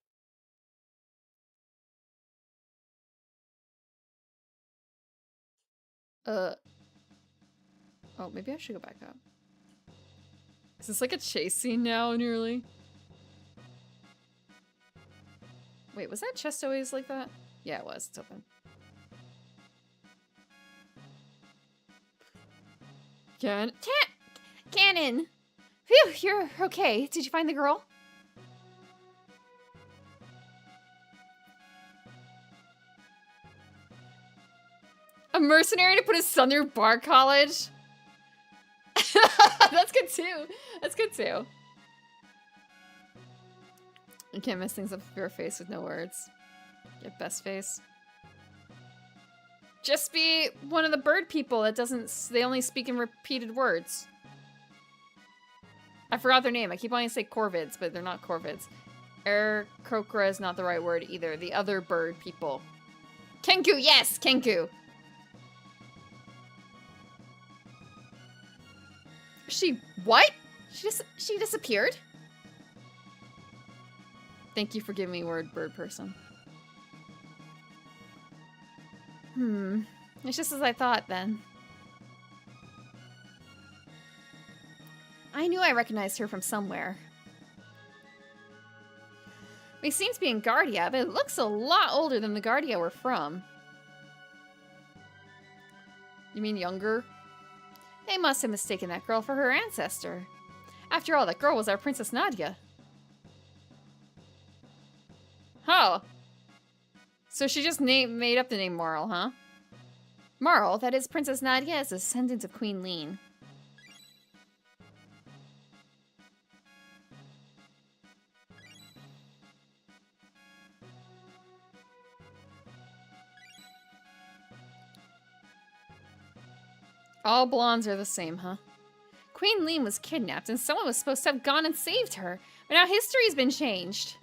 Oh, maybe I should go back up. Is this like a chase scene now, nearly? Wait, was that chest always like that? Yeah, it was. It's open. Cannon! Phew, you're okay. Did you find the girl? A mercenary to put his son through bar college? That's good too. That's good too. You can't mess things up with your face with no words. Get best face. Just be one of the bird people that doesn't... they only speak in repeated words. I forgot their name. I keep wanting to say corvids, but they're not corvids. Aarakocra is not the right word either. The other bird people. Kenku, yes! Kenku! What? She disappeared? Thank you for giving me word, bird person. It's just as I thought, then. I knew I recognized her from somewhere. We seem to be in Guardia, but it looks a lot older than the Guardia we're from. You mean younger? They must have mistaken that girl for her ancestor. After all, that girl was our Princess Nadia. Oh. So she just made up the name Marl, huh? Marl, that is, Princess Nadia is a descendant of Queen Lean. All blondes are the same, huh? Queen Lean was kidnapped and someone was supposed to have gone and saved her. But now history's been changed.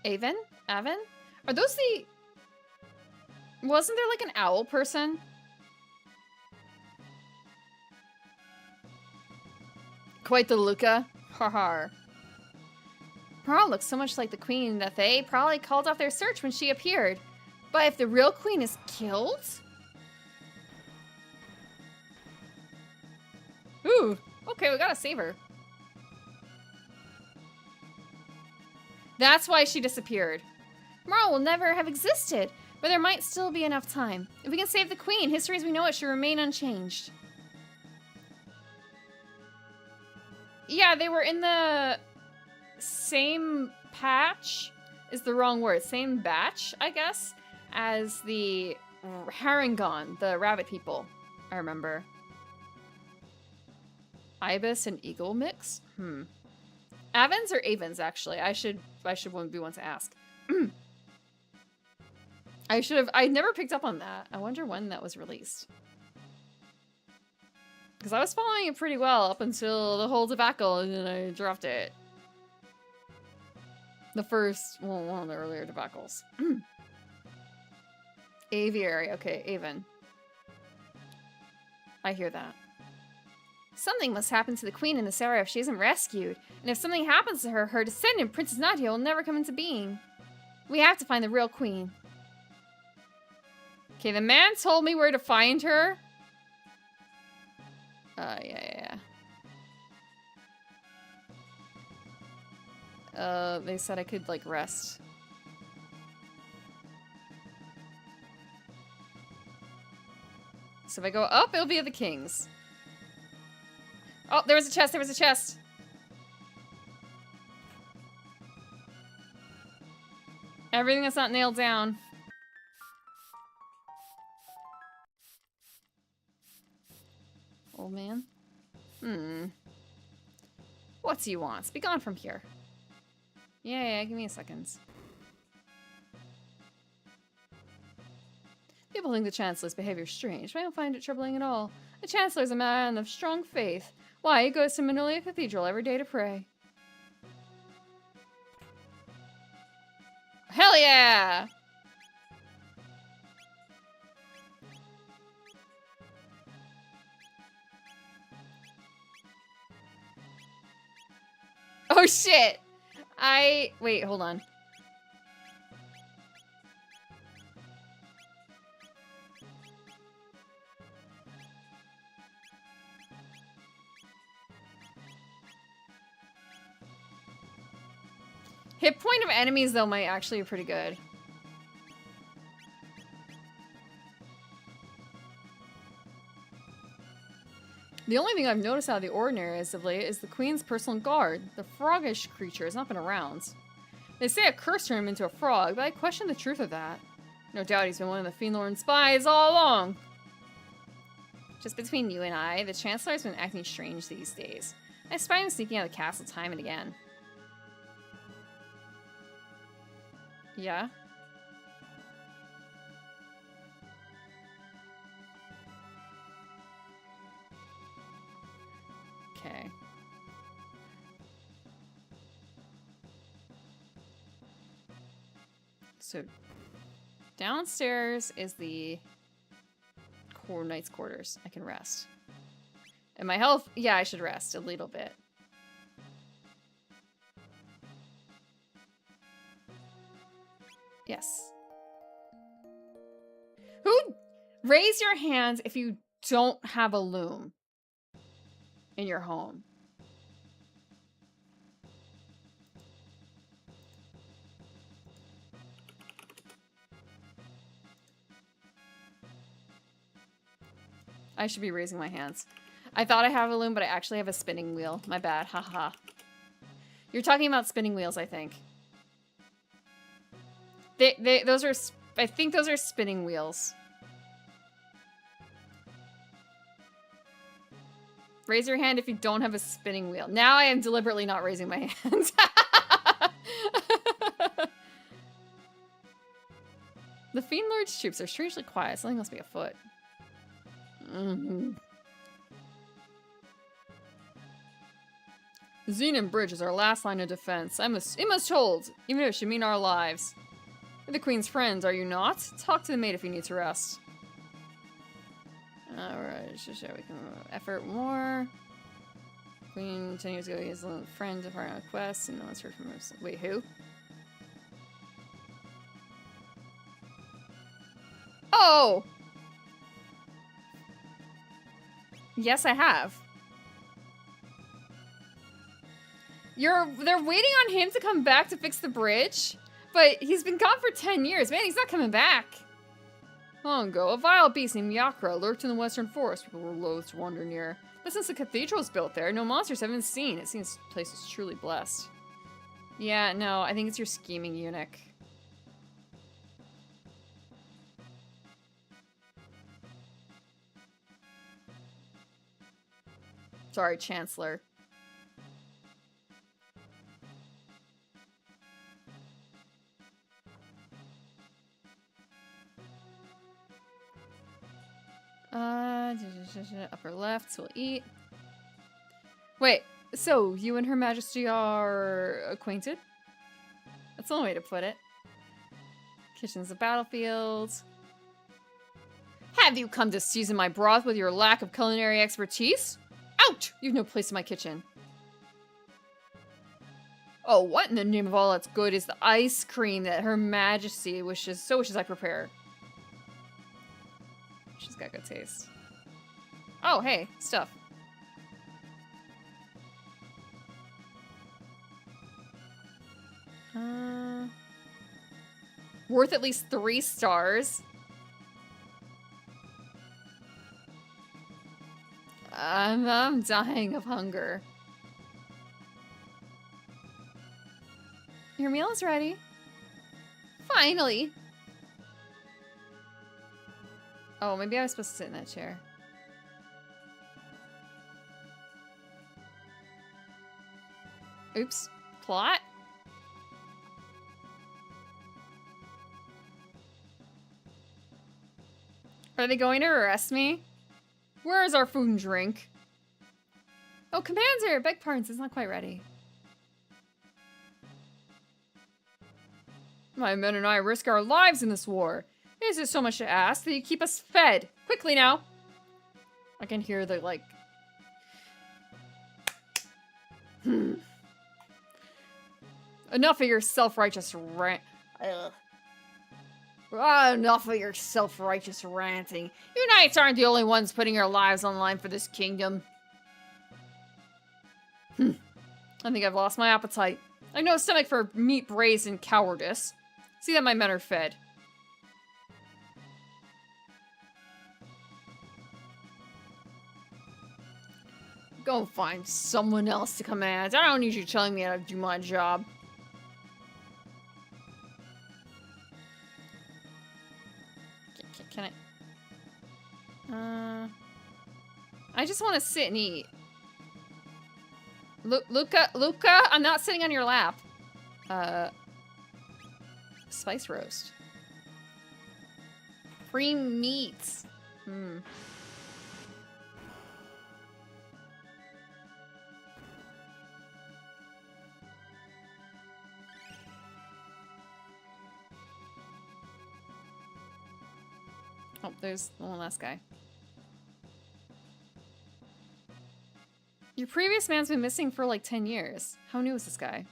Avon? Avon? Are those the... wasn't there like an owl person? Quite the Luca. Har. Pearl looks so much like the queen that they probably called off their search when she appeared. But if the real queen is killed? Ooh, okay, we gotta save her. That's why she disappeared. Marl will never have existed, but there might still be enough time. If we can save the queen, history as we know it should remain unchanged. Yeah, they were in the same patch is the wrong word. Same batch, I guess, as the Harangon, the rabbit people, I remember. Ibis and eagle mix? Avens or Avens, actually? I should be one to ask. I never picked up on that. I wonder when that was released. Because I was following it pretty well up until the whole debacle, and then I dropped it. The first, well, one of the earlier debacles. Aviary, okay, Avon. I hear that. Something must happen to the queen in this area if she isn't rescued. And if something happens to her, her descendant, Princess Nadia, will never come into being. We have to find the real queen. Okay, the man told me where to find her. Yeah. They said I could, like, rest. So if I go up, it'll be at the king's. Oh, there was a chest, there was a chest! Everything that's not nailed down. Old man? What do you want? Be gone from here. Yeah, give me a second. People think the Chancellor's behavior is strange, but I don't find it troubling at all. The Chancellor's a man of strong faith. Why, he goes to Manolia Cathedral every day to pray. Hell yeah! Oh shit! Wait, hold on. Hit point of enemies, though, might actually be pretty good. The only thing I've noticed out of the ordinary as of late is the Queen's personal guard. The froggish creature has not been around. They say a curse turned him into a frog, but I question the truth of that. No doubt he's been one of the Fiend Lord's spies all along. Just between you and I, the Chancellor has been acting strange these days. I spy him sneaking out of the castle time and again. Yeah? Okay. So, downstairs is the knight's quarters. I can rest. And my health, yeah, I should rest a little bit. Yes. Raise your hands if you don't have a loom in your home. I should be raising my hands. I thought I have a loom, but I actually have a spinning wheel. My bad. Haha. You're talking about spinning wheels, I think. Those are, I think those are spinning wheels. Raise your hand if you don't have a spinning wheel. Now I am deliberately not raising my hands. The Fiend Lord's troops are strangely quiet. Something must be afoot. The Xenon Bridge is our last line of defense. It must hold, even if it should mean our lives. You're the Queen's friends, are you not? Talk to the maid if you need to rest. Alright, shall we can effort more? Queen 10 years ago, he has a little friend to part on a quest, and no one's heard from her. Wait, who? Oh! Yes, I have. They're waiting on him to come back to fix the bridge, but he's been gone for 10 years. Man, he's not coming back. Long ago, a vile beast named Yakra lurked in the western forest. People were loath to wander near. But since the cathedral's built there, no monsters have been seen. It seems the place is truly blessed. Yeah, no, I think it's your scheming eunuch. Sorry, Chancellor. Upper left, so we'll eat. Wait, so you and Her Majesty are acquainted? That's the only way to put it. Kitchen's a battlefield. Have you come to season my broth with your lack of culinary expertise? Ouch! You've no place in my kitchen. Oh, what in the name of all that's good is the ice cream that Her Majesty wishes I prepare? She's got good taste. Oh, hey, stuff. Worth at least 3 stars. I'm dying of hunger. Your meal is ready. Finally. Oh, maybe I was supposed to sit in that chair. Oops. Plot? Are they going to arrest me? Where is our food and drink? Oh, Commander! Beg pardon, it's not quite ready. My men and I risk our lives in this war. Is it so much to ask that you keep us fed? Quickly now! I can hear the, like... Enough of your self-righteous rant. Enough of your self-righteous ranting. You knights aren't the only ones putting your lives on the line for this kingdom. I think I've lost my appetite. I have no stomach for meat braised in cowardice. See that my men are fed. Go find someone else to command. I don't need you telling me how to do my job. Can I? I just want to sit and eat. Luca, I'm not sitting on your lap. Spice roast. Free meats. Oh, there's the one last guy. Your previous man's been missing for like 10 years. How new is this guy?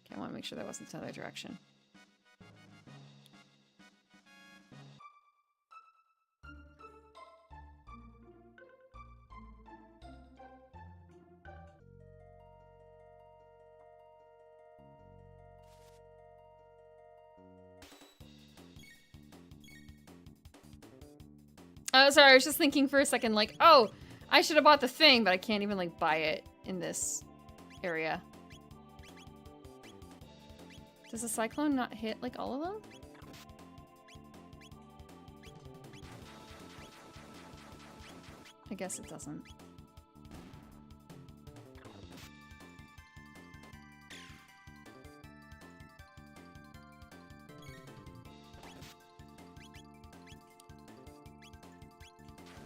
Okay, I want to make sure that wasn't the other direction. Oh, sorry, I was just thinking for a second, like, oh, I should have bought the thing, but I can't even, like, buy it in this area. Does the cyclone not hit, like, all of them? I guess it doesn't.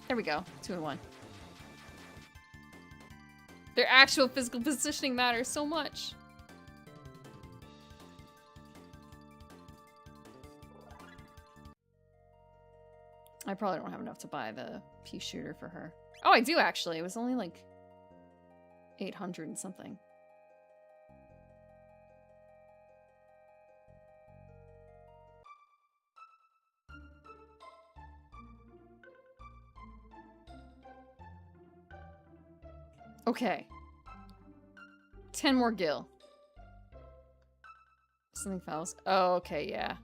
There we go. 2 in 1. Their actual physical positioning matters so much. I probably don't have enough to buy the pea shooter for her. Oh, I do actually. It was only like 800 and something. Okay. 10 more gil. Something fouls. Oh, okay, yeah.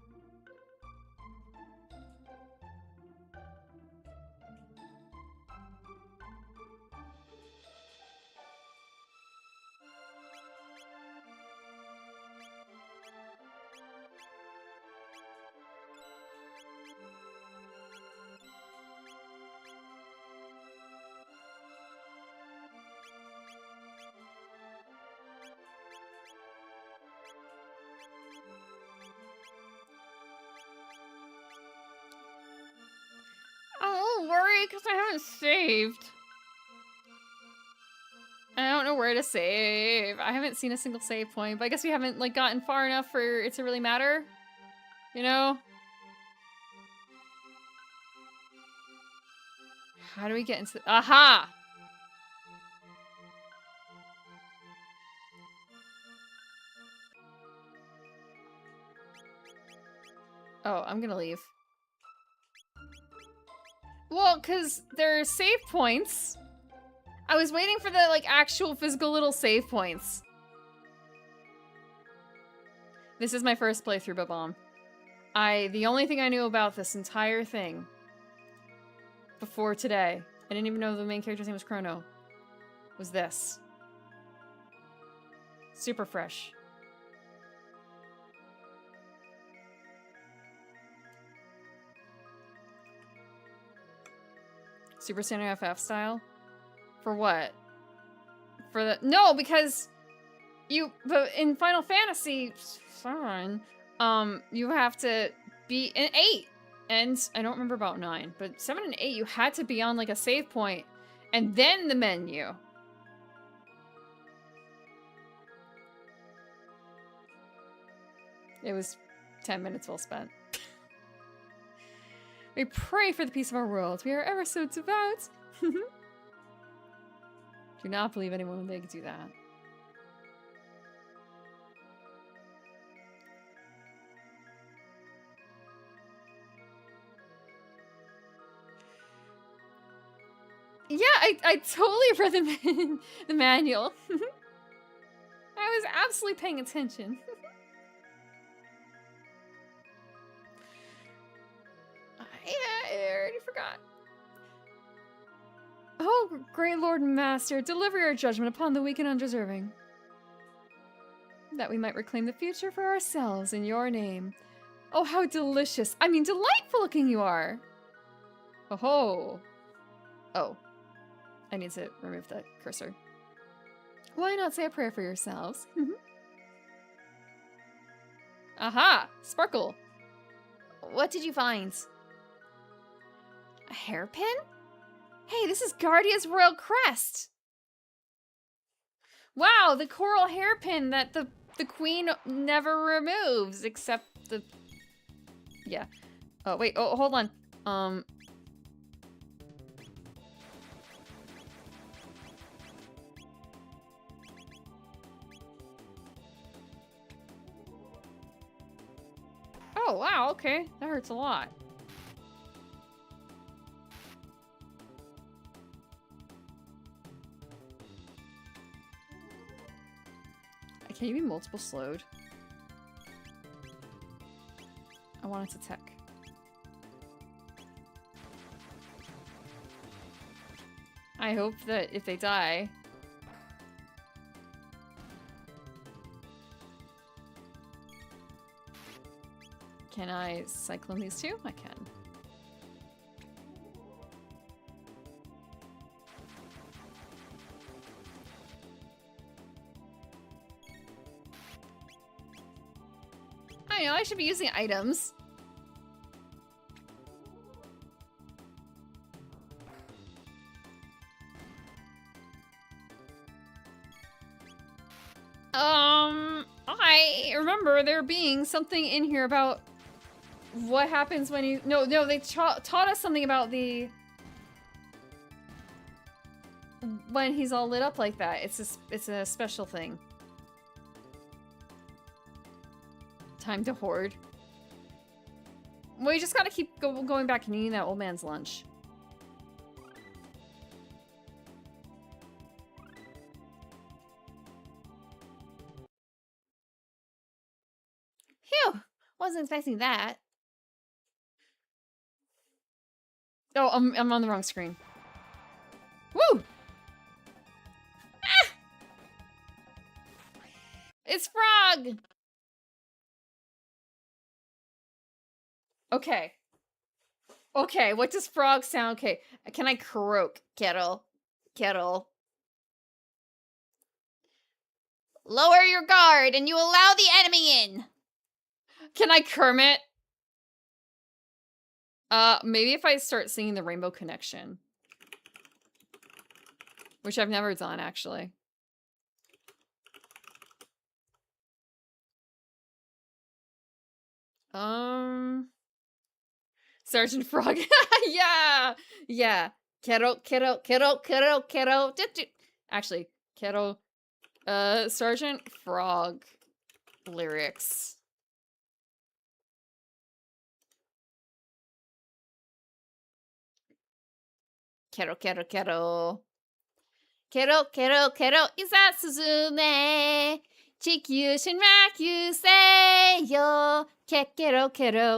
because I haven't saved. I don't know where to save. I haven't seen a single save point, but I guess we haven't, like, gotten far enough for it to really matter. You know? How do we get into... Aha! Oh, I'm gonna leave. Well, because there are save points. I was waiting for the, like, actual physical little save points. This is my first playthrough, but bomb. The only thing I knew about this entire thing before today, I didn't even know the main character's name was Chrono, was this. Super fresh. Super Standard FF style? For what? For the... No, because but in Final Fantasy, fine, you have to be in 8. And I don't remember about 9, but 7 and 8, you had to be on, like, a save point, and then the menu. It was 10 minutes well spent. We pray for the peace of our world. We are ever so devout. Do not believe anyone when they do that. Yeah, I totally read the manual. I was absolutely paying attention. Yeah, I already forgot. Oh, great Lord and Master, deliver your judgment upon the weak and undeserving, that we might reclaim the future for ourselves in your name. Oh, how delicious, I mean delightful looking you are. Oh ho. Oh, I need to remove that cursor. Why not say a prayer for yourselves? Aha, Sparkle. What did you find? A hairpin? Hey, this is Guardia's royal crest! Wow, the coral hairpin that the queen never removes, except the... Yeah. Oh, wait, oh, hold on. Oh, wow, okay. That hurts a lot. Can you be multiple slowed? I want it to tech. I hope that if they die... Can I cyclone these two? I can. I know, I should be using items. I remember there being something in here about what happens when you... No, they taught us something about the... when he's all lit up like that. It's a special thing. Time to hoard. Well, you just gotta keep going back and eating that old man's lunch. Phew! Wasn't expecting that. Oh, I'm on the wrong screen. Woo! Ah! It's Frog! Okay. Okay, what does frog sound? Okay, can I croak? Kettle. Kettle. Lower your guard and you allow the enemy in! Can I Kermit? Maybe if I start singing the Rainbow Connection. Which I've never done, actually. Sergeant Frog. Yeah! Yeah. Kero. Actually, Kero. Sergeant Frog lyrics. Kero. Kero, iza suzume. 地球進学遊せよ。ケロ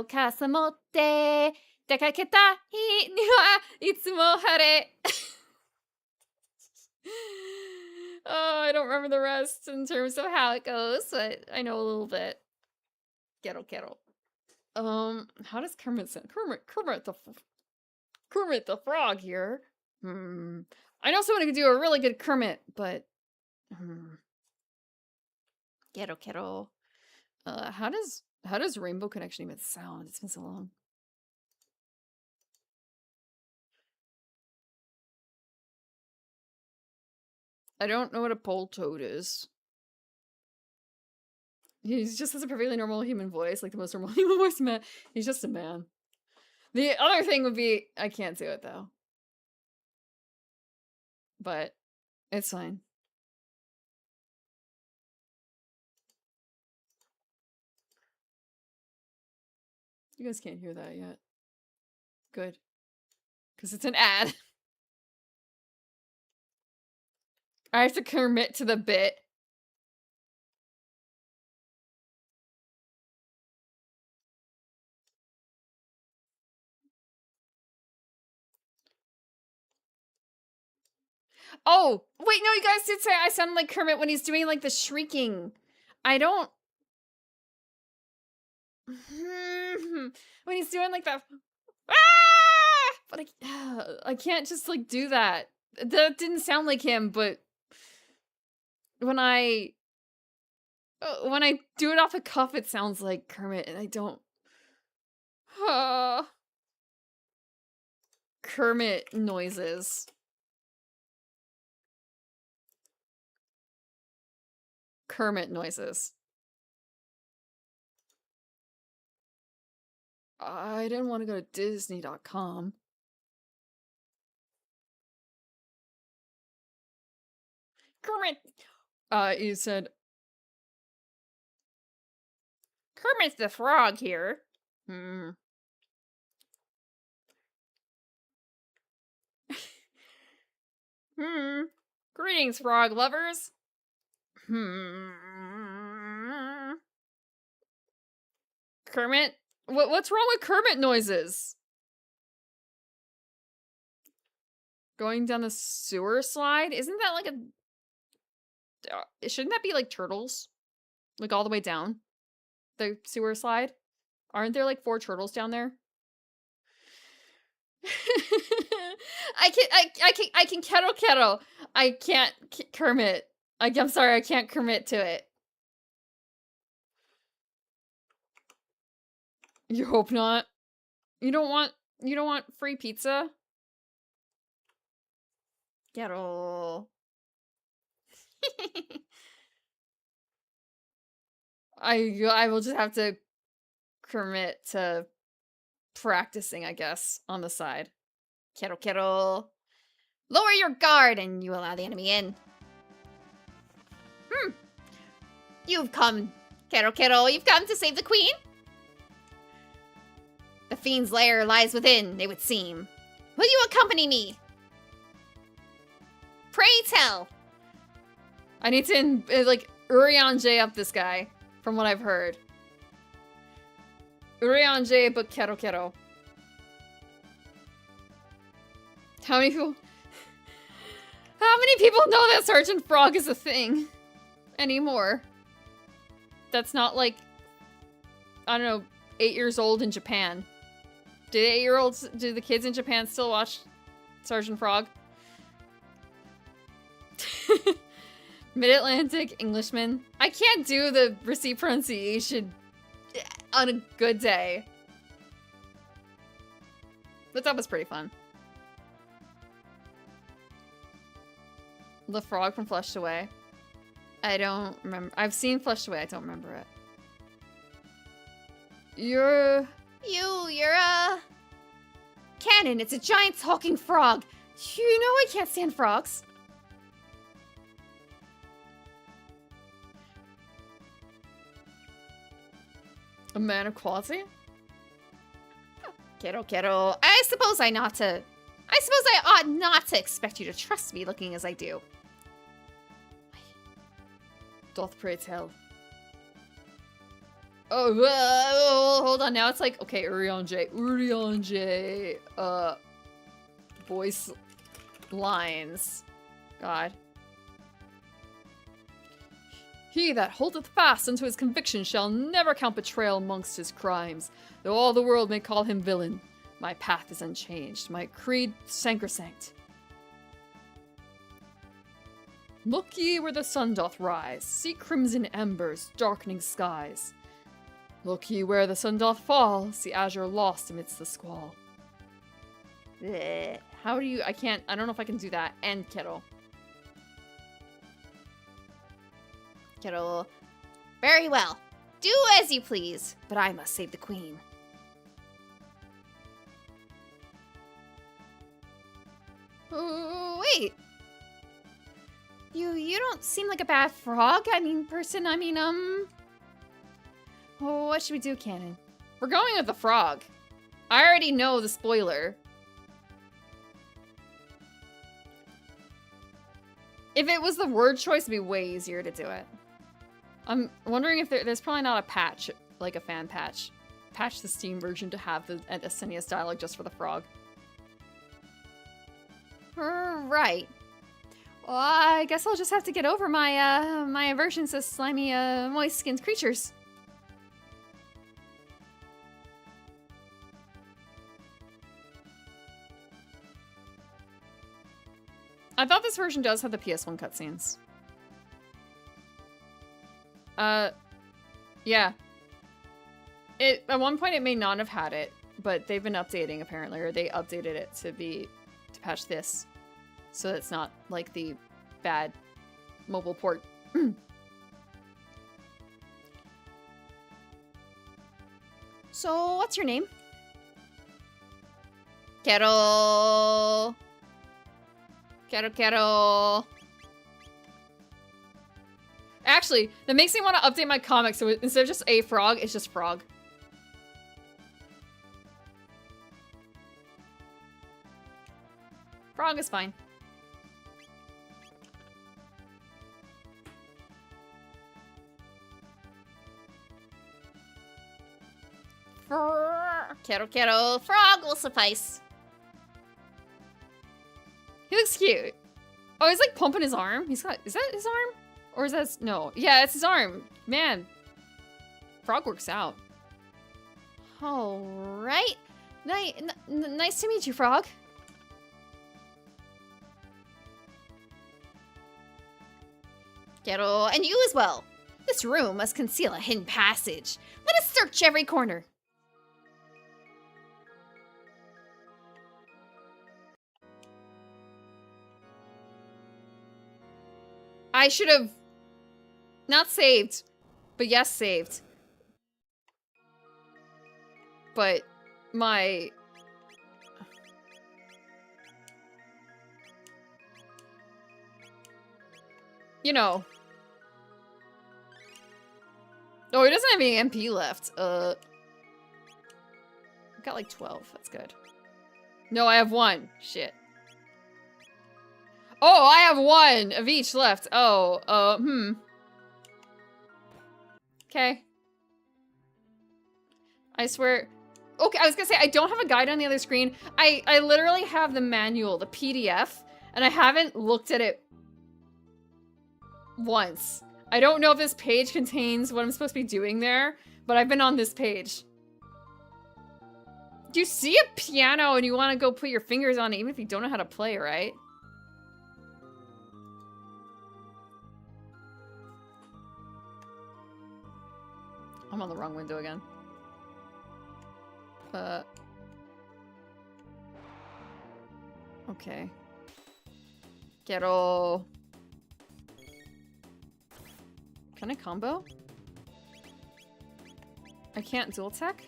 傘持って出かけた日にはいつも晴れ。Oh, I don't remember the rest in terms of how it goes, but I know a little bit. Kero. How does Kermit sound? Kermit the Frog here. I know someone who can do a really good Kermit, but Kero. How does Rainbow Connection even sound? It's been so long. I don't know what a pole toad is. He just has a perfectly normal human voice, like the most normal human voice man. He's just a man. The other thing would be, I can't do it though. But it's fine. You guys can't hear that yet. Good. Because it's an ad. I have to commit to the bit. Oh, wait, no, you guys did say I sound like Kermit when he's doing, like, the shrieking. I don't... when he's doing, like, the... Ah! But I can't just, like, do that. That didn't sound like him, but... when I do it off the cuff, it sounds like Kermit, and I don't... Kermit noises. Kermit noises. I didn't want to go to Disney.com. Kermit! You said... Kermit the Frog here. Greetings, frog lovers. Kermit? What's wrong with Kermit noises? Going down the sewer slide? Isn't that like a... shouldn't that be like turtles? Like all the way down the sewer slide? Aren't there like 4 turtles down there? I can kettle. I can't Kermit. I'm sorry, I can't commit to it. You hope not. You don't want free pizza? Kettle. I will just have to commit to practicing, I guess, on the side. Kettle. Lower your guard and you allow the enemy in. You've come, Kettle. You've come to save the queen? The fiend's lair lies within, it would seem. Will you accompany me? Pray tell. I need to, like, Urian J up this guy, from what I've heard. Urian J, but Kettle. How many people know that Sergeant Frog is a thing anymore? That's not like, I don't know, 8 years old in Japan. Do the kids in Japan still watch Sergeant Frog? Mid-Atlantic Englishman. I can't do the receipt pronunciation on a good day. But that was pretty fun. The frog from Flushed Away. I don't remember. I've seen Flushed Away. I don't remember it. You're a... Cannon, it's a giant talking frog. You know I can't stand frogs. A man of quality? Kero. I suppose I ought not to expect you to trust me looking as I do. Doth pray tell. Oh, hold on. Now it's like, okay, Urianger, voice lines. God. He that holdeth fast unto his conviction shall never count betrayal amongst his crimes. Though all the world may call him villain, my path is unchanged, my creed sacrosanct. Look ye where the sun doth rise, see crimson embers, darkening skies. Look ye where the sun doth fall, see azure lost amidst the squall. Blech. How do you, I don't know if I can do that. And Kettle. Kettle. Very well. Do as you please, but I must save the queen. Oh, wait. You don't seem like a bad frog. Person. Oh, what should we do, Cannon? We're going with the frog. I already know the spoiler. If it was the word choice, it'd be way easier to do it. I'm wondering if there's probably not a patch, like a fan patch. Patch the Steam version to have the Asinius dialogue just for the frog. Right. Well, I guess I'll just have to get over my my aversion to slimy, moist-skinned creatures. I thought this version does have the PS1 cutscenes. Yeah. At one point it may not have had it, but they've been updating apparently, or they updated it to patch this. So it's not like the bad mobile port. So, what's your name? Kero. Actually, that makes me want to update my comic, so instead of just a frog, it's just frog. Frog is fine. Kero. Frog will suffice. He looks cute. Oh, he's like pumping his arm. Is that his arm? Or is that, no. Yeah, it's his arm. Man. Frog works out. All right. Nice to meet you, Frog. Kero, and you as well. This room must conceal a hidden passage. Let us search every corner. I should have not saved, but yes, saved. But my... You know. Oh, he doesn't have any MP left. I've got like 12. That's good. No, I have 1. Shit. Oh, I have 1 of each left. Oh, Okay. I swear. Okay, I was gonna say, I don't have a guide on the other screen. I literally have the manual, the PDF, and I haven't looked at it once. I don't know if this page contains what I'm supposed to be doing there, but I've been on this page. You see a piano and you want to go put your fingers on it, even if you don't know how to play, right? I'm on the wrong window again. Okay. Ghetto. Can I combo? I can't dual tech?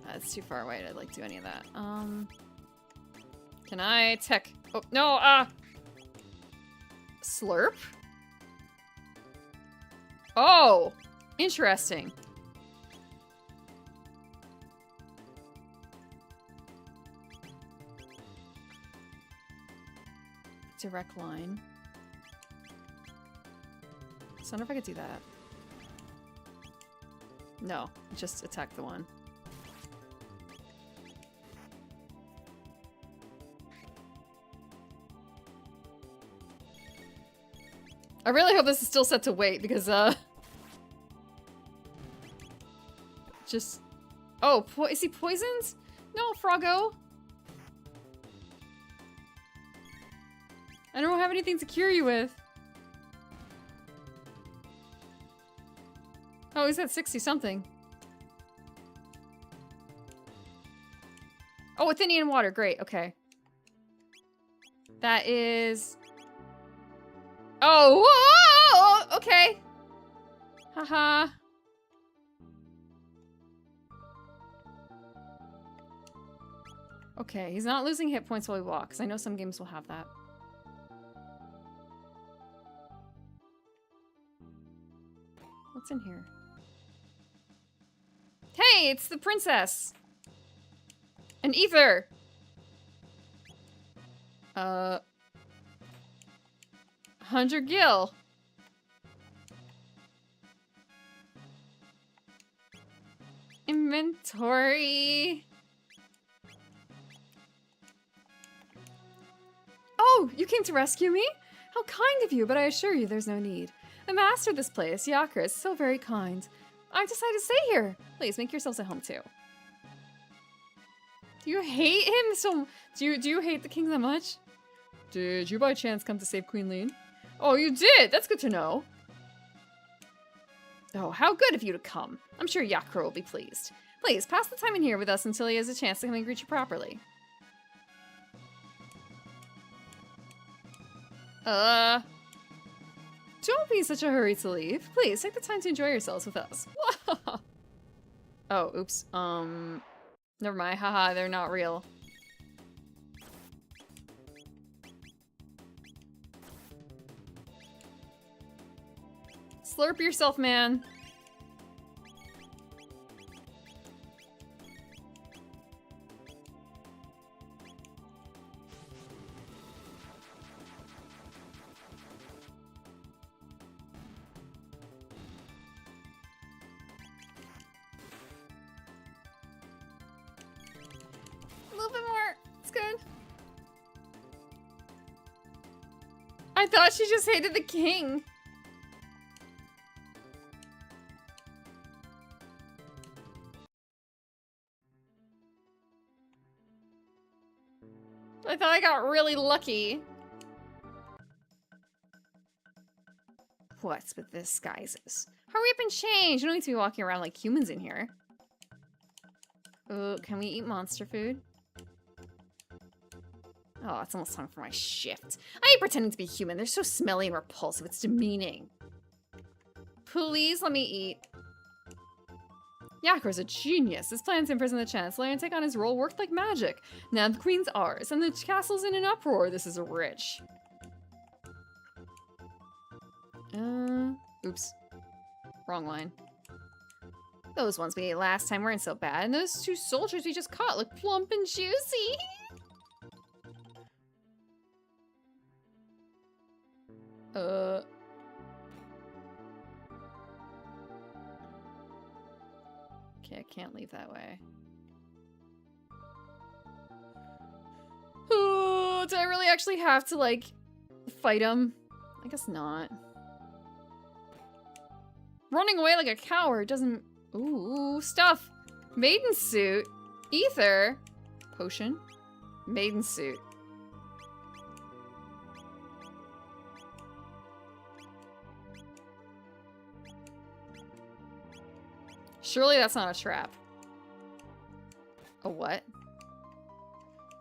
That's too far away to like do any of that. Can I tech? Oh no! Slurp? Oh, interesting. Direct line. So I wonder if I could do that. No, just attack the one. I really hope this is still set to wait because, just... Oh, is he poisoned? No, Froggo. I don't have anything to cure you with. Oh, he's at 60-something. Oh, Athenian water. Great, okay. That is... Oh, whoa, okay. Haha. Okay, he's not losing hit points while he walks. I know some games will have that. What's in here? Hey, it's the princess! An ether! 100 gil. Inventory. Oh, you came to rescue me? How kind of you, but I assure you there's no need. The master of this place, Yakra, is so very kind. I've decided to stay here. Please, make yourselves at home too. Do you hate him so... Do you hate the king that much? Did you by chance come to save Queen Leene? Oh, you did! That's good to know. Oh, how good of you to come. I'm sure Yakra will be pleased. Please, pass the time in here with us until he has a chance to come and greet you properly. Don't be in such a hurry to leave. Please, take the time to enjoy yourselves with us. Oh, oops. Never mind. Haha, they're not real. Slurp yourself, man. A little bit more. It's good. I thought she just hated the king. I thought I got really lucky. What's with disguises? Hurry up and change! You don't need to be walking around like humans in here. Oh, can we eat monster food? Oh, it's almost time for my shift. I hate pretending to be human. They're so smelly and repulsive. It's demeaning. Please let me eat. Yakra's a genius. His plan to imprison the Chancellor and take on his role worked like magic. Now the Queen's ours, and the castle's in an uproar. This is rich. Oops. Wrong line. Those ones we ate last time weren't so bad, and those two soldiers we just caught look plump and juicy. Okay, I can't leave that way. Oh, do I really actually have to, like, fight him? I guess not. Running away like a coward doesn't... Ooh, stuff! Maiden suit. Ether. Potion. Maiden suit. Surely that's not a trap. A what?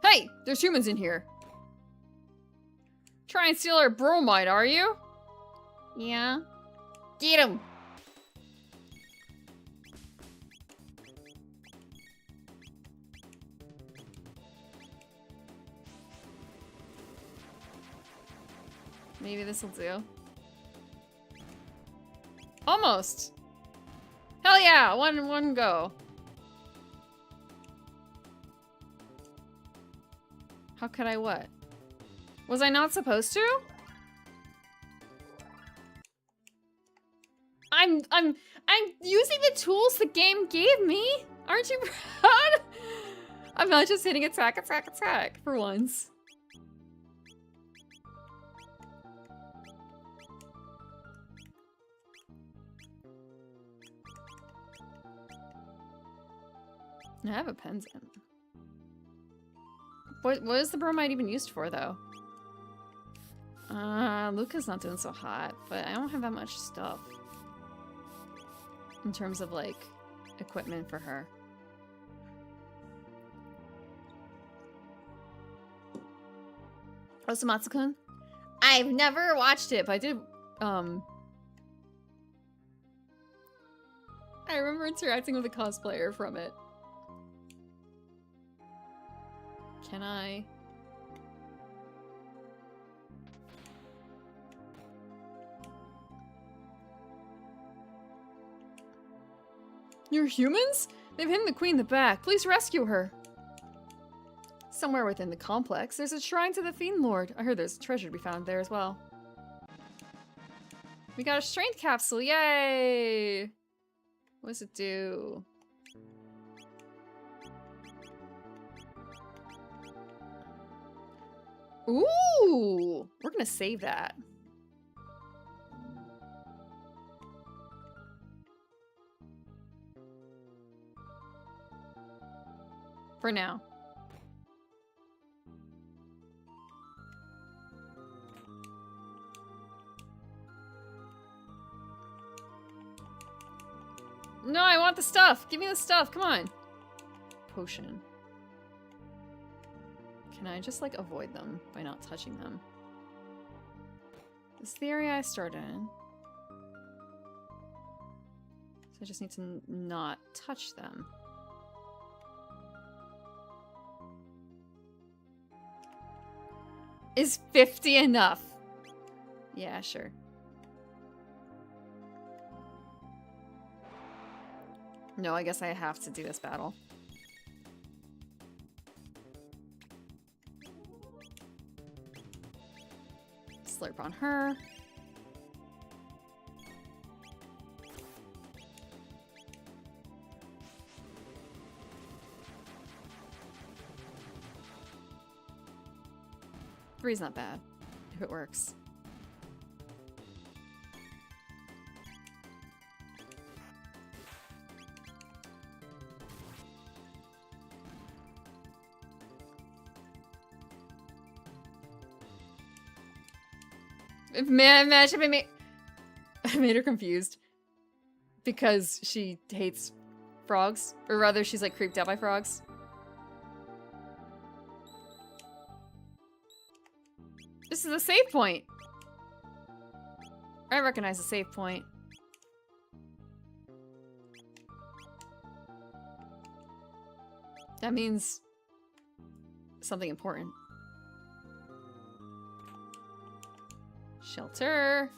Hey! There's humans in here. Try and steal our bromide, are you? Yeah. Get him! Maybe this'll do. Almost! Hell yeah! One go. How could I what? Was I not supposed to? I'm using the tools the game gave me. Aren't you proud? I'm not just hitting attack, attack, attack for once. I have a pendant. What is the bromide even used for, though? Luca's not doing so hot, but I don't have that much stuff. In terms of, like, equipment for her. Osamatsu-kun? I've never watched it, but I did, I remember interacting with a cosplayer from it. Can I? You're humans? They've hidden the queen in the back. Please rescue her. Somewhere within the complex, there's a shrine to the Fiend Lord. I heard there's treasure to be found there as well. We got a strength capsule, yay! What does it do? Ooh! We're gonna save that. For now. No, I want the stuff! Give me the stuff, come on! Potion. Can I just, like, avoid them by not touching them? This is the area I started in. So I just need to not touch them. Is 50 enough? Yeah, sure. No, I guess I have to do this battle. Slurp on her. Three's not bad, if it works. Man, imagine I made her confused. Because she hates frogs. Or rather, she's like creeped out by frogs. This is a save point. I recognize a save point. That means something important. Shelter.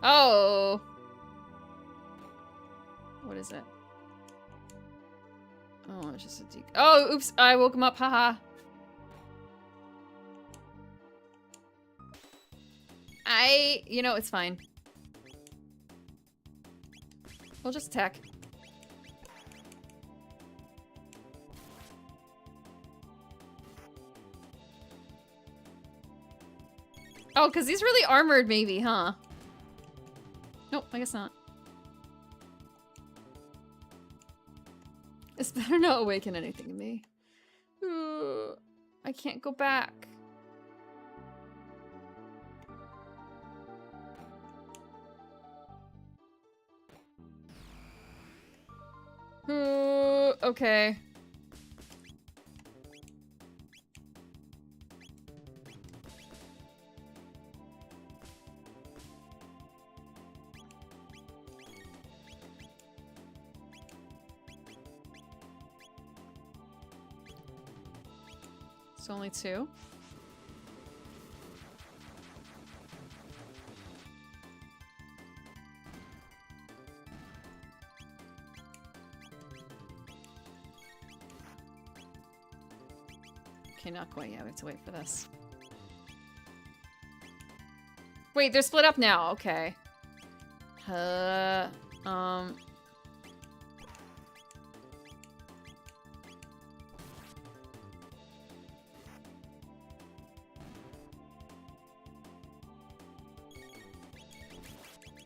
Oh. What is it? Oh, it's just a oh, oops. I woke him up. Haha. You know, it's fine. We'll just attack. Oh, because he's really armored, maybe, huh? Nope, I guess not. This better not awaken anything in me. I can't go back. Okay. It's only 2. Okay, not quite yet. We have to wait for this. Wait, they're split up now. Okay.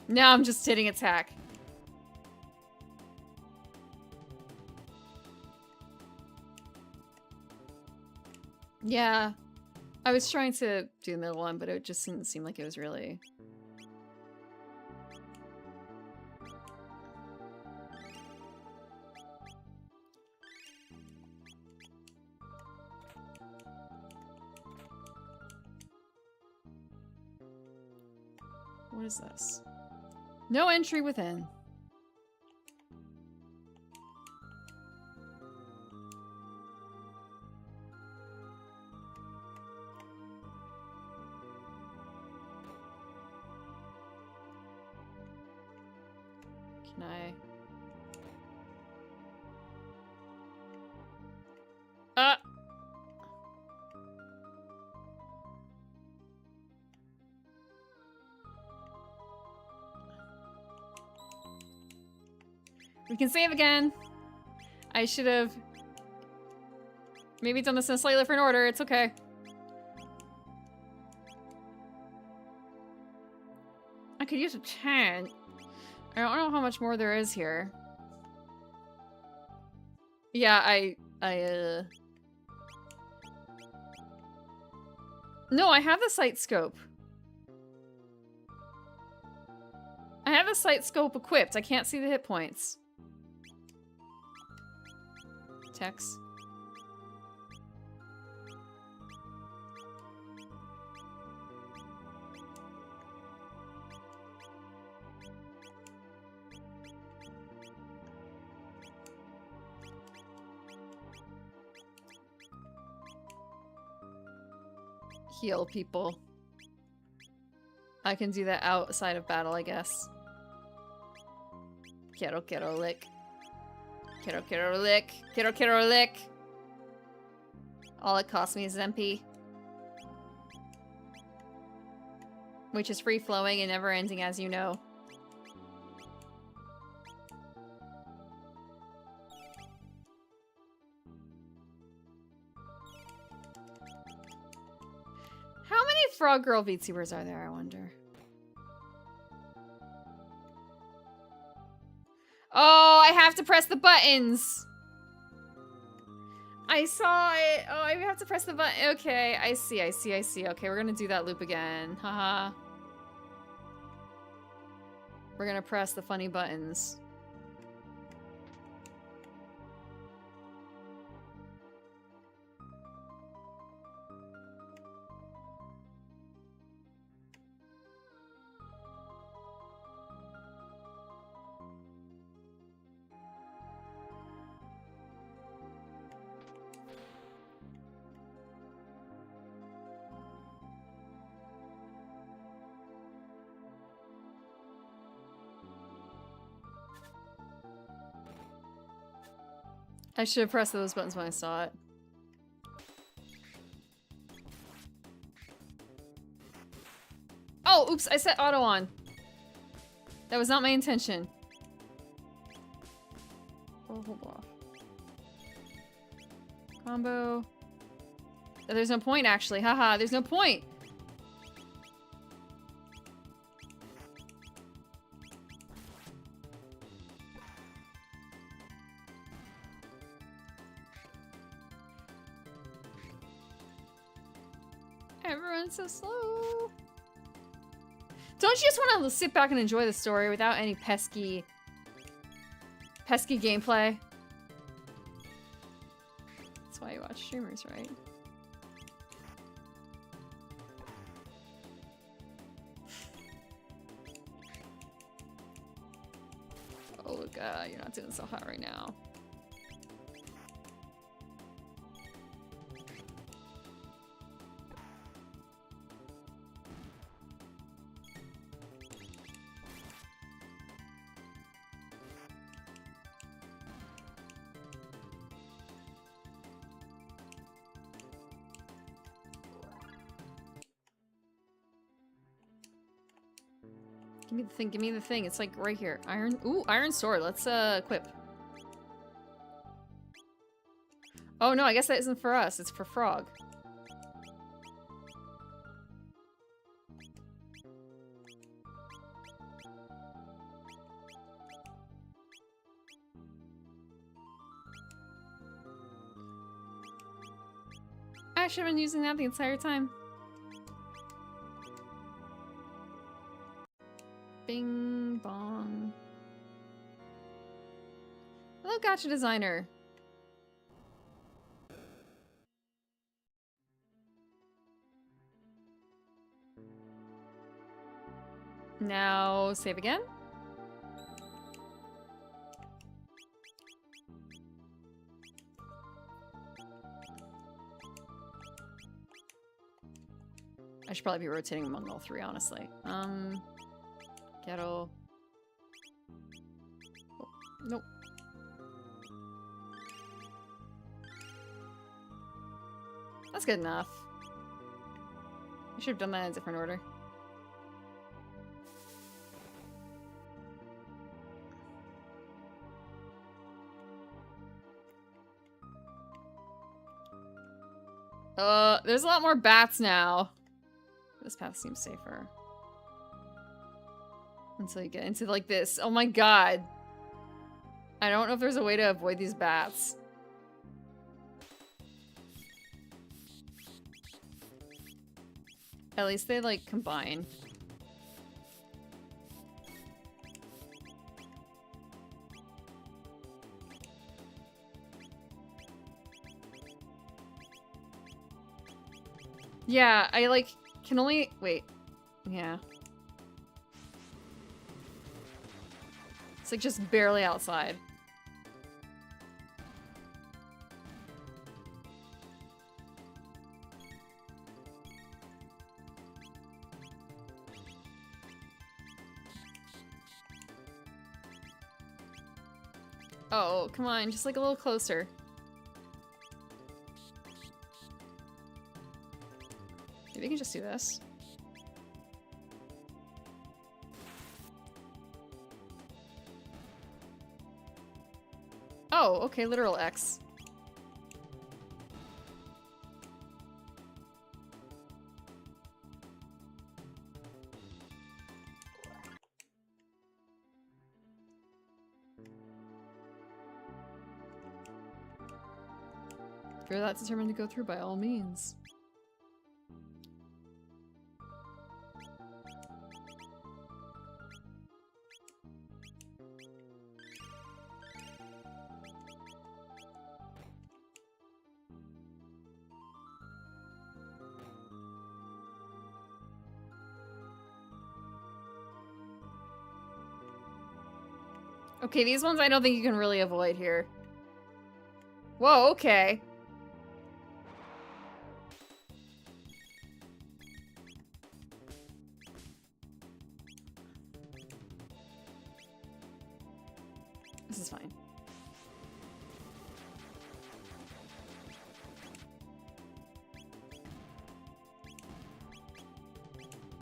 Now I'm just hitting attack. Yeah. I was trying to do the middle one, but it just didn't seem like it was really... What is this? No entry within. Can I... We can save again. I should have maybe done this in a slightly different order. It's okay. I could use a 10. I don't know how much more there is here. Yeah, No, I have the sight scope. I have the sight scope equipped. I can't see the hit points. Text. Heal people. I can do that outside of battle, I guess. Quiero lick. Quiero lick. Quiero lick. All it costs me is MP. Which is free-flowing and never-ending, as you know. How many Frog Girl VTubers are there, I wonder? Oh, I have to press the buttons! I saw it! Oh, I have to press the button. Okay, I see. Okay, we're gonna do that loop again. Haha. We're gonna press the funny buttons. I should have pressed those buttons when I saw it. Oh, oops, I set auto on. That was not my intention. Oh, hold off. Combo. Oh, there's no point, actually. Haha, there's no point. Everyone's so slow. Don't you just want to sit back and enjoy the story without any pesky gameplay? watch streamers, right? Oh, Luca, you're not doing so hot right now. Give me the thing, give me the thing. It's like right here. Iron, ooh, iron sword. Let's equip. Oh no, I guess that isn't for us. It's for Frog. I should have been using that the entire time. Bing bong. Hello, gotcha designer. Now save again. I should probably be rotating among all three, honestly. Ghetto. Oh, nope. That's good enough. I should have done that in a different order. There's a lot more bats now. This path seems safer. Until you get into like this. Oh my god. I don't know if there's a way to avoid these bats. At least they like combine. Yeah, I like can only wait. Yeah. It's like just barely outside. Oh, come on, just like a little closer. Maybe we can just do this. Oh, okay, literal X. If you're that determined to go through, by all means. Okay, these ones I don't think you can really avoid here. Whoa, okay. This is fine.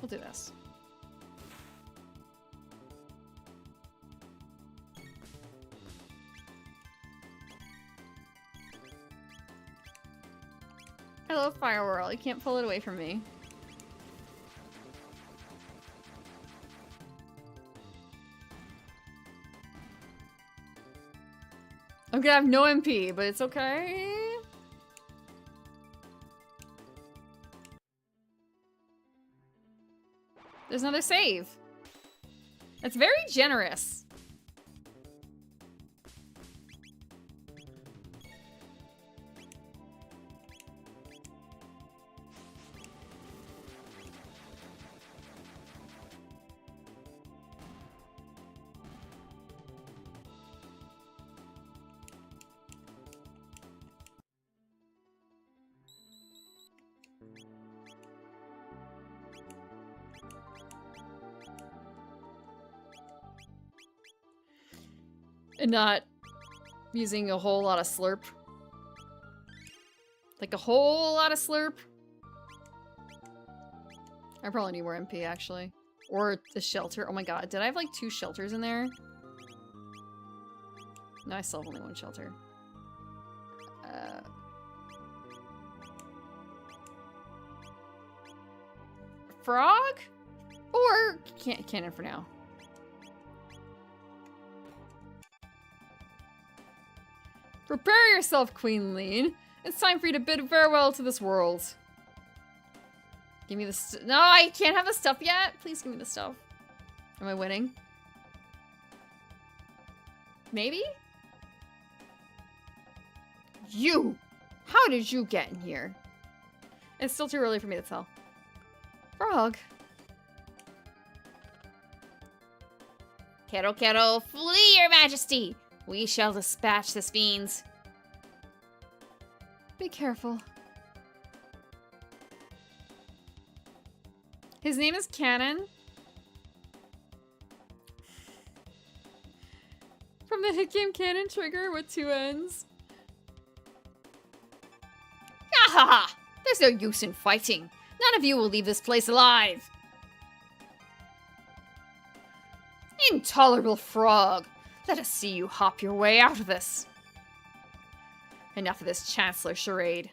We'll do this. I love Fire Whirl. You can't pull it away from me. I'm gonna have no MP, but it's okay. There's another save. That's very generous. And not using a whole lot of slurp. Like a whole lot of slurp. I probably need more MP, actually. Or a shelter. Oh my god, did I have like 2 shelters in there? No, I still have only 1 shelter. Frog? Or cannon for now. Prepare yourself, Queen Lean. It's time for you to bid farewell to this world. Give me the no, I can't have the stuff yet. Please give me the stuff. Am I winning? Maybe? You! How did you get in here? It's still too early for me to tell. Frog. Kero, flee, your majesty! We shall dispatch this fiend. Be careful. His name is Cannon. From the hit game Cannon Trigger with 2 ends. Ahaha! There's no use in fighting. None of you will leave this place alive. Intolerable frog. Let us see you hop your way out of this. Enough of this Chancellor charade.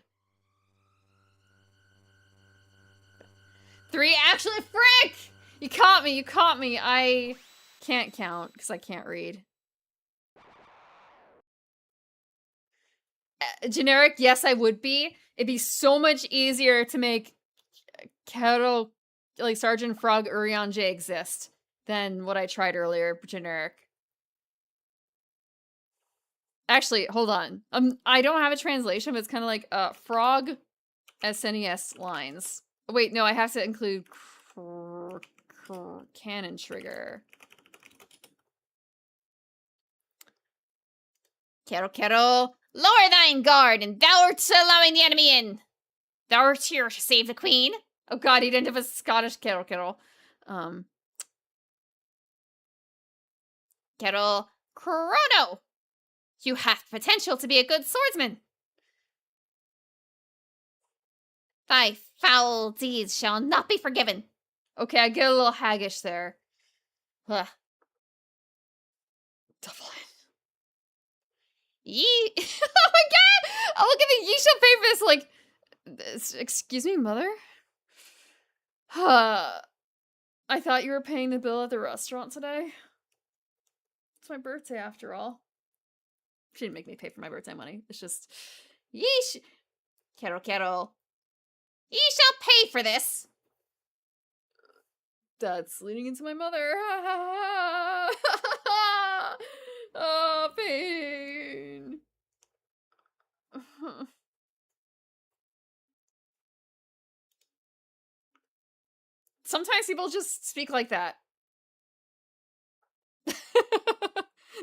3, actually, frick! You caught me. I can't count because I can't read. Generic, yes, I would be. It'd be so much easier to make Kettle, like Sergeant Frog Urion J exist than what I tried earlier, generic. Actually, hold on. I don't have a translation, but it's kind of like frog SNES lines. Wait, no, I have to include cannon trigger. Kero, lower thine guard, and thou art allowing the enemy in. Thou art here to save the queen. Oh god, he didn't have a Scottish Kero. Kero, Chrono. You have potential to be a good swordsman. Thy foul deeds shall not be forgiven. Okay, I get a little haggish there. Ugh. Double it. Ye. Oh my god! Oh, look at the ye shall pay for this. Like, excuse me, mother? I thought you were paying the bill at the restaurant today. It's my birthday after all. She didn't make me pay for my birthday money. It's just, Yeesh. Kero. Ye shall pay for this. That's leading into my mother. Oh, pain. Sometimes people just speak like that.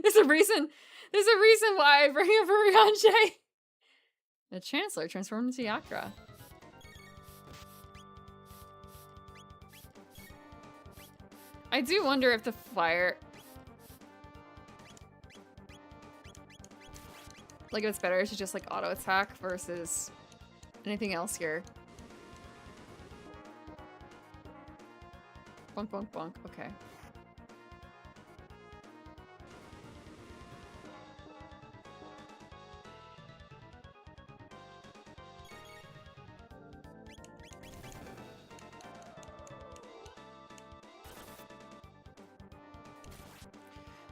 There's a reason why I bring up Urianche. The Chancellor transformed into Yakra. I do wonder if the fire... Like, if it's better to just, like, auto-attack versus anything else here. Bonk, bonk, bonk. Okay.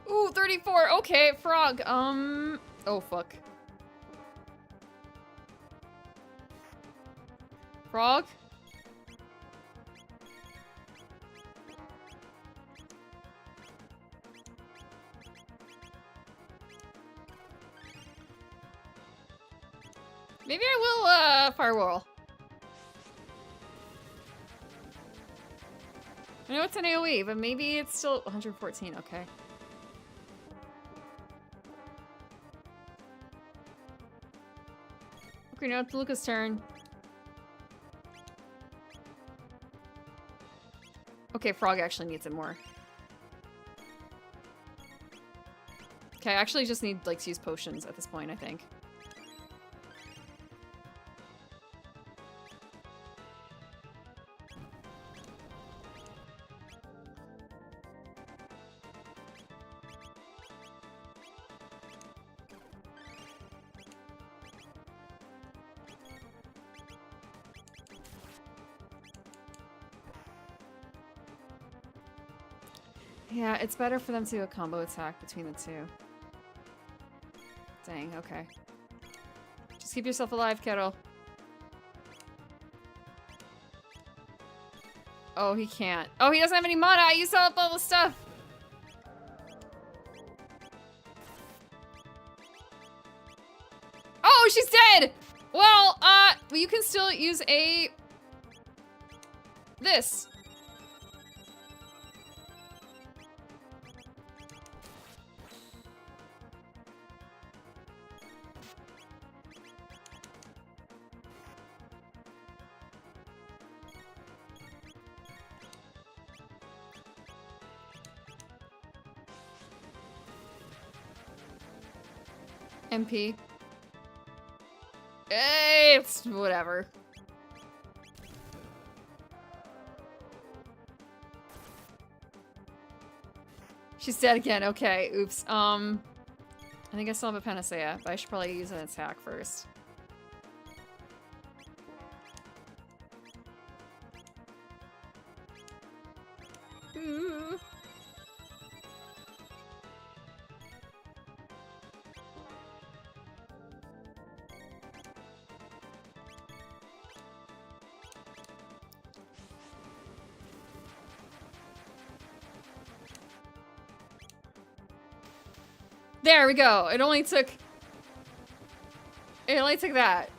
Ooh, 34. Okay, frog. Oh, fuck. Frog? Maybe I will, firewall. I know it's an AoE, but maybe it's still 114. Okay. Okay, now it's Luca's turn. Okay, Frog actually needs it more. Okay, I actually just need, like, to use potions at this point, I think. Yeah, it's better for them to do a combo attack between the two. Dang, okay. Just keep yourself alive, Kettle. Oh, he can't. Oh, he doesn't have any mana! I used up all the stuff! Oh, she's dead! Well, you can still use a... this. MP. It's whatever. She's dead again. Okay, oops. I think I still have a panacea, but I should probably use an attack first. Ooh. There we go. It only took that.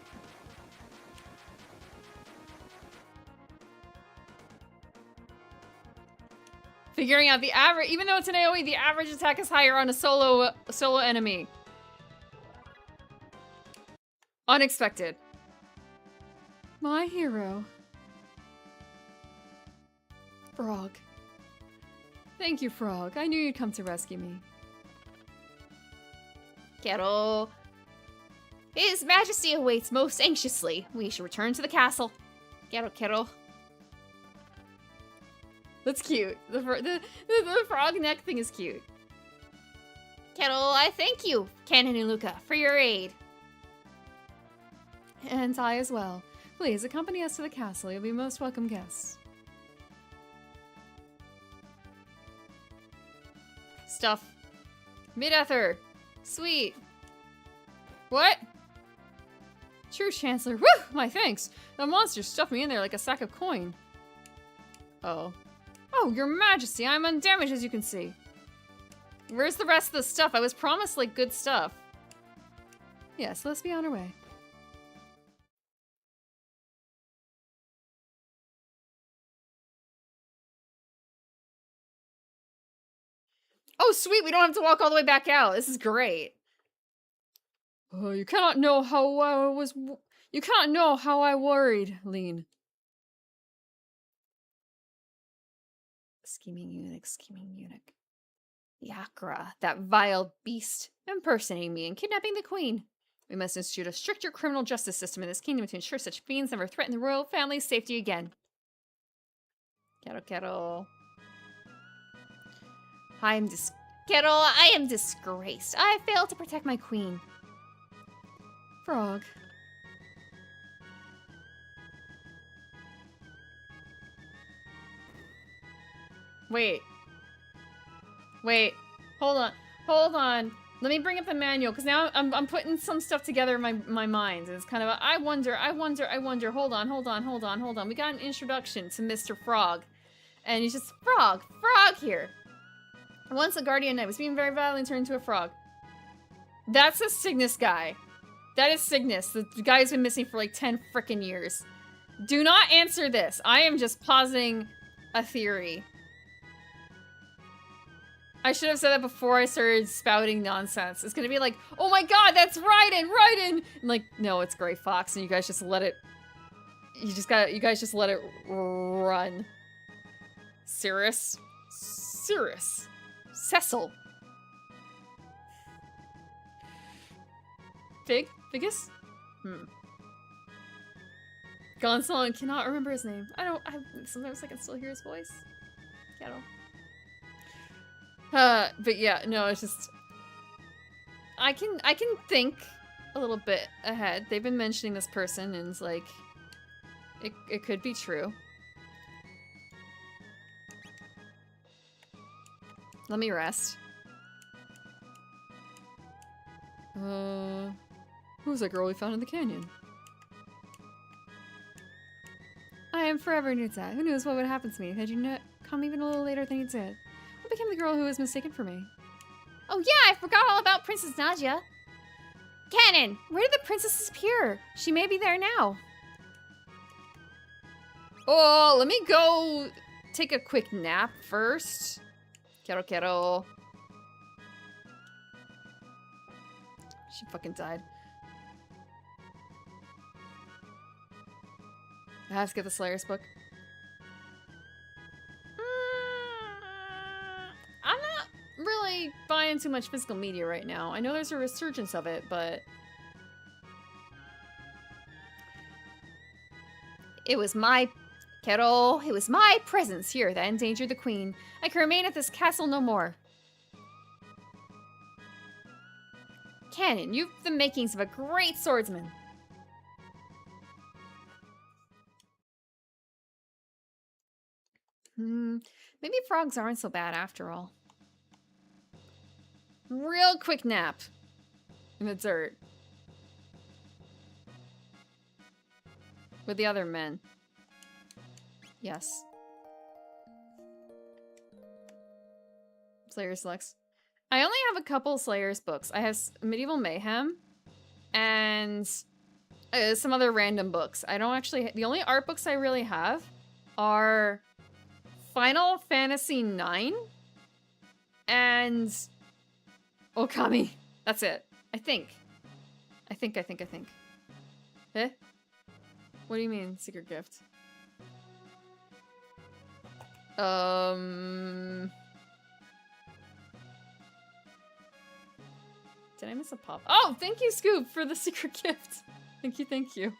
Figuring out the average, even though it's an AoE, the average attack is higher on a solo enemy. Unexpected. My hero. Frog. Thank you, Frog. I knew you'd come to rescue me. Kettle. His Majesty awaits most anxiously. We should return to the castle. Kettle. That's cute. The frog neck thing is cute. Kettle, I thank you, Canon and Luca, for your aid. And I as well. Please accompany us to the castle. You'll be most welcome guests. Stuff. Mid-ether. Sweet. What? True Chancellor. Woo! My thanks. The monster stuffed me in there like a sack of coin. Oh. Oh, Your Majesty, I'm undamaged as you can see. Where's the rest of the stuff? I was promised, like, good stuff. Yes, let's be on our way. Oh, sweet, we don't have to walk all the way back out. This is great. Oh, you cannot know how you cannot know how I worried, Lean. Scheming eunuch. Yakra, that vile beast, impersonating me and kidnapping the queen. We must institute a stricter criminal justice system in this kingdom to ensure such fiends never threaten the royal family's safety again. Kettle. I am disgraced. I failed to protect my queen. Frog. Wait. Hold on. Let me bring up the manual, because now I'm putting some stuff together in my mind. And it's kind of a, I wonder. Hold on. We got an introduction to Mr. Frog. And he's just, Frog here. Once a guardian knight was being very violent and turned into a frog. That's a Cygnus guy. That is Cygnus. The guy's been missing for like 10 frickin' years. Do not answer this. I am just positing a theory. I should have said that before I started spouting nonsense. It's gonna be like, oh my god, that's Raiden! And like, no, it's Gray Fox, and you guys just let it... You guys just let it run. Cirrus. Cecil. Figus? Gone so long, cannot remember his name. Sometimes I can still hear his voice. Kettle. But yeah, no, it's just... I can think a little bit ahead. They've been mentioning this person and it's like... It could be true. Let me rest. Who's that girl we found in the canyon? I am forever Nutsa. Who knows what would happen to me had you not come even a little later than you did? What became the girl who was mistaken for me? Oh yeah, I forgot all about Princess Nadia. Cannon, where did the princess disappear? She may be there now. Oh, let me go take a quick nap first. Quiero. She fucking died. I have to get the Slayer's book. I'm not really buying too much physical media right now. I know there's a resurgence of it, but... It was my presence here that endangered the queen. I can remain at this castle no more. Cannon, you've the makings of a great swordsman. Maybe frogs aren't so bad after all. Real quick nap in the dirt. With the other men. Yes. Slayer's Lux. I only have a couple Slayer's books. I have Medieval Mayhem and some other random books. I don't actually... The only art books I really have are Final Fantasy IX and Okami. That's it. I think. Eh? What do you mean, secret gift? Did I miss a pop? Oh, thank you, Scoop, for the secret gift. Thank you.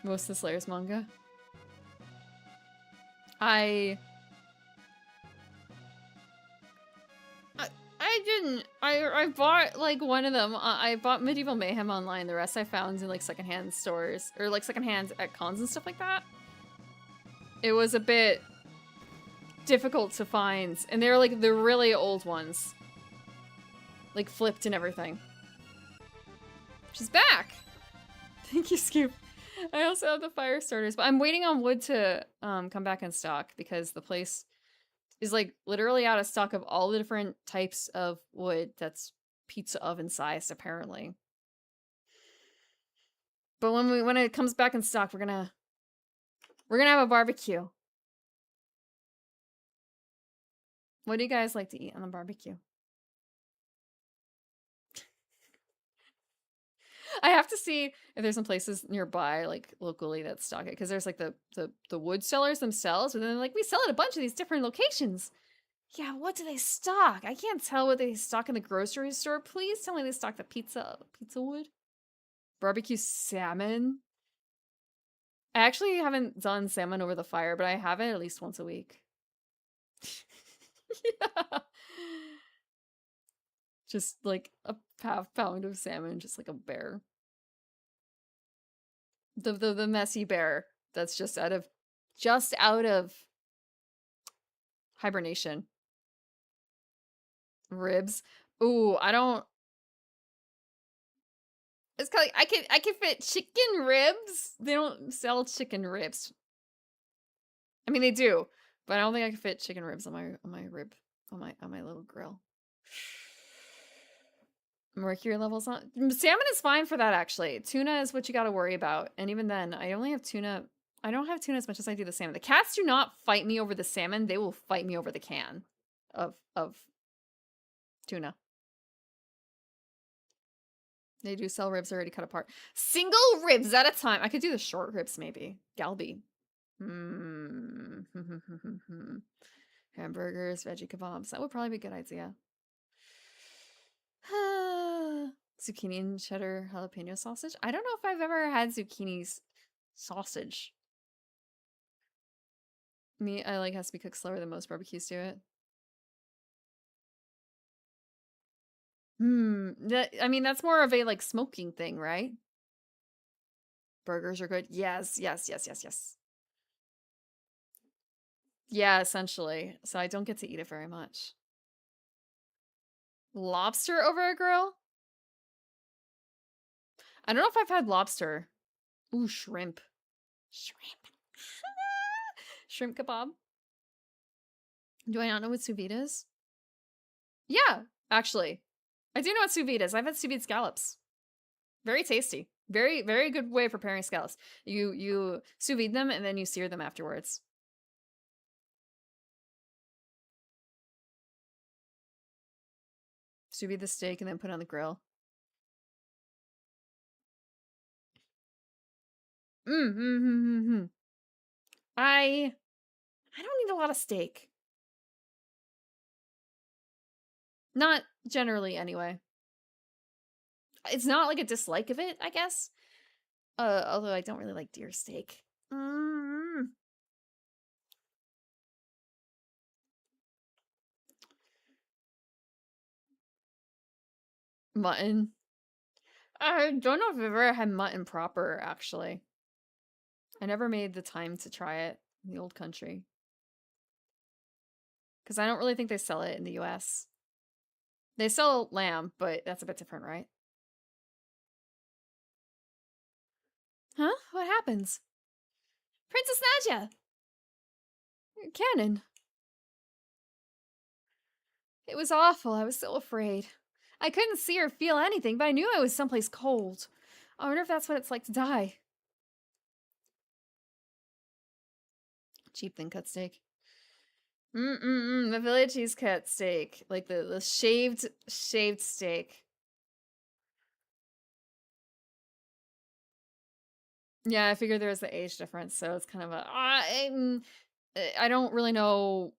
Most of the Slayer's manga. I didn't. I bought like one of them. I bought Medieval Mayhem online. The rest I found in like secondhand stores or like secondhand at cons and stuff like that. It was a bit difficult to find, and they're like the really old ones, like flipped and everything. She's back. Thank you, Scoop. I also have the fire starters, but I'm waiting on wood to come back in stock because the place is like literally out of stock of all the different types of wood that's pizza oven sized, apparently. But when it comes back in stock, we're gonna have a barbecue. What do you guys like to eat on the barbecue? I have to see if there's some places nearby, like locally, that stock it, because there's like the wood sellers themselves, and then like we sell at a bunch of these different locations. Yeah, what do they stock? I can't tell what they stock in the grocery store. Please tell me they stock the pizza wood, barbecue salmon. I actually haven't done salmon over the fire, but I have it at least once a week. Yeah. Just like a half pound of salmon, just like a bear. The messy bear that's just out of hibernation. Ribs. Ooh, I don't. It's kind of like I can fit chicken ribs. They don't sell chicken ribs. I mean they do, but I don't think I can fit chicken ribs on my little grill. Mercury level's not. Salmon is fine for that, actually. Tuna is what you gotta worry about. And even then, I only have tuna. I don't have tuna as much as I do the salmon. The cats do not fight me over the salmon. They will fight me over the can of tuna. They do sell ribs already cut apart. Single ribs at a time. I could do the short ribs, maybe. Galbi. Hamburgers, veggie kebabs. That would probably be a good idea. Zucchini and cheddar jalapeno sausage? I don't know if I've ever had sausage. Meat, I like, has to be cooked slower than most barbecues do it. I mean, that's more of a, like, smoking thing, right? Burgers are good. Yes, yes, yes, yes, yes. Yeah, essentially. So I don't get to eat it very much. Lobster over a grill? I don't know if I've had lobster. Ooh, shrimp. Shrimp. Shrimp kebab. Do I not know what sous vide is? Yeah, actually. I do know what sous vide is. I've had sous vide scallops. Very tasty. Very, very good way of preparing scallops. You sous vide them and then you sear them afterwards. Sous vide the steak and then put it on the grill. I don't eat a lot of steak. Not generally, anyway. It's not like a dislike of it, I guess. Although I don't really like deer steak. Mutton. I don't know if I've ever had mutton proper, actually. I never made the time to try it in the old country. Because I don't really think they sell it in the US. They sell lamb, but that's a bit different, right? Huh? What happens? Princess Nadja! Cannon. It was awful. I was so afraid. I couldn't see or feel anything, but I knew I was someplace cold. I wonder if that's what it's like to die. Cheap thin cut steak. The village cheese cut steak. Like the shaved steak. Yeah, I figured there was the age difference, so it's kind of a... I don't really know...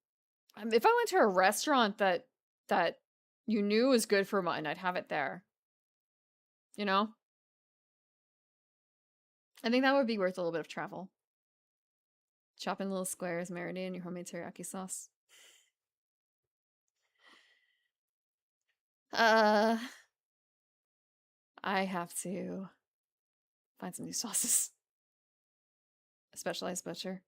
If I went to a restaurant that you knew was good for mutton, I'd have it there. You know? I think that would be worth a little bit of travel. Chop in little squares, marinate in your homemade teriyaki sauce. I have to find some new sauces. A specialized butcher.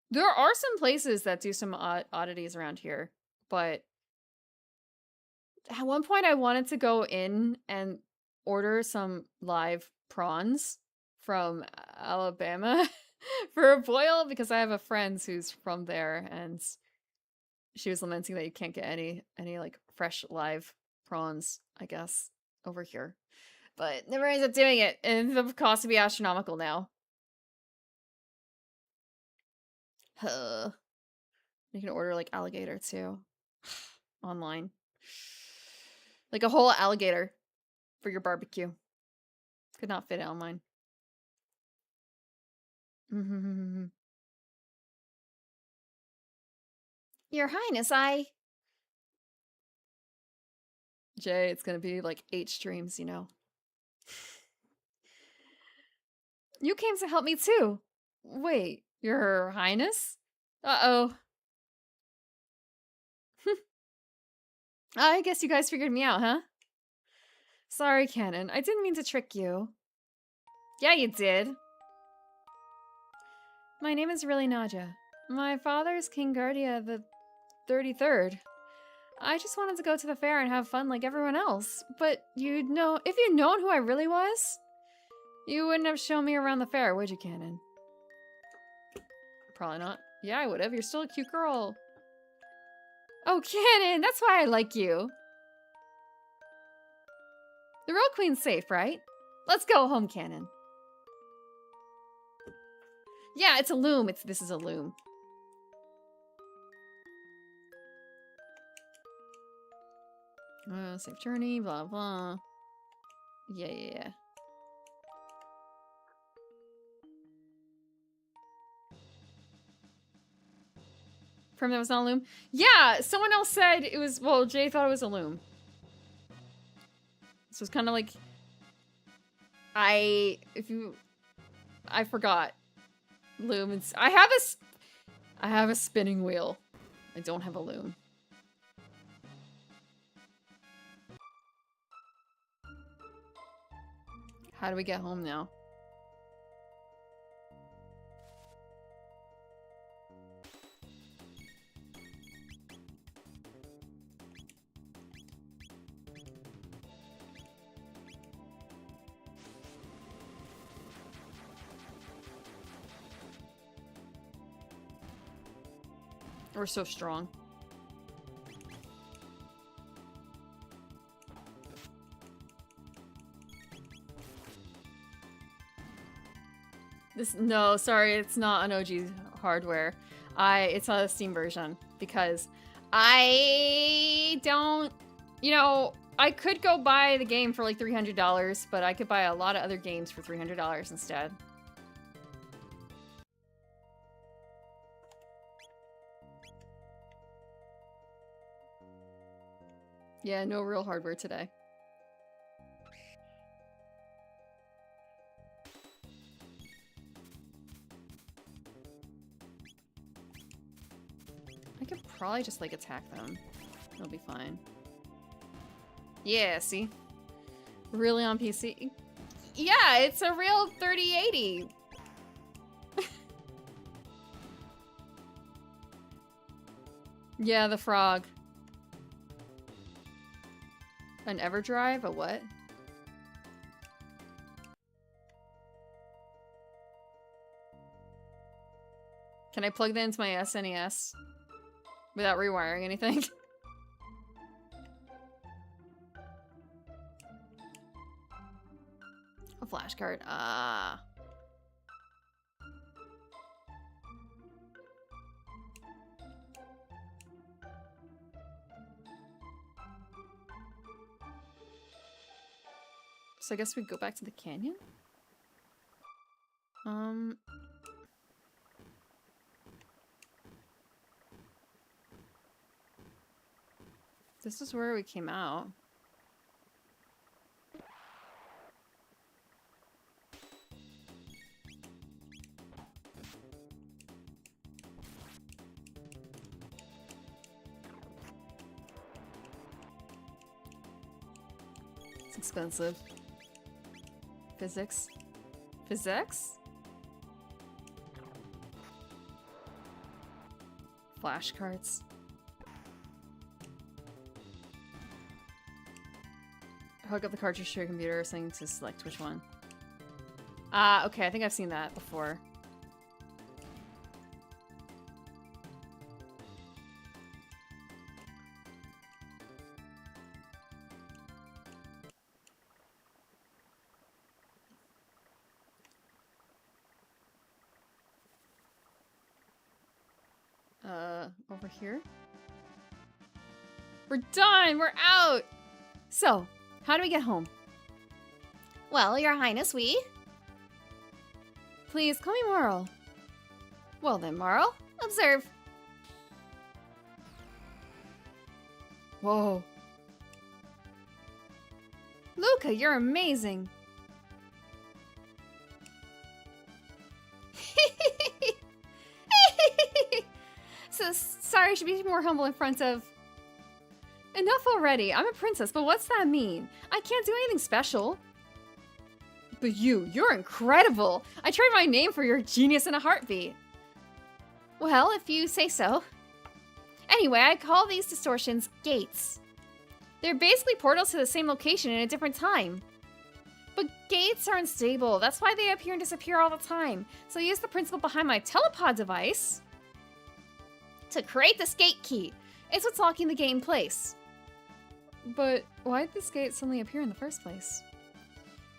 There are some places that do some oddities around here, but at one point I wanted to go in and order some live prawns from Alabama for a boil because I have a friend who's from there and she was lamenting that you can't get any like fresh live prawns, I guess, over here. But never ends up doing it, and the cost would be astronomical now. You can order like alligator too. Online. Like a whole alligator for your barbecue. Could not fit it online. Your Highness, Jay, it's gonna be like 8 streams, you know. You came to help me too. Wait, Your Highness? Uh-oh. I guess you guys figured me out, huh? Sorry, Cannon. I didn't mean to trick you. Yeah, you did. My name is really Naja. My father is King Guardia the 33rd. I just wanted to go to the fair and have fun like everyone else. But if you'd known who I really was, you wouldn't have shown me around the fair, would you, Cannon? Probably not. Yeah, I would have. You're still a cute girl. Oh, Cannon, that's why I like you. The Royal Queen's safe, right? Let's go home, Cannon. Yeah, it's a loom. This is a loom. Safe journey, blah, blah. Yeah. From that was not a loom? Yeah, someone else said it was, well, Jay thought it was a loom. So it's kind of like I forgot loom and I have a spinning wheel. I don't have a loom. How do we get home now? We're so strong. No, sorry, it's not an OG hardware. It's not a Steam version because I don't, you know, I could go buy the game for like $300, but I could buy a lot of other games for $300 instead. Yeah, no real hardware today. I could probably just like attack them. It'll be fine. Yeah, see? Really on PC? Yeah, it's a real 3080. Yeah, the frog. An EverDrive? A what? Can I plug that into my SNES without rewiring anything? A flashcard. Ah. So I guess we go back to the canyon? This is where we came out. It's expensive. Physics? Physics? Flashcards. Hook up the cartridge to your computer or something to select which one. Ah, okay, I think I've seen that before. Over here? We're done! We're out! So, how do we get home? Well, Your Highness, we... Please, call me Marl. Well then, Marl, observe. Whoa. Luca, you're amazing. So sorry, I should be more humble in front of... Enough already. I'm a princess, but what's that mean? I can't do anything special. But you're incredible. I trade my name for your genius in a heartbeat. Well, if you say so. Anyway, I call these distortions gates. They're basically portals to the same location in a different time. But gates are unstable. That's why they appear and disappear all the time. So I use the principle behind my telepod device to create this gate key. It's what's locking the gate in place. But why did this gate suddenly appear in the first place?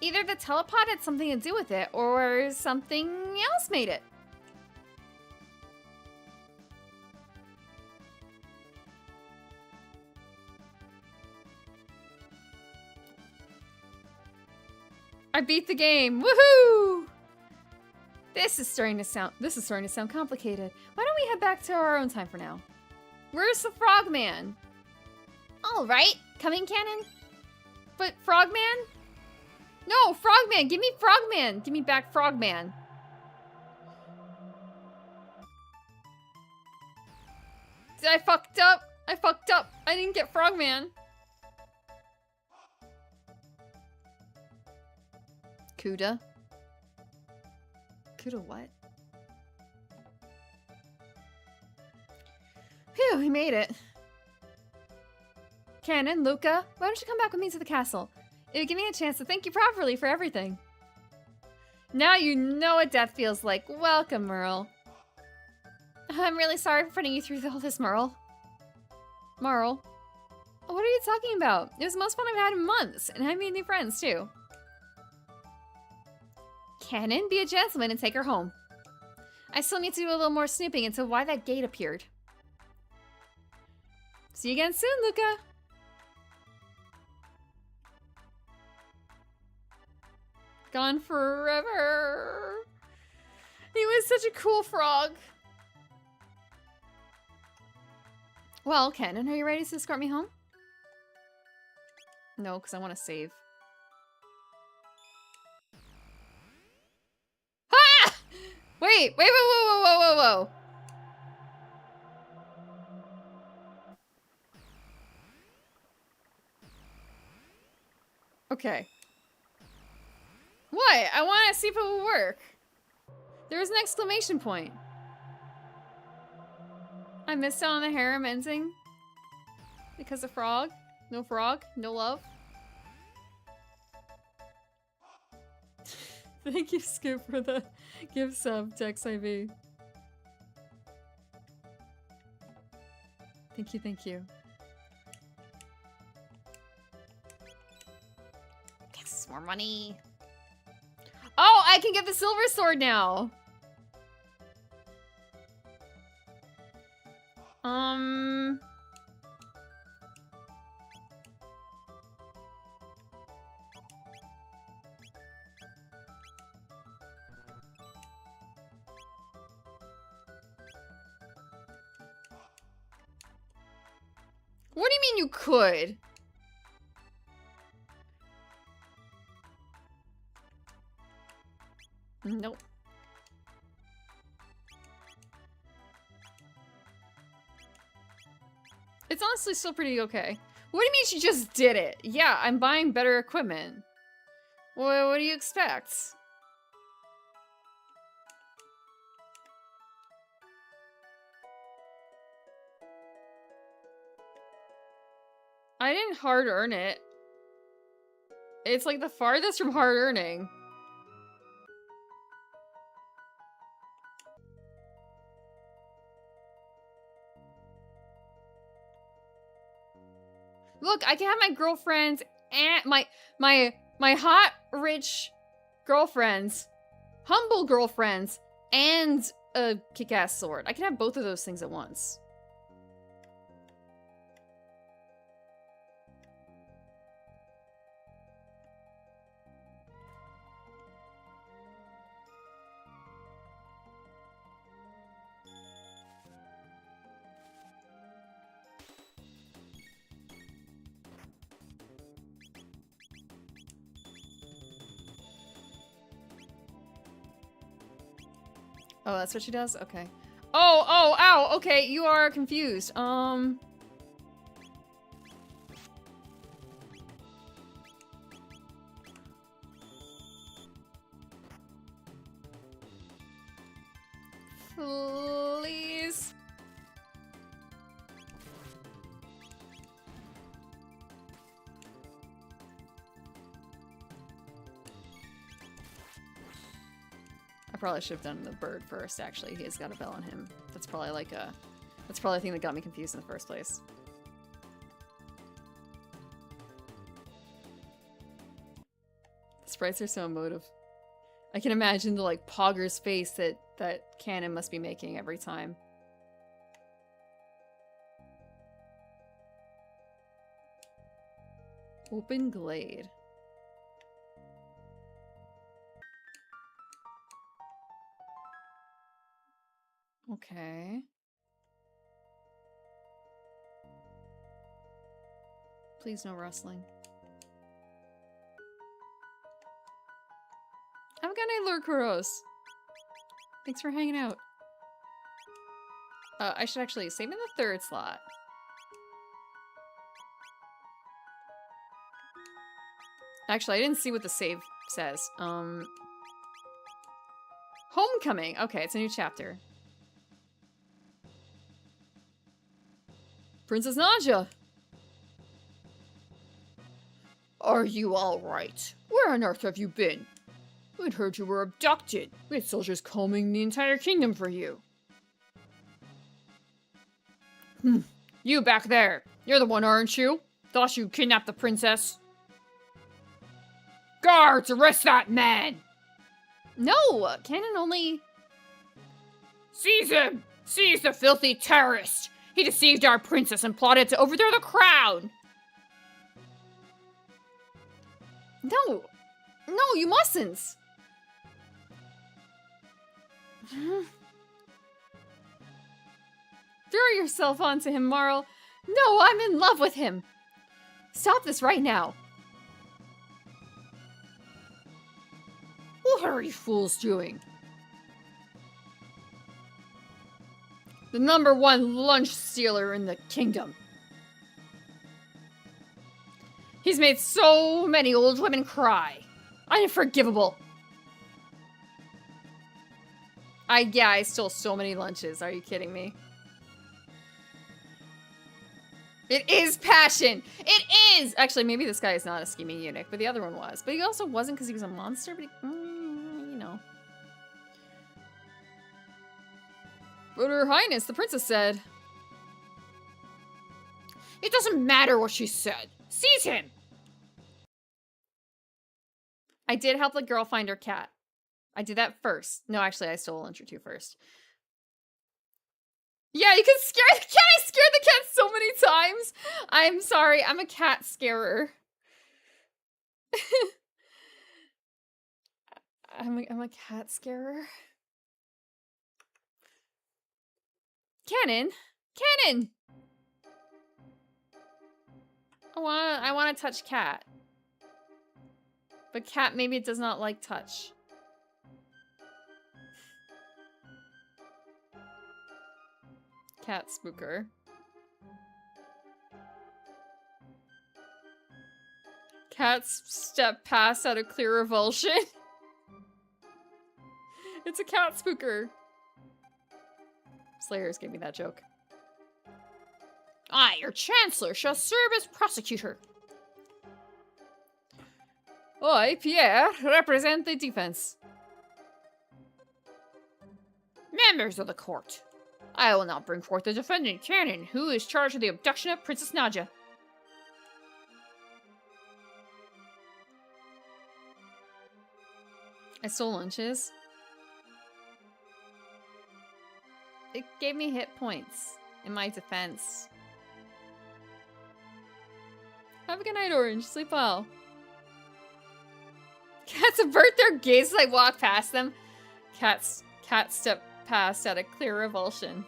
Either the telepod had something to do with it, or something else made it. I beat the game! Woohoo! This is starting to sound complicated. Why don't we head back to our own time for now? Where's the frogman? All right, coming, Cannon. But Frogman? No, Frogman! Give me Frogman! Give me back Frogman. I fucked up. I fucked up. I didn't get Frogman. Kuda? Kuda what? Phew, we made it. Cannon, Luca, why don't you come back with me to the castle? It would give me a chance to thank you properly for everything. Now you know what death feels like. Welcome, Merle. I'm really sorry for putting you through all this, Merle. Merle? What are you talking about? It was the most fun I've had in months, and I made new friends, too. Cannon, be a gentleman and take her home. I still need to do a little more snooping into why that gate appeared. See you again soon, Luca. Gone forever. He was such a cool frog. Well, Cannon, are you ready to escort me home? No, because I want to save. Ah! Wait, whoa. Okay. What? I want to see if it will work. There was an exclamation point. I missed out on the harem ending. Because of frog? No frog? No love? Thank you, Scoop, for the gift sub to XIV. Thank you. Yes, more money. Oh, I can get the silver sword now. What do you mean you could? Nope. It's honestly still pretty okay. What do you mean she just did it? Yeah, I'm buying better equipment. What do you expect? I didn't hard earn it. It's like the farthest from hard earning. Look, I can have my girlfriends and my hot, rich girlfriends, humble girlfriends, and a kick-ass sword. I can have both of those things at once. Oh, that's what she does? Okay. Oh, ow! Okay, you are confused. Please. I probably should have done the bird first, actually. He has got a bell on him. That's probably like a... That's probably the thing that got me confused in the first place. The sprites are so emotive. I can imagine the, like, pogger's face that Cannon must be making every time. Open glade. Okay. Please no rustling. a good night, Lord Kuros. Thanks for hanging out. I should actually save in the 3rd slot. Actually, I didn't see what the save says. Homecoming. Okay, it's a new chapter. Princess Naja. Are you all right? Where on earth have you been? We'd heard you were abducted. We had soldiers combing the entire kingdom for you. You back there. You're the one, aren't you? Thought you kidnapped the princess. Guards, arrest that man! No, Canon only... Seize him! Seize the filthy terrorist! He deceived our princess and plotted to overthrow the crown! No! No, you mustn't! Throw yourself onto him, Marl. No, I'm in love with him! Stop this right now! What are you fools doing? The #1 lunch stealer in the kingdom. He's made so many old women cry. Unforgivable. Yeah, I stole so many lunches. Are you kidding me? It is passion! It is! Actually, maybe this guy is not a scheming eunuch, but the other one was. But he also wasn't because he was a monster, but he, you know. But Her Highness, the princess said. It doesn't matter what she said. Seize him! I did help the girl find her cat. I did that first. No, actually, I stole a lunch or two first. Yeah, you can scare the cat! I scared the cat so many times! I'm sorry, I'm a cat scarer. I'm a cat scarer. Cannon! Cannon! I wanna touch cat. But cat maybe it does not like touch. Cat spooker. Cats step past out of clear revulsion. It's a cat spooker. Slayers gave me that joke. I, your chancellor, shall serve as prosecutor. I, Pierre, represent the defense. Members of the court, I will now bring forth the defendant, Canon, who is charged with the abduction of Princess Naja. I stole lunches. It gave me hit points in my defense. Have a good night, Orange. Sleep well. Cats avert their gaze as I walk past them. Cats step past out of clear revulsion.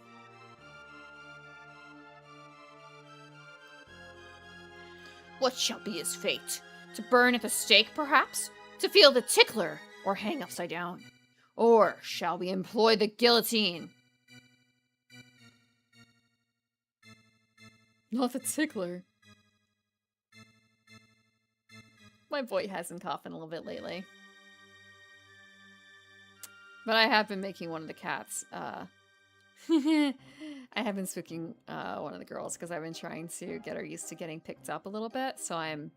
What shall be his fate? To burn at the stake, perhaps? To feel the tickler, or hang upside down? Or shall we employ the guillotine? Not the tickler. My boy has been coughing a little bit lately. But I have been making one of the cats. I have been spooking one of the girls because I've been trying to get her used to getting picked up a little bit. So and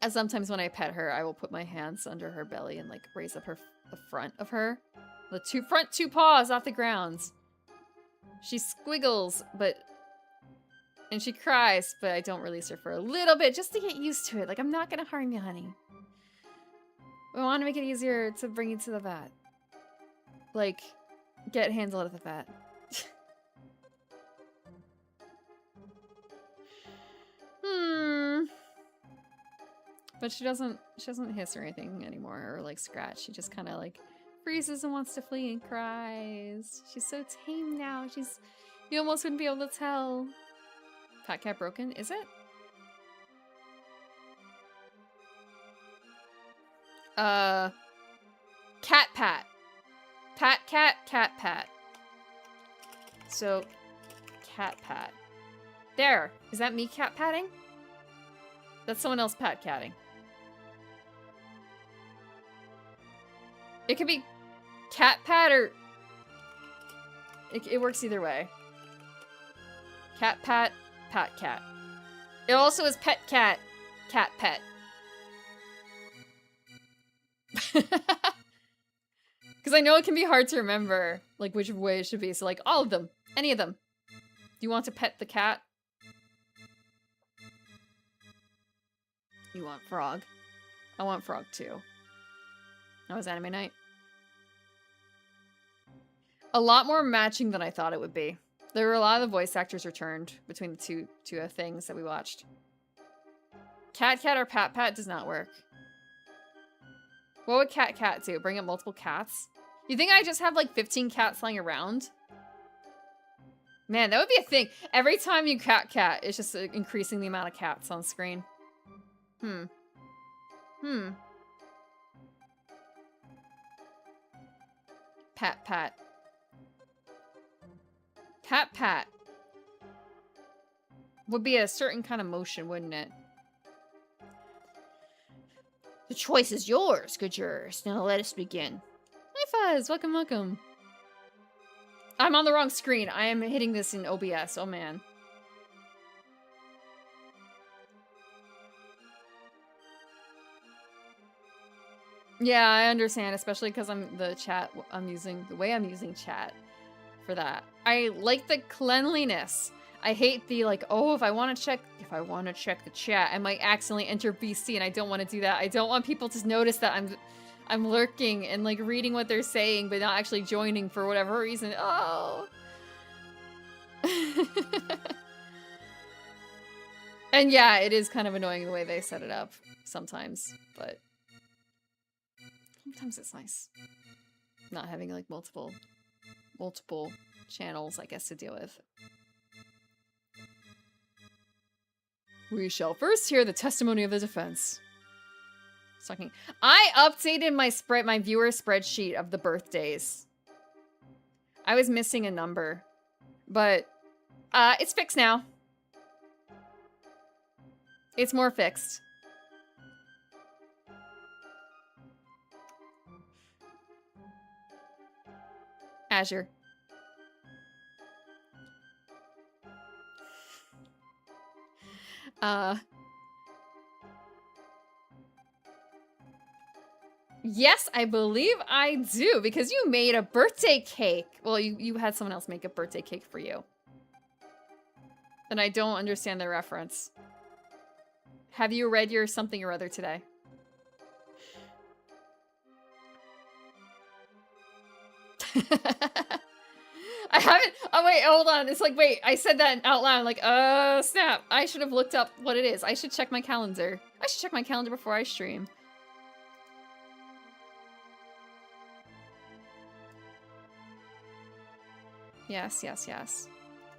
sometimes when I pet her, I will put my hands under her belly and like raise up the front of her. The front two paws off the ground. She squiggles, and she cries, but I don't release her for a little bit just to get used to it. Like, I'm not gonna harm you, honey. I want to make it easier to bring you to the vet. Like, get handled at the vet. But she doesn't hiss or anything anymore or like scratch. She just kind of like freezes and wants to flee and cries. She's so tame now. You almost wouldn't be able to tell. Fat cat broken, is it? cat pat. Pat cat, cat pat. So, cat pat. There. Is that me cat patting? That's someone else pat catting. It could be cat pat or... It works either way. Cat pat, pat cat. It also is pet cat, cat pet. Because I know it can be hard to remember, like, which way it should be. So, like, all of them. Any of them. Do you want to pet the cat? You want frog. I want frog, too. That was anime night. A lot more matching than I thought it would be. There were a lot of the voice actors returned between the two things that we watched. Cat cat or pat pat does not work. What would cat cat do? Bring up multiple cats? You think I just have like 15 cats lying around? Man, that would be a thing. Every time you cat cat, it's just increasing the amount of cats on screen. Pat pat. Pat pat. Would be a certain kind of motion, wouldn't it? The choice is yours, good jurors. Now let us begin. Hi Fuzz, welcome, welcome. I'm on the wrong screen. I am hitting this in OBS, oh man. Yeah, I understand, especially because I'm using chat for that. I like the cleanliness. I hate the like, oh, if I want to check the chat, I might accidentally enter BC and I don't want to do that. I don't want people to notice that I'm lurking and like reading what they're saying but not actually joining for whatever reason. Oh. And yeah, it is kind of annoying the way they set it up sometimes, but sometimes it's nice not having like multiple channels, I guess, to deal with. We shall first hear the testimony of the defense. Sucking. I updated my viewer spreadsheet of the birthdays. I was missing a number, but it's fixed now. It's more fixed. Azure. Yes, I believe I do, because you made a birthday cake. Well, you had someone else make a birthday cake for you. And I don't understand the reference. Have you read your something or other today? I haven't. Oh, wait, hold on. It's like, wait, I said that out loud. Like, snap. I should have looked up what it is. I should check my calendar. I should check my calendar before I stream. Yes, yes, yes.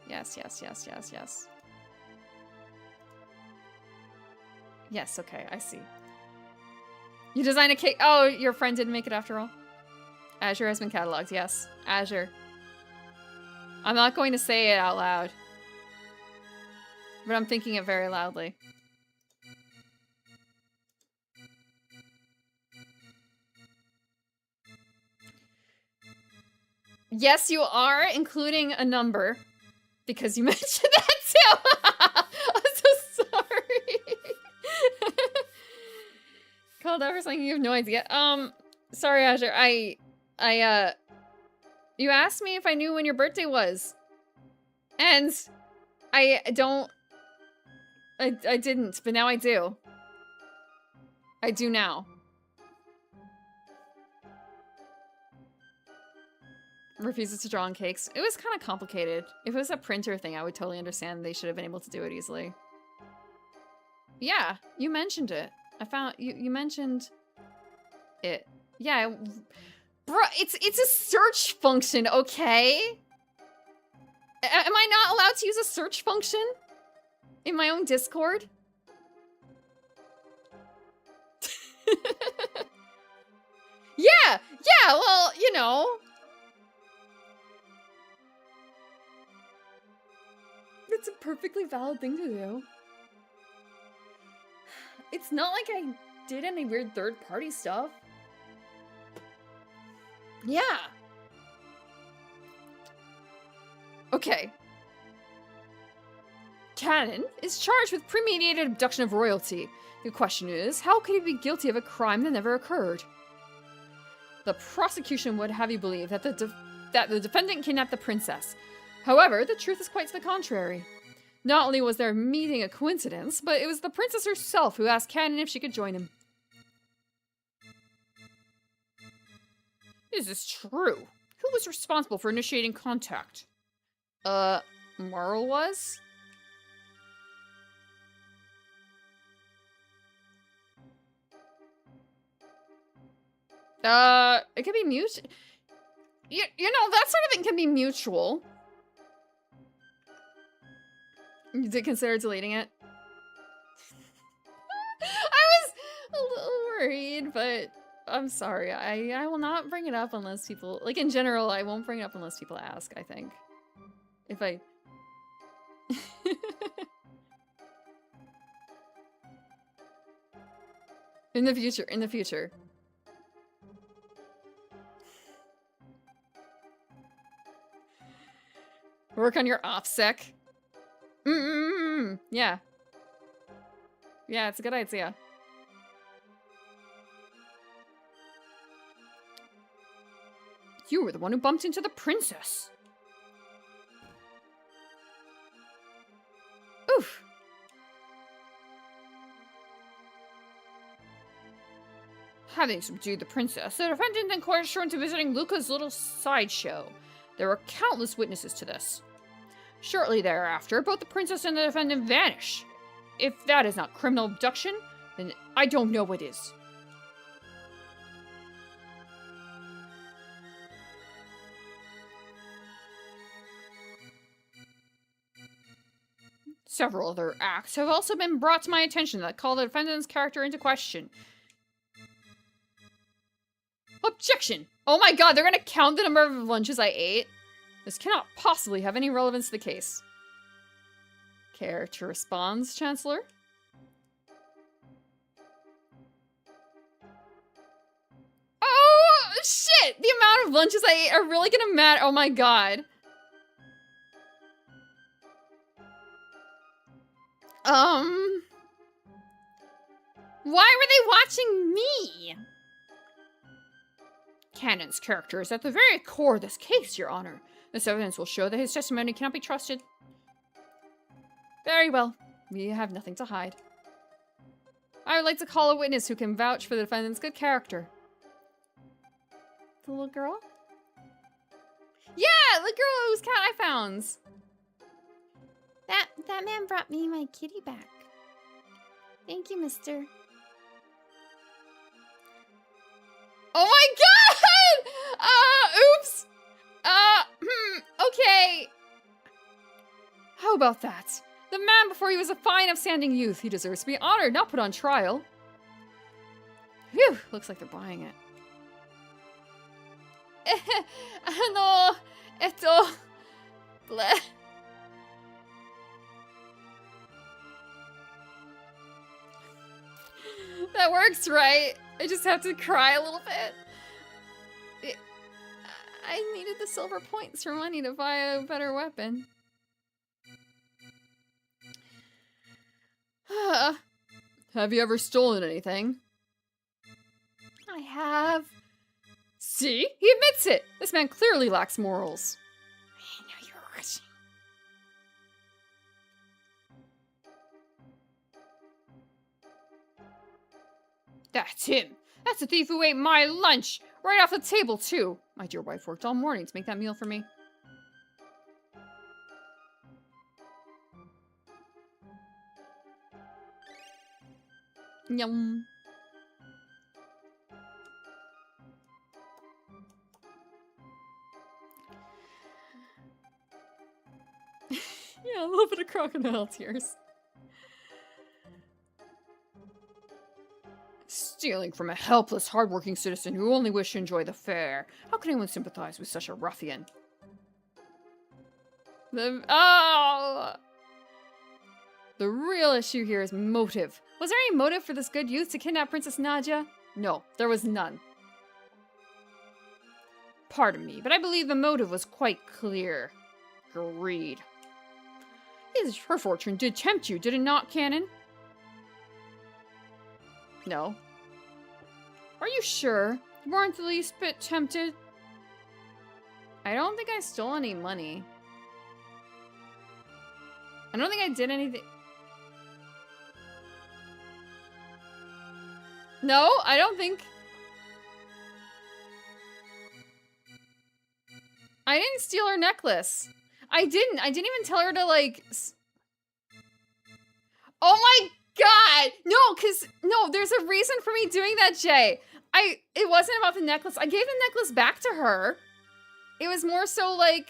Yes, yes, yes, yes, yes. Yes, okay, I see. You designed a cake. Oh, your friend didn't make it after all? Azure has been cataloged, yes. Azure. I'm not going to say it out loud. But I'm thinking it very loudly. Yes, you are, including a number. Because you mentioned that too! I'm so sorry! Called out for something you have no idea. Sorry, Azure. You asked me if I knew when your birthday was. And I didn't, but now I do. I do now. Refuses to draw on cakes. It was kind of complicated. If it was a printer thing, I would totally understand. They should have been able to do it easily. Yeah, you mentioned it. I found you mentioned it. Yeah, bro, it's a search function, okay? Am I not allowed to use a search function in my own Discord? Yeah! Yeah, well, you know. It's a perfectly valid thing to do. It's not like I did any weird third-party stuff. Yeah. Okay. Cannon is charged with premeditated abduction of royalty. The question is, how could he be guilty of a crime that never occurred? The prosecution would have you believe that the defendant kidnapped the princess. However, the truth is quite to the contrary. Not only was their meeting a coincidence, but it was the princess herself who asked Cannon if she could join him. Is this true? Who was responsible for initiating contact? Marl was? It could be mutual. You know, that sort of thing can be mutual. You did consider deleting it? I was a little worried, but I'm sorry. I will not bring it up unless people... Like, in general, I won't bring it up unless people ask, I think. If I... in the future. Work on your OPSEC. Yeah. Yeah, it's a good idea. You were the one who bumped into the princess. Oof. Having subdued the princess, the defendant then coerced her into visiting Luca's little sideshow. There were countless witnesses to this. Shortly thereafter, both the princess and the defendant vanish. If that is not criminal abduction, then I don't know what is. Several other acts have also been brought to my attention that call the defendant's character into question. Objection! Oh my god, they're gonna count the number of lunches I ate? This cannot possibly have any relevance to the case. Character responds, Chancellor? Oh, shit! The amount of lunches I ate are really gonna matter. Oh my god. Why were they watching me? Cannon's character is at the very core of this case, Your Honor. This evidence will show that his testimony cannot be trusted. Very well. We have nothing to hide. I would like to call a witness who can vouch for the defendant's good character. The little girl? Yeah, the girl whose cat I found. That man brought me my kitty back. Thank you, mister. Oh my god! Oops! Okay. How about that? The man before you was a fine, upstanding youth. He deserves to be honored, not put on trial. Phew, looks like they're buying it. Bleh. That works, right? I just have to cry a little bit. I needed the silver points for money to buy a better weapon. Have you ever stolen anything? I have. See? He admits it! This man clearly lacks morals. I know you're rushing. That's him! That's the thief who ate my lunch! Right off the table, too! My dear wife worked all morning to make that meal for me. Yum. Yeah, a little bit of crocodile tears. Stealing from a helpless, hardworking citizen who only wished to enjoy the fair. How can anyone sympathize with such a ruffian? The real issue here is motive. Was there any motive for this good youth to kidnap Princess Nadia? No, there was none. Pardon me, but I believe the motive was quite clear. Greed. Her fortune did tempt you, did it not, Canon? No. Are you sure? You weren't the least bit tempted? I don't think I stole any money. I don't think I did anything. No, I don't think. I didn't steal her necklace. I didn't even tell her to, like... Oh my god! No, there's a reason for me doing that, Jay. It wasn't about the necklace. I gave the necklace back to her. It was more so, like...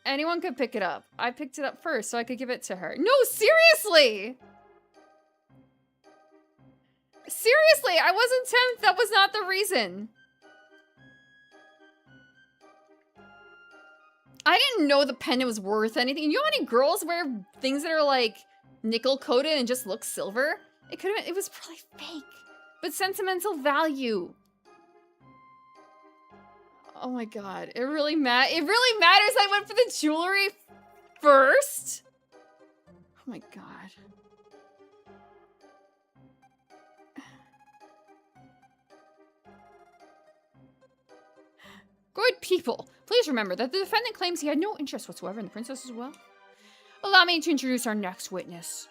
Anyone could pick it up. I picked it up first so I could give it to her. No, seriously! Seriously, I wasn't tempted. That was not the reason. I didn't know the pendant was worth anything. You know how many girls wear things that are like nickel coated and just look silver? It was probably fake, but sentimental value. Oh my god, it really matters I went for the jewelry first? Oh my god. Good people, please remember that the defendant claims he had no interest whatsoever in the princess's wealth. Allow me to introduce our next witness.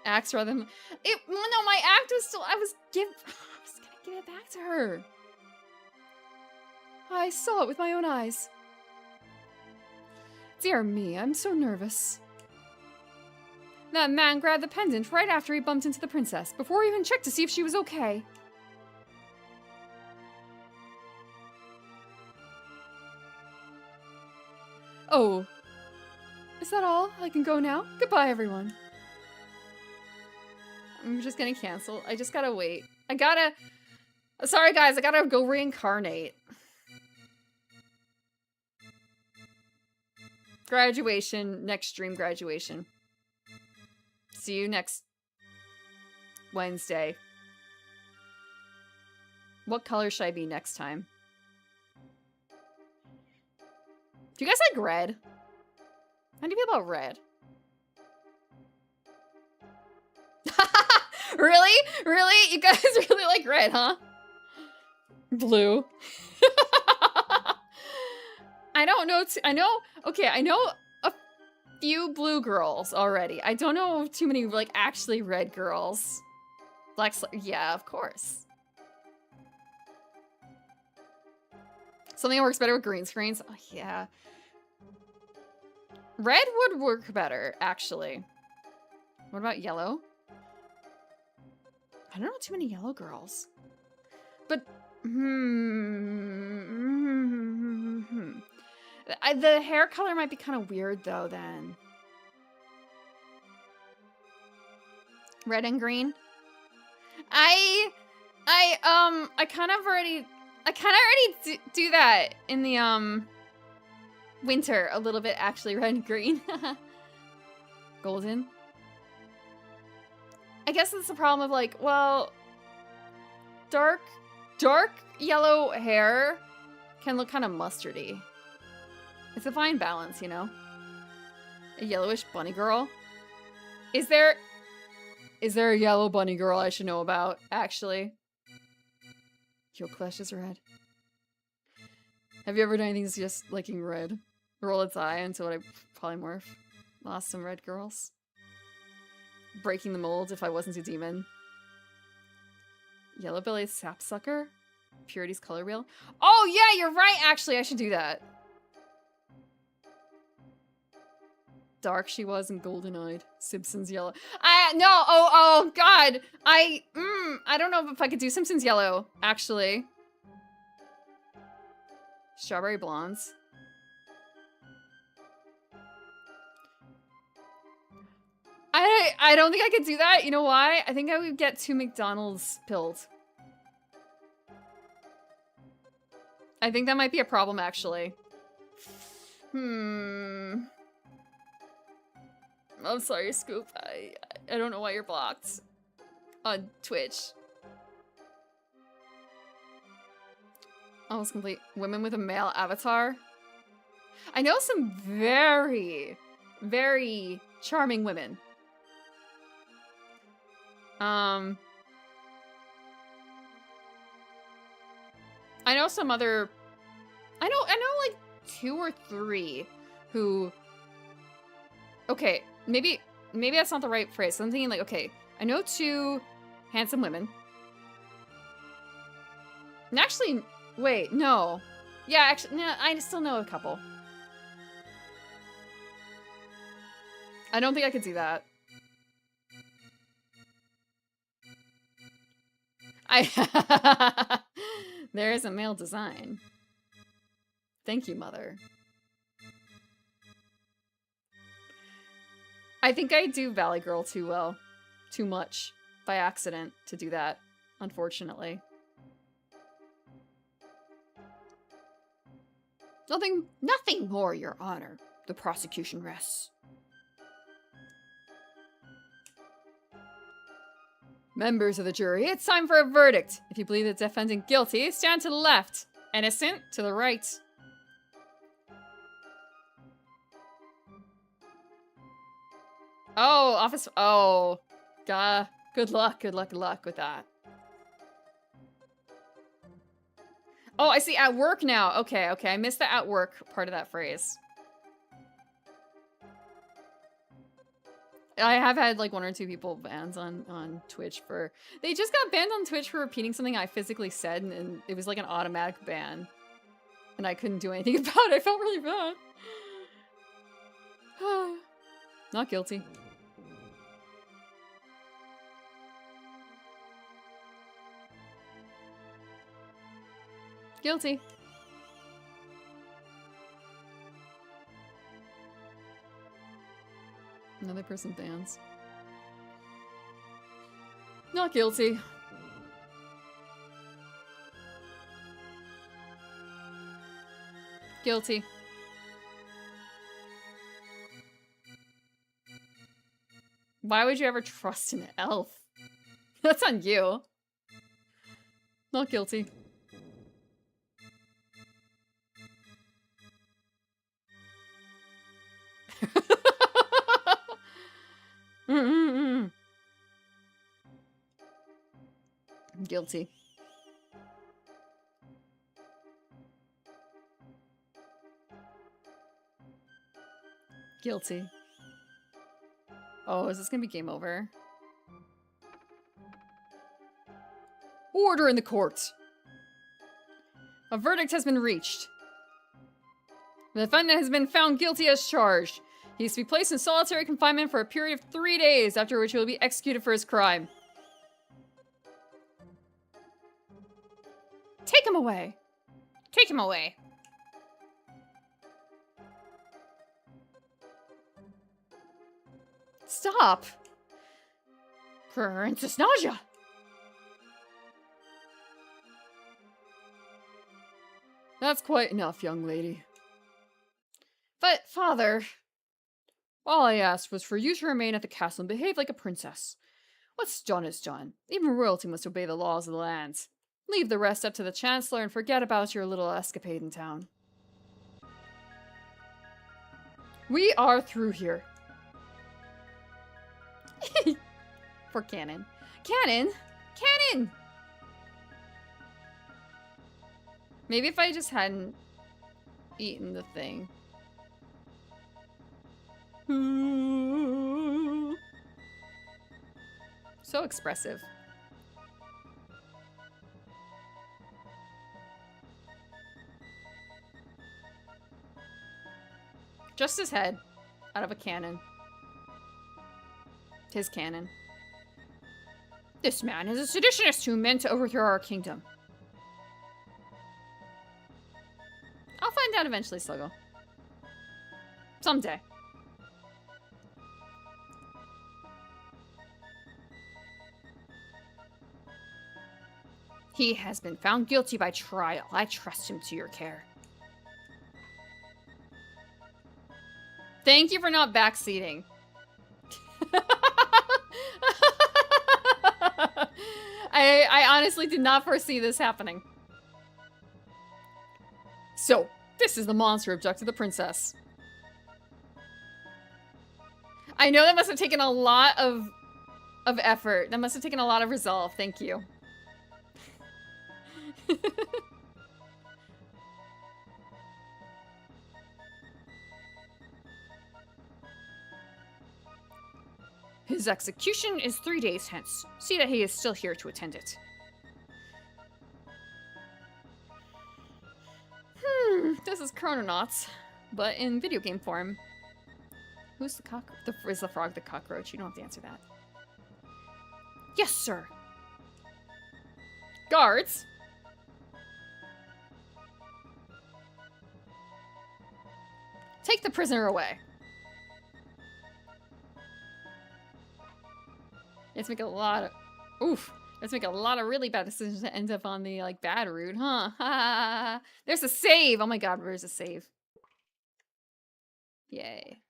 Acts rather than... No, my act was still... I was gonna give it back to her. I saw it with my own eyes. Dear me, I'm so nervous. That man grabbed the pendant right after he bumped into the princess, before he even checked to see if she was okay. Oh. Is that all? I can go now? Goodbye, everyone. I'm just gonna cancel. I just gotta wait. Sorry, guys. I gotta go reincarnate. Graduation. Next stream graduation. See you next Wednesday. What color should I be next time? Do you guys like red? How do you feel about red? Really? Really? You guys really like red, huh? Blue. I don't know. I know a few blue girls already. I don't know too many, like, actually red girls. Yeah, of course. Something that works better with green screens? Oh, yeah. Red would work better, actually. What about yellow? I don't know too many yellow girls. But, the hair color might be kind of weird, though, then. Red and green? I kind of already do that in the, winter a little bit, actually, red and green. Golden. I guess it's the problem of, like, well, dark yellow hair can look kind of mustardy. It's a fine balance, you know? A yellowish bunny girl. Is there a yellow bunny girl I should know about, actually? Your flesh is red. Have you ever done anything just liking red? Roll its eye until I polymorph. Lost some red girls. Breaking the mold if I wasn't a demon. Yellowbelly sapsucker? Purity's color wheel? Oh yeah, you're right, actually, I should do that. Dark she was and golden-eyed. Simpsons yellow. Oh god. I don't know if I could do Simpsons yellow, actually. Strawberry blondes. I don't think I could do that. You know why? I think I would get too McDonald's pilled. I think that might be a problem, actually. I'm sorry, Scoop. I don't know why you're blocked on Twitch. Almost complete. Women with a male avatar. I know some very, very charming women. I know some other... I know like 2 or 3 who... Okay, maybe that's not the right phrase. So I'm thinking like, okay, I know 2 handsome women. And actually, wait, no. Yeah, actually, no, I still know a couple. I don't think I could do that. There is a male design. Thank you, Mother. I think I do Valley Girl too well. Too much. By accident to do that, unfortunately. Nothing more, Your Honor. The prosecution rests. Members of the jury, it's time for a verdict. If you believe the defendant guilty, stand to the left. Innocent, to the right. Oh, office... Oh. Good luck with that. Oh, I see, at work now. Okay, I missed the at work part of that phrase. I have had like 1 or 2 people banned on Twitch for... They just got banned on Twitch for repeating something I physically said, and it was like an automatic ban. And I couldn't do anything about it. I felt really bad. Not guilty. Guilty. Another person bans. Not guilty. Guilty. Why would you ever trust an elf? That's on you. Not guilty. Guilty. Guilty. Oh, is this gonna be game over? Order in the court. A verdict has been reached. The defendant has been found guilty as charged. He is to be placed in solitary confinement for a period of 3 days, after which he will be executed for his crime. Take him away. Take him away. Stop. Princess Nausea. That's quite enough, young lady. But, Father, all I asked was for you to remain at the castle and behave like a princess. What's done is done. Even royalty must obey the laws of the land. Leave the rest up to the Chancellor and forget about your little escapade in town. We are through here. For Cannon. Cannon? Cannon! Maybe if I just hadn't eaten the thing. So expressive. Just his head out of a cannon. His cannon. This man is a seditionist who meant to overthrow our kingdom. I'll find out eventually, Sluggo. Someday. He has been found guilty by trial. I trust him to your care. Thank you for not backseating. I honestly did not foresee this happening. So, this is the monster who abducted the princess. I know that must have taken a lot of effort. That must have taken a lot of resolve. Thank you. His execution is 3 days hence. See that he is still here to attend it. This is Chrononauts, but in video game form. Who's the cockroach? Is the frog the cockroach? You don't have to answer that. Yes, sir. Guards. Take the prisoner away. Let's make a lot of... Oof. Let's make a lot of really bad decisions to end up on the, like, bad route, huh? There's a save! Oh my god, where's a save? Yay.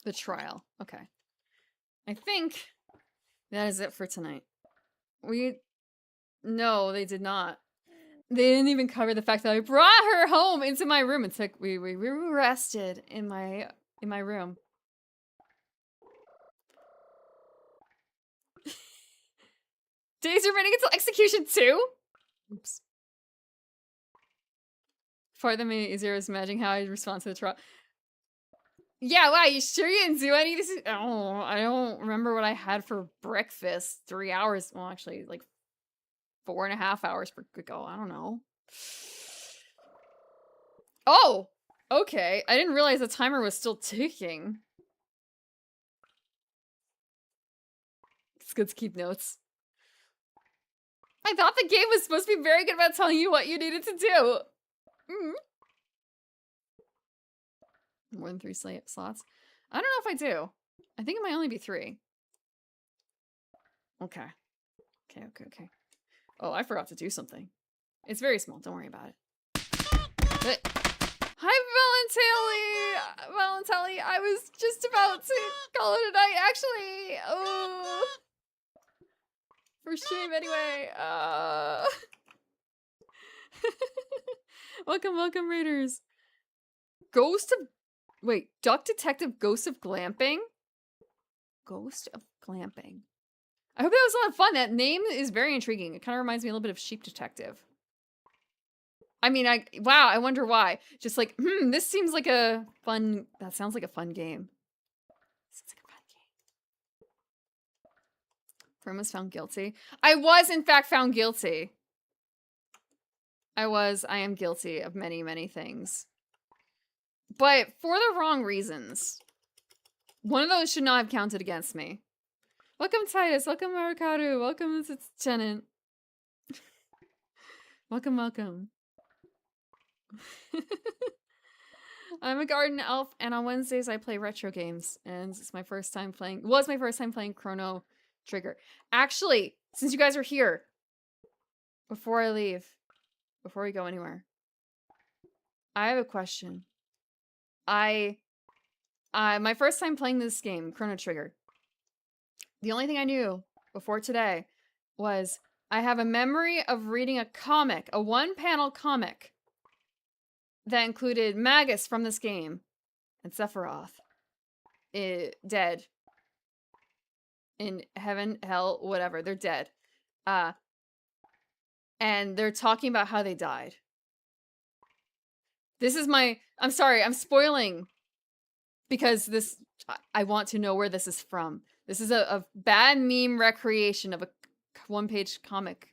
The trial. Okay. I think that is it for tonight. No, they did not. They didn't even cover the fact that I brought her home into my room. It's like we rested in my room. Days remaining until execution 2? Oops. Part that made it easier was imagining how I'd respond to the trial. Yeah, wow, you sure you didn't do any of this? Oh, I don't remember what I had for breakfast. 3 hours. Well, actually, like 4.5 hours ago. I don't know. Oh, okay. I didn't realize the timer was still ticking. It's good to keep notes. I thought the game was supposed to be very good about telling you what you needed to do. More than 3 slots? I don't know if I do. I think it might only be 3. Okay. Okay. Oh, I forgot to do something. It's very small. Don't worry about it. But hi, Valentelli! I was just about to call it a night, actually! Oh. For stream, anyway. Welcome, Raiders. Duck Detective Ghost of Glamping? Ghost of Glamping. I hope that was a lot of fun. That name is very intriguing. It kind of reminds me a little bit of Sheep Detective. I mean, wow, I wonder why. Just like, this seems like a fun... That sounds like a fun game. Sounds like a fun game. Firm was found guilty. I was, in fact, found guilty. I am guilty of many, many things. But for the wrong reasons. One of those should not have counted against me. Welcome, Titus. Welcome, Marikaru. Welcome, Tenant. Welcome. I'm a garden elf, and on Wednesdays I play retro games. And it's my first time playing... was my first time playing Chrono Trigger. Actually, since you guys are here, before I leave, before we go anywhere, I have a question. My first time playing this game, Chrono Trigger, the only thing I knew before today was I have a memory of reading a comic, a one-panel comic, that included Magus from this game and Sephiroth dead. In heaven, hell, whatever. They're dead. And they're talking about how they died. This is my... I'm sorry, I'm spoiling. Because this... I want to know where this is from. This is a bad meme recreation of a one-page comic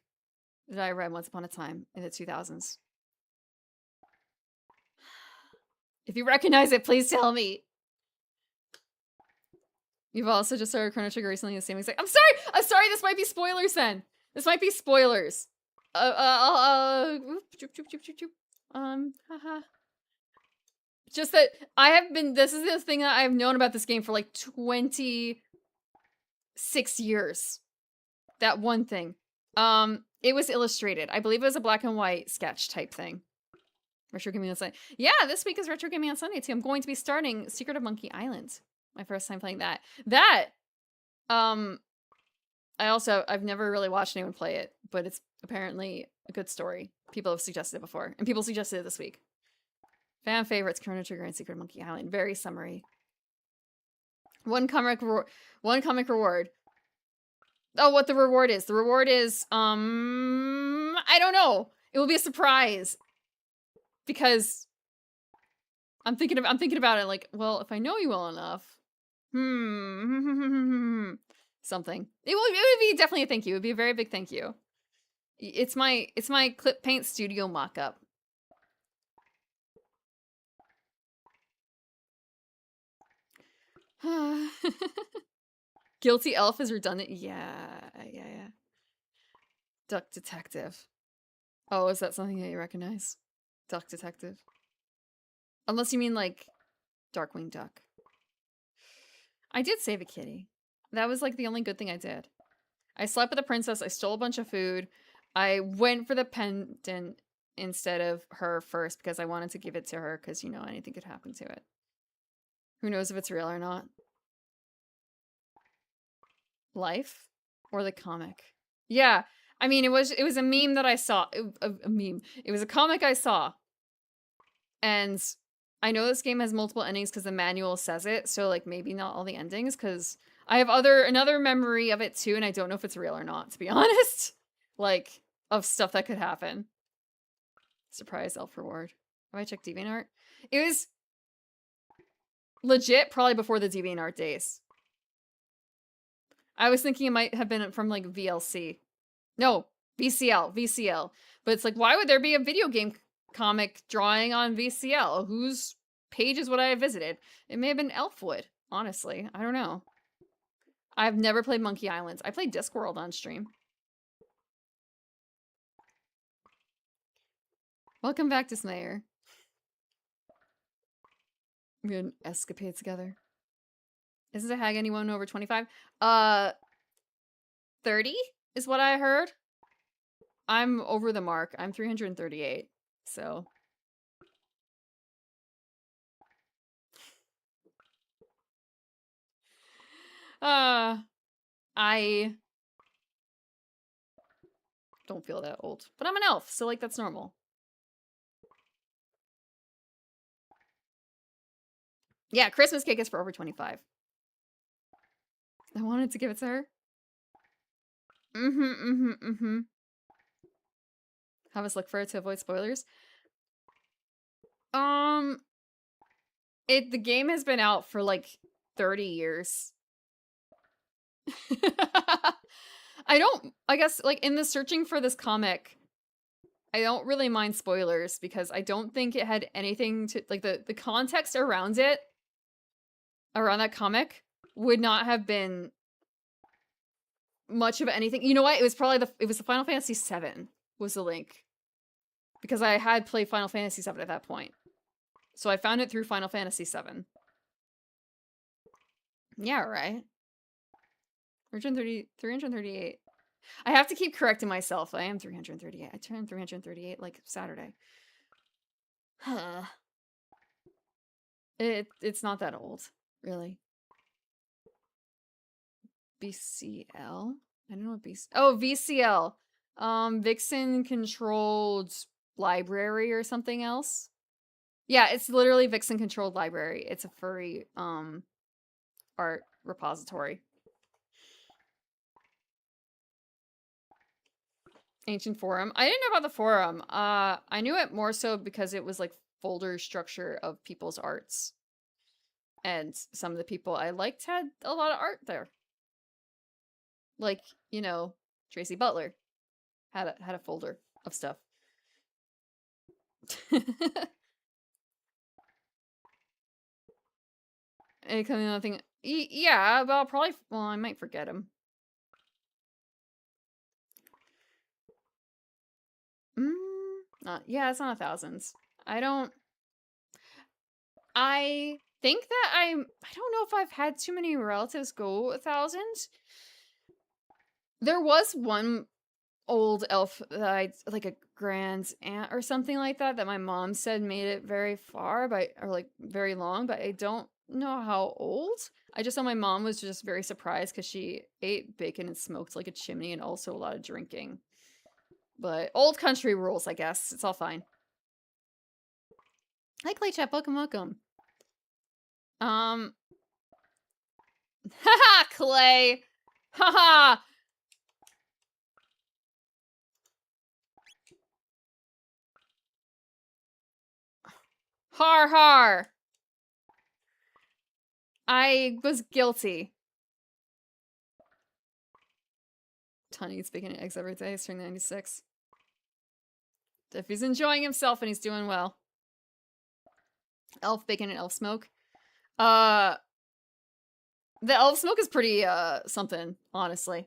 that I read once upon a time in the 2000s. If you recognize it, please tell me. You've also just started Chrono Trigger recently, the same exact... I'm sorry, this might be spoilers then. This might be spoilers. Haha. Just that I have been, this is the thing that I've known about this game for like 26 years. That one thing. It was illustrated. I believe it was a black and white sketch type thing. Retro Gaming on Sunday. Yeah, this week is Retro Gaming on Sunday too. I'm going to be starting Secret of Monkey Island. My first time playing that. I've never really watched anyone play it, but it's apparently a good story. People have suggested it before, and people suggested it this week. Fan favorites, Chrono Trigger and Secret of Monkey Island. Very summary. One comic reward. Oh, what the reward is. The reward is, I don't know. It will be a surprise. Because I'm thinking about it like, well, if I know you well enough, something. It would be definitely a thank you. It would be a very big thank you. It's my Clip Paint Studio mock-up. Guilty Elf is redundant. Yeah. Duck Detective. Oh, is that something that you recognize? Duck Detective. Unless you mean like Darkwing Duck. I did save a kitty. That was like the only good thing I did. I slept with the princess. I stole a bunch of food. I went for the pendant instead of her first because I wanted to give it to her because, you know, anything could happen to it. Who knows if it's real or not? Life or the comic? Yeah. I mean, it was a meme that I saw. A meme. It was a comic I saw. And I know this game has multiple endings because the manual says it. So, like, maybe not all the endings because I have another memory of it too, and I don't know if it's real or not, to be honest. Like, of stuff that could happen. Surprise elf reward. Have I checked DeviantArt? It was legit probably before the DeviantArt days. I was thinking it might have been from, like, VLC. No, VCL. But it's like, why would there be a video game comic drawing on VCL? Whose pages would I have visited? It may have been Elfwood, honestly. I don't know. I've never played Monkey Island. I played Discworld on stream. Welcome back to Snayer. We had an escapade together. Isn't a hag anyone over 25? 30 is what I heard. I'm over the mark. I'm 338. So I don't feel that old. But I'm an elf, so like that's normal. Yeah, Christmas cake is for over 25. I wanted to give it to her. Have us look for it to avoid spoilers. The game has been out for like 30 years. I guess like in the searching for this comic, I don't really mind spoilers because I don't think it had anything to like the context around it, around that comic would not have been much of anything. You know what? It was probably the Final Fantasy VII was the link because I had played Final Fantasy VII at that point. So I found it through Final Fantasy VII. Yeah, right. 338. I have to keep correcting myself. I am 338. I turned 338 like Saturday. It's not that old, really. BCL? I don't know what BCL. Oh, VCL. Vixen controlled library or something else. Yeah, it's literally Vixen controlled library. It's a furry art repository. Ancient forum. I didn't know about the forum. I knew it more so because it was like folder structure of people's arts. And some of the people I liked had a lot of art there. Like, you know, Tracy Butler had a folder of stuff. And kind of nothing. Yeah, but I might forget him. Yeah, it's not 1,000s. I think that I don't know if I've had too many relatives go 1,000. There was one old elf that like a grand aunt or something like that my mom said made it very far, or like very long, but I don't know how old. I just know my mom was just very surprised because she ate bacon and smoked like a chimney and also a lot of drinking. But old country rules, I guess. It's all fine. Hi, Clay Chat. Welcome. Haha, Clay. Haha. Har har. I was guilty. Tony eats bacon and eggs every day. He's turning 96. If he's enjoying himself and he's doing well. Elf bacon and elf smoke. The elf smoke is pretty, something, honestly.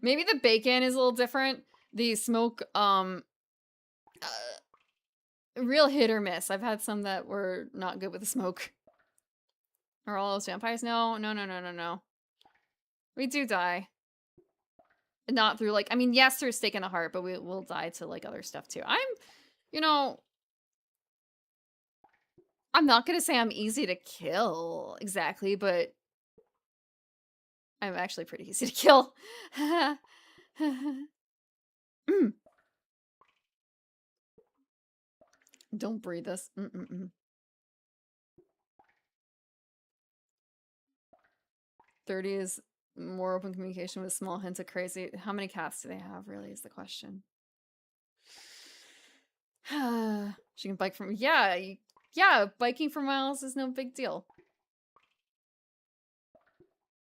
Maybe the bacon is a little different. The smoke, real hit or miss. I've had some that were not good with the smoke. Are all those vampires? No. We do die. Not through, like, I mean, yes, through a stake in the heart, but we will die to, like, other stuff, too. I'm not gonna say I'm easy to kill, exactly, but I'm actually pretty easy to kill. Don't breathe this. 30 is more open communication with small hints of crazy. How many cats do they have, really, is the question. She can bike from... Yeah, biking for miles is no big deal.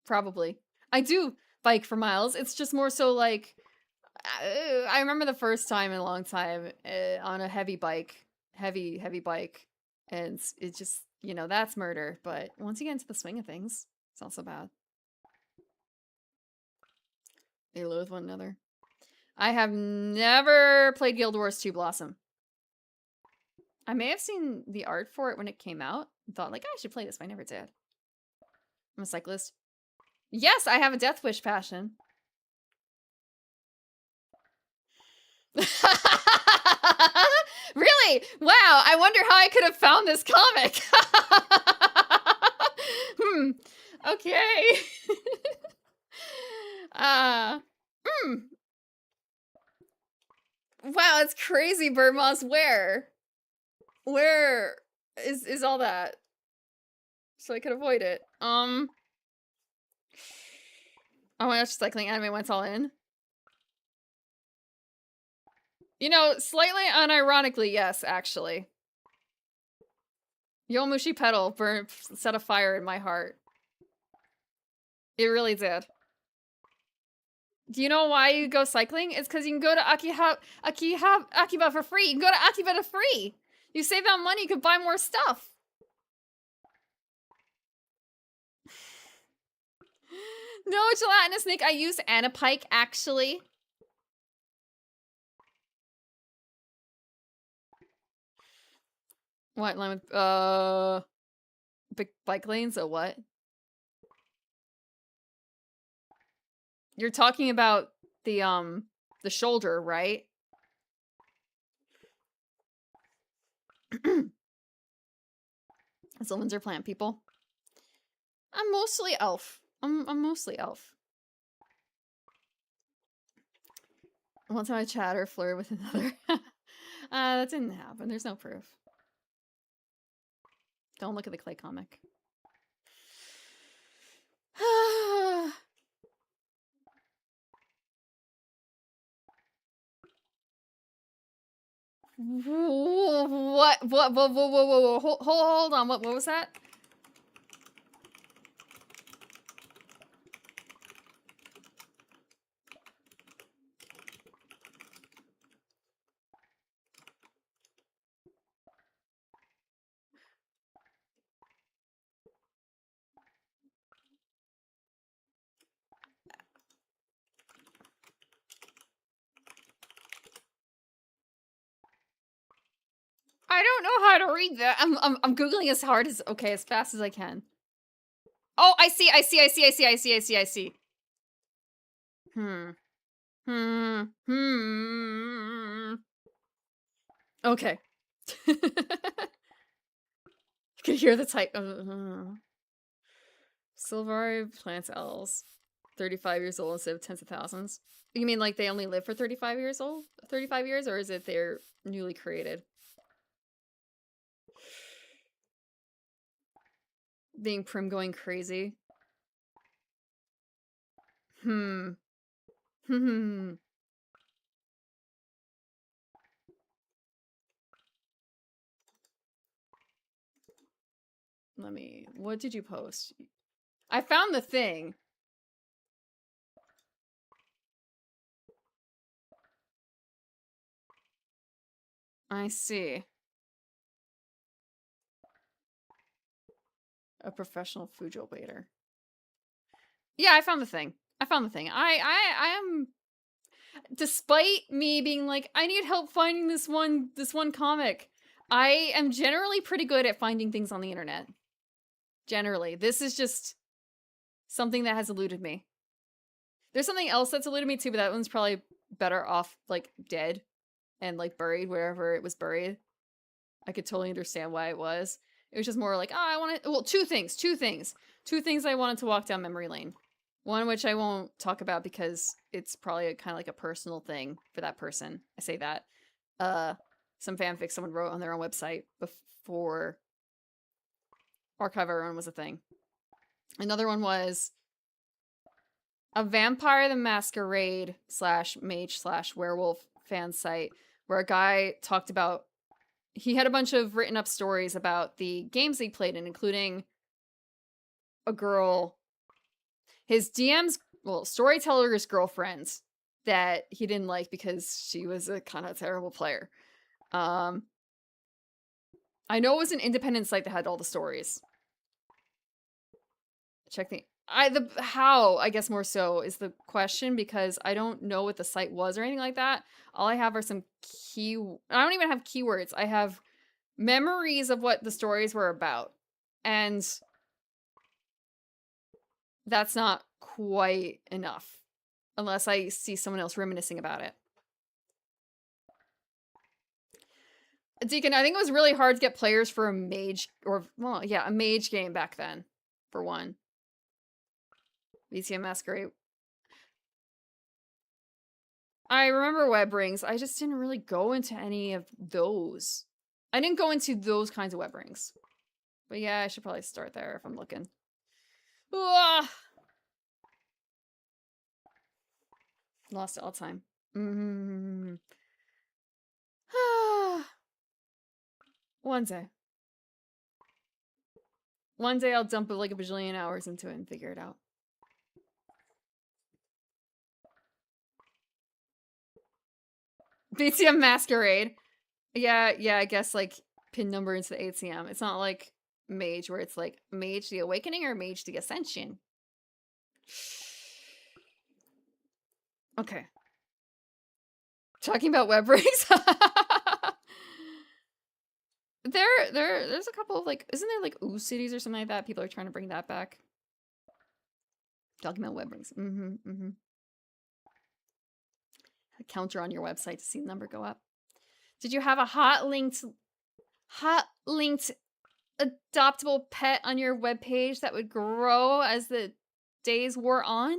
Probably. I do bike for miles. It's just more so like... I remember the first time in a long time on a heavy bike. Heavy bike. And it just, that's murder. But once you get into the swing of things, it's not so bad. They loathe one another. I have never played Guild Wars 2 Blossom. I may have seen the art for it when it came out and thought, like, I should play this, but I never did. I'm a cyclist. Yes, I have a Death Wish passion. Really? Wow, I wonder how I could have found this comic. Okay. Wow, it's crazy, Birdmoss. Where is all that? So I could avoid it. Oh my gosh, cycling anime went all in. Slightly unironically, yes, actually. Yomushi Pedal set a fire in my heart. It really did. Do you know why you go cycling? It's because you can go to Akiba for free. You can go to Akiba for free. You save out money, you could buy more stuff. No, gelatinous snake. I use Anapike, actually. What line with big bike lanes or what? You're talking about the shoulder, right? So Windsor plant people. I'm mostly elf. I'm mostly elf. One time I chat or flirt with another. That didn't happen. There's no proof. Don't look at the Clay comic. What? Whoa. Hold on. What was that? don't know how to read that. I'm Googling as hard as, okay, as fast as I can. Oh, I see. Okay. You can hear the type. Silvari plants L's. 35 years old instead of tens of thousands. You mean like they only live for 35 years old? 35 years? Or is it they're newly created? Being prim going crazy. Hmm. Let me... What did you post? I found the thing. I see. A professional Fujo baiter. Yeah, I found the thing. I am... Despite me being like, I need help finding this one comic, I am generally pretty good at finding things on the internet. Generally. This is just something that has eluded me. There's something else that's eluded me too, but that one's probably better off, like, dead and, like, buried wherever it was buried. I could totally understand why it was. It was just more like, oh, I want to... Well, two things. Two things I wanted to walk down memory lane. One which I won't talk about because it's probably kind of like a personal thing for that person. I say that. Some fanfic someone wrote on their own website before Archive Our Own was a thing. Another one was a Vampire the Masquerade /mage/werewolf fan site where a guy talked about... He had a bunch of written up stories about the games he played in, including a girl... His DM's, well, storyteller's girlfriend that he didn't like because she was a kind of terrible player. I know it was an independent site that had all the stories. Check the how, I guess more so, is the question because I don't know what the site was or anything like that. All I have are some I don't even have keywords. I have memories of what the stories were about. And that's not quite enough unless I see someone else reminiscing about it. Deacon, I think it was really hard to get players for a mage, or, well, yeah, a mage game back then, for one. VTM Masquerade. I remember web rings. I just didn't really go into any of those. I didn't go into those kinds of web rings. But yeah, I should probably start there if I'm looking. Ugh. Lost all time. One day. One day I'll dump like a bajillion hours into it and figure it out. BTM Masquerade. Yeah, I guess like pin number into the ATM. It's not like Mage where it's like Mage the Awakening or Mage the Ascension. Okay. Talking about web rings. There's a couple of like, isn't there like Ooh Cities or something like that? People are trying to bring that back. Talking about web rings. A counter on your website to see the number go up. Did you have a hot linked adoptable pet on your webpage that would grow as the days wore on?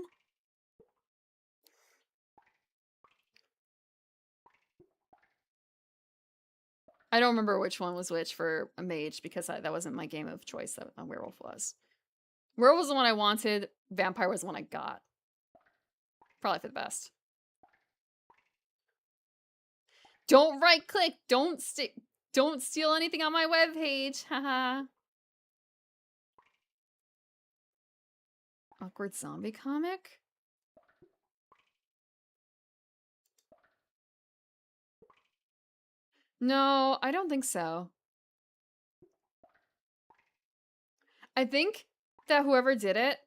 I don't remember which one was which for a mage because that wasn't my game of choice. That a werewolf was. Werewolf was the one I wanted. Vampire was the one I got. Probably for the best. Don't right click. Don't steal anything on my webpage. Haha. Awkward zombie comic? No, I don't think so. I think that whoever did it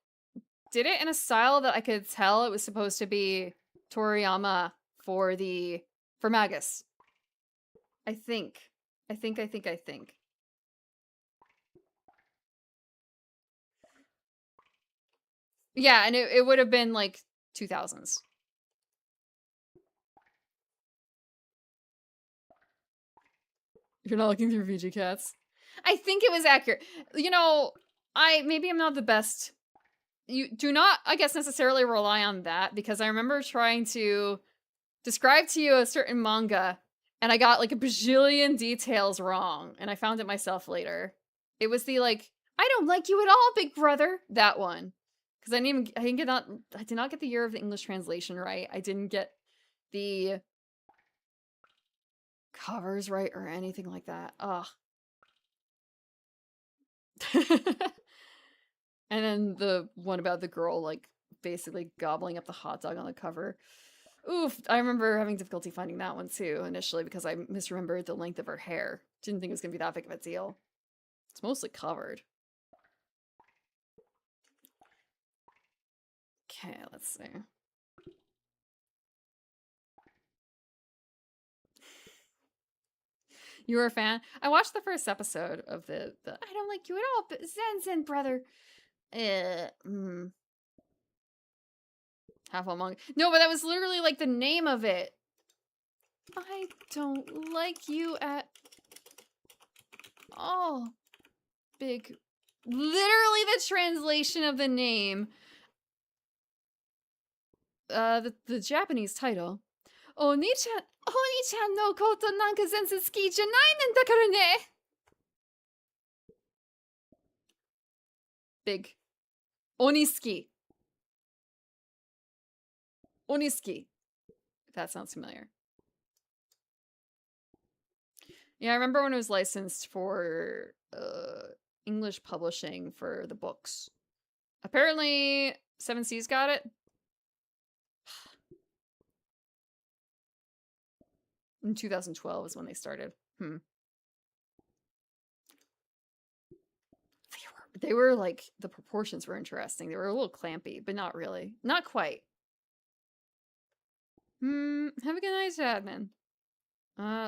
in a style that I could tell it was supposed to be Toriyama for Magus. I think. I think. Yeah, and it would have been like 2000s. You're not looking through VG Cats. I think it was accurate. You know, maybe I'm not the best. You do not, I guess, necessarily rely on that, because I remember trying to describe to you a certain manga and I got like a bajillion details wrong, and I found it myself later. It was the like, I don't like you at all, big brother. That one. Because I did not get the year of the English translation right. I didn't get the covers right or anything like that. Ugh. And then the one about the girl, like, basically gobbling up the hot dog on the cover. Oof, I remember having difficulty finding that one too, initially, because I misremembered the length of her hair. Didn't think it was gonna be that big of a deal. It's mostly covered. Okay, let's see. You were a fan? I watched the first episode of the I don't like you at all, but Zen brother. Half among. No, but that was literally like the name of it. I don't like you at all. Big. Literally the translation of the name. The Japanese title. Oni-chan no koto nanka zenzen suki janai nen dakara ne. Big. Oniski. Oniski. If that sounds familiar. Yeah, I remember when it was licensed for English publishing for the books. Apparently, 7 Seas got it. In 2012 is when they started. They were like, the proportions were interesting. They were a little clampy, but not really. Not quite. Have a good night, admin.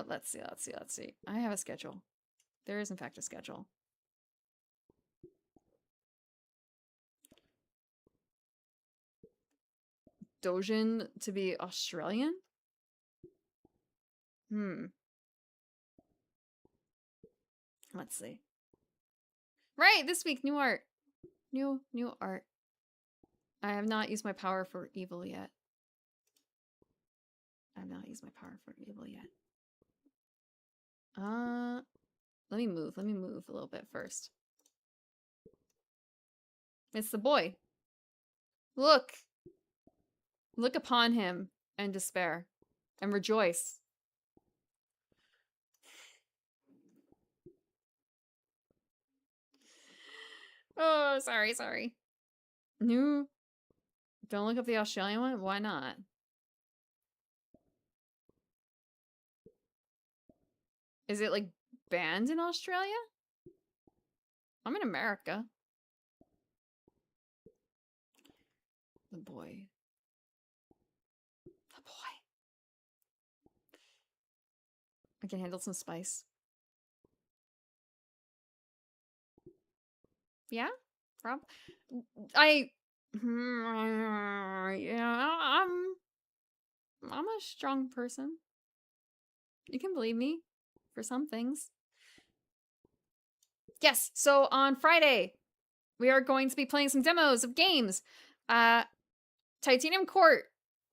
Let's see. I have a schedule. There is, in fact, a schedule. Dojin to be Australian? Let's see. Right, this week, new art. New art. I have not used my power for evil yet. Let me move a little bit first. It's the boy. Look upon him and despair and rejoice. Oh, sorry. New. Don't look up the Australian one? Why not? Is it, like, banned in Australia? I'm in America. The boy. I can handle some spice. Yeah? Yeah, I'm a strong person. You can believe me for some things. Yes, so on Friday, we are going to be playing some demos of games. Titanium Court,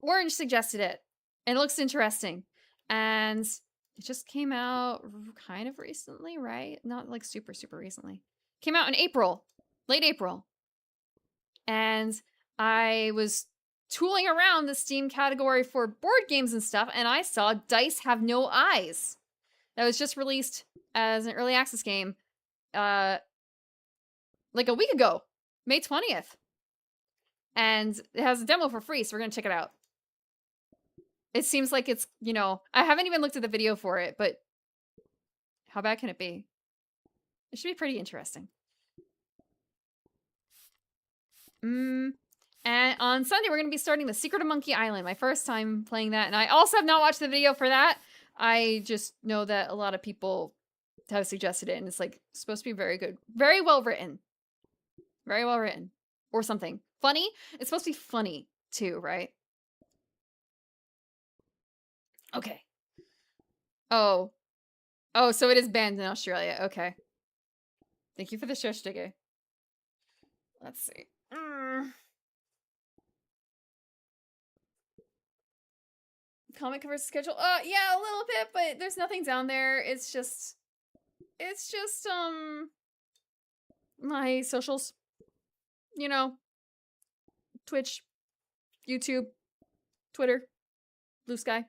Orange suggested it, and it looks interesting. And it just came out kind of recently, right? Not like super recently. Came out in April, late April. And I was tooling around the Steam category for board games and stuff, and I saw Dice Have No Eyes. That was just released as an early access game, like a week ago, May 20th. And it has a demo for free, so we're gonna check it out. It seems like it's, you know, I haven't even looked at the video for it, but how bad can it be? It should be pretty interesting. And on Sunday, we're going to be starting The Secret of Monkey Island. My first time playing that. And I also have not watched the video for that. I just know that a lot of people have suggested it, and it's like supposed to be very good. Very well written. Very well written. Or something. Funny? It's supposed to be funny too, right? Okay. Oh. Oh, so it is banned in Australia. Okay. Thank you for the shush, Diggy. Let's see. Comic covers schedule? Yeah, a little bit, but there's nothing down there. It's just my socials. You know, Twitch, YouTube, Twitter, Blue Sky.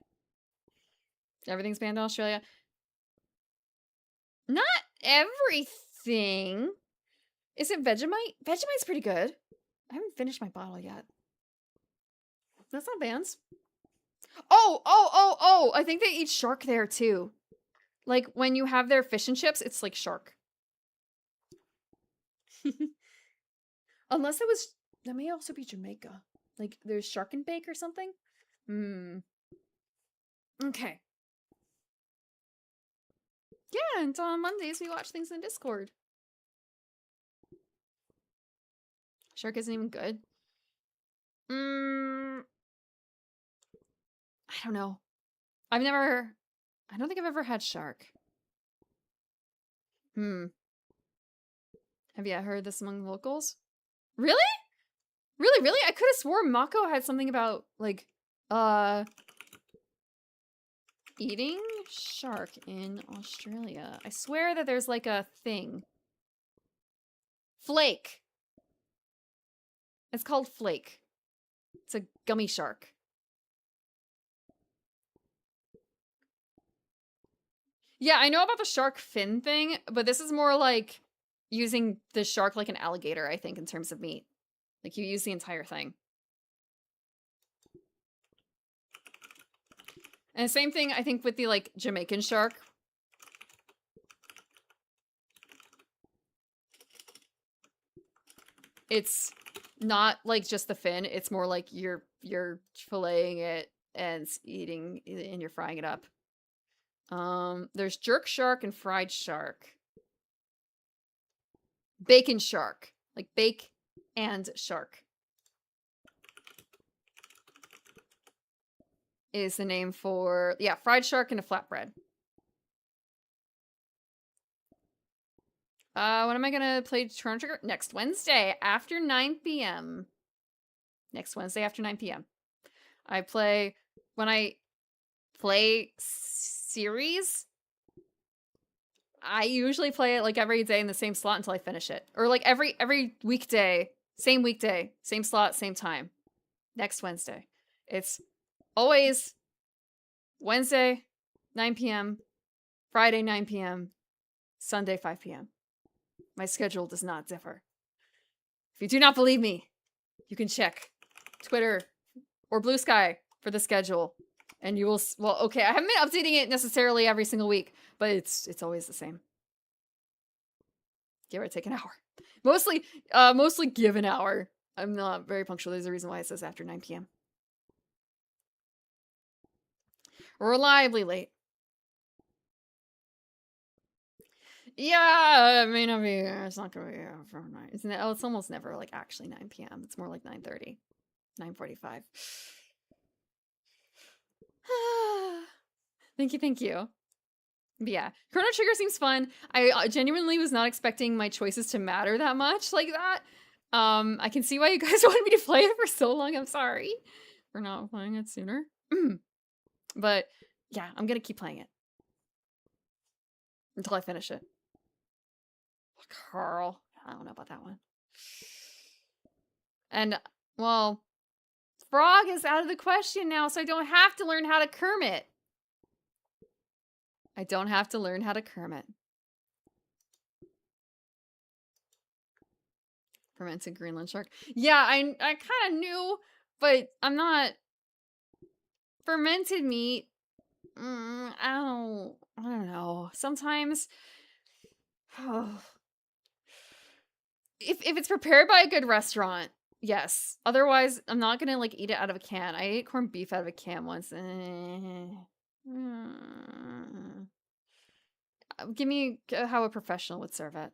Everything's banned in Australia. Not everything. Is it Vegemite? Vegemite's pretty good. I haven't finished my bottle yet. That's not banned. Oh! I think they eat shark there too. Like when you have their fish and chips, it's like shark. Unless it was, that may also be Jamaica. Like there's shark and bake or something. Okay. Yeah, and on Mondays we watch things in Discord. Shark isn't even good. I don't know. I don't think I've ever had shark. Have you heard this among locals? Really? Really? I could have sworn Mako had something about, like, eating shark in Australia. I swear that there's, like, a thing. Flake. It's called Flake. It's a gummy shark. Yeah, I know about the shark fin thing, but this is more like using the shark like an alligator, I think, in terms of meat. Like, you use the entire thing. And same thing, I think, with the, like, Jamaican shark. It's not, like, just the fin. It's more like you're filleting it and eating, and you're frying it up. There's jerk shark and fried shark. Bacon shark. Like, bake and shark is the name for, yeah, fried shark and a flatbread. When am I gonna play Chrono Trigger? Next Wednesday after 9 p.m. Next Wednesday after 9 p.m. When I play series, I usually play it like every day in the same slot until I finish it. Or like every weekday, same slot, same time. Next Wednesday. It's always Wednesday, 9 p.m., Friday, 9 p.m., Sunday, 5 p.m. My schedule does not differ. If you do not believe me, you can check Twitter or Blue Sky for the schedule. And you will, well, okay, I haven't been updating it necessarily every single week, but it's always the same. Give or take an hour. Mostly give an hour. I'm not very punctual. There's a reason why it says after 9 p.m. Reliably late. Yeah, it may not be, it's not gonna be from 9. It's almost never like actually 9 p.m. It's more like 9:30, 9:45. Thank you. But yeah, Chrono Trigger seems fun. I genuinely was not expecting my choices to matter that much like that. I can see why you guys wanted me to play it for so long. I'm sorry for not playing it sooner. But yeah, I'm gonna keep playing it until I finish it. Carl, I don't know about that one. And, well, Frog is out of the question now, so I don't have to learn how to Kermit. I don't have to learn how to Kermit. Fermented Greenland shark. Yeah, I kind of knew, but I'm not. Fermented meat. I don't know. Sometimes, if it's prepared by a good restaurant, yes. Otherwise, I'm not gonna like eat it out of a can. I ate corned beef out of a can once. Give me how a professional would serve it.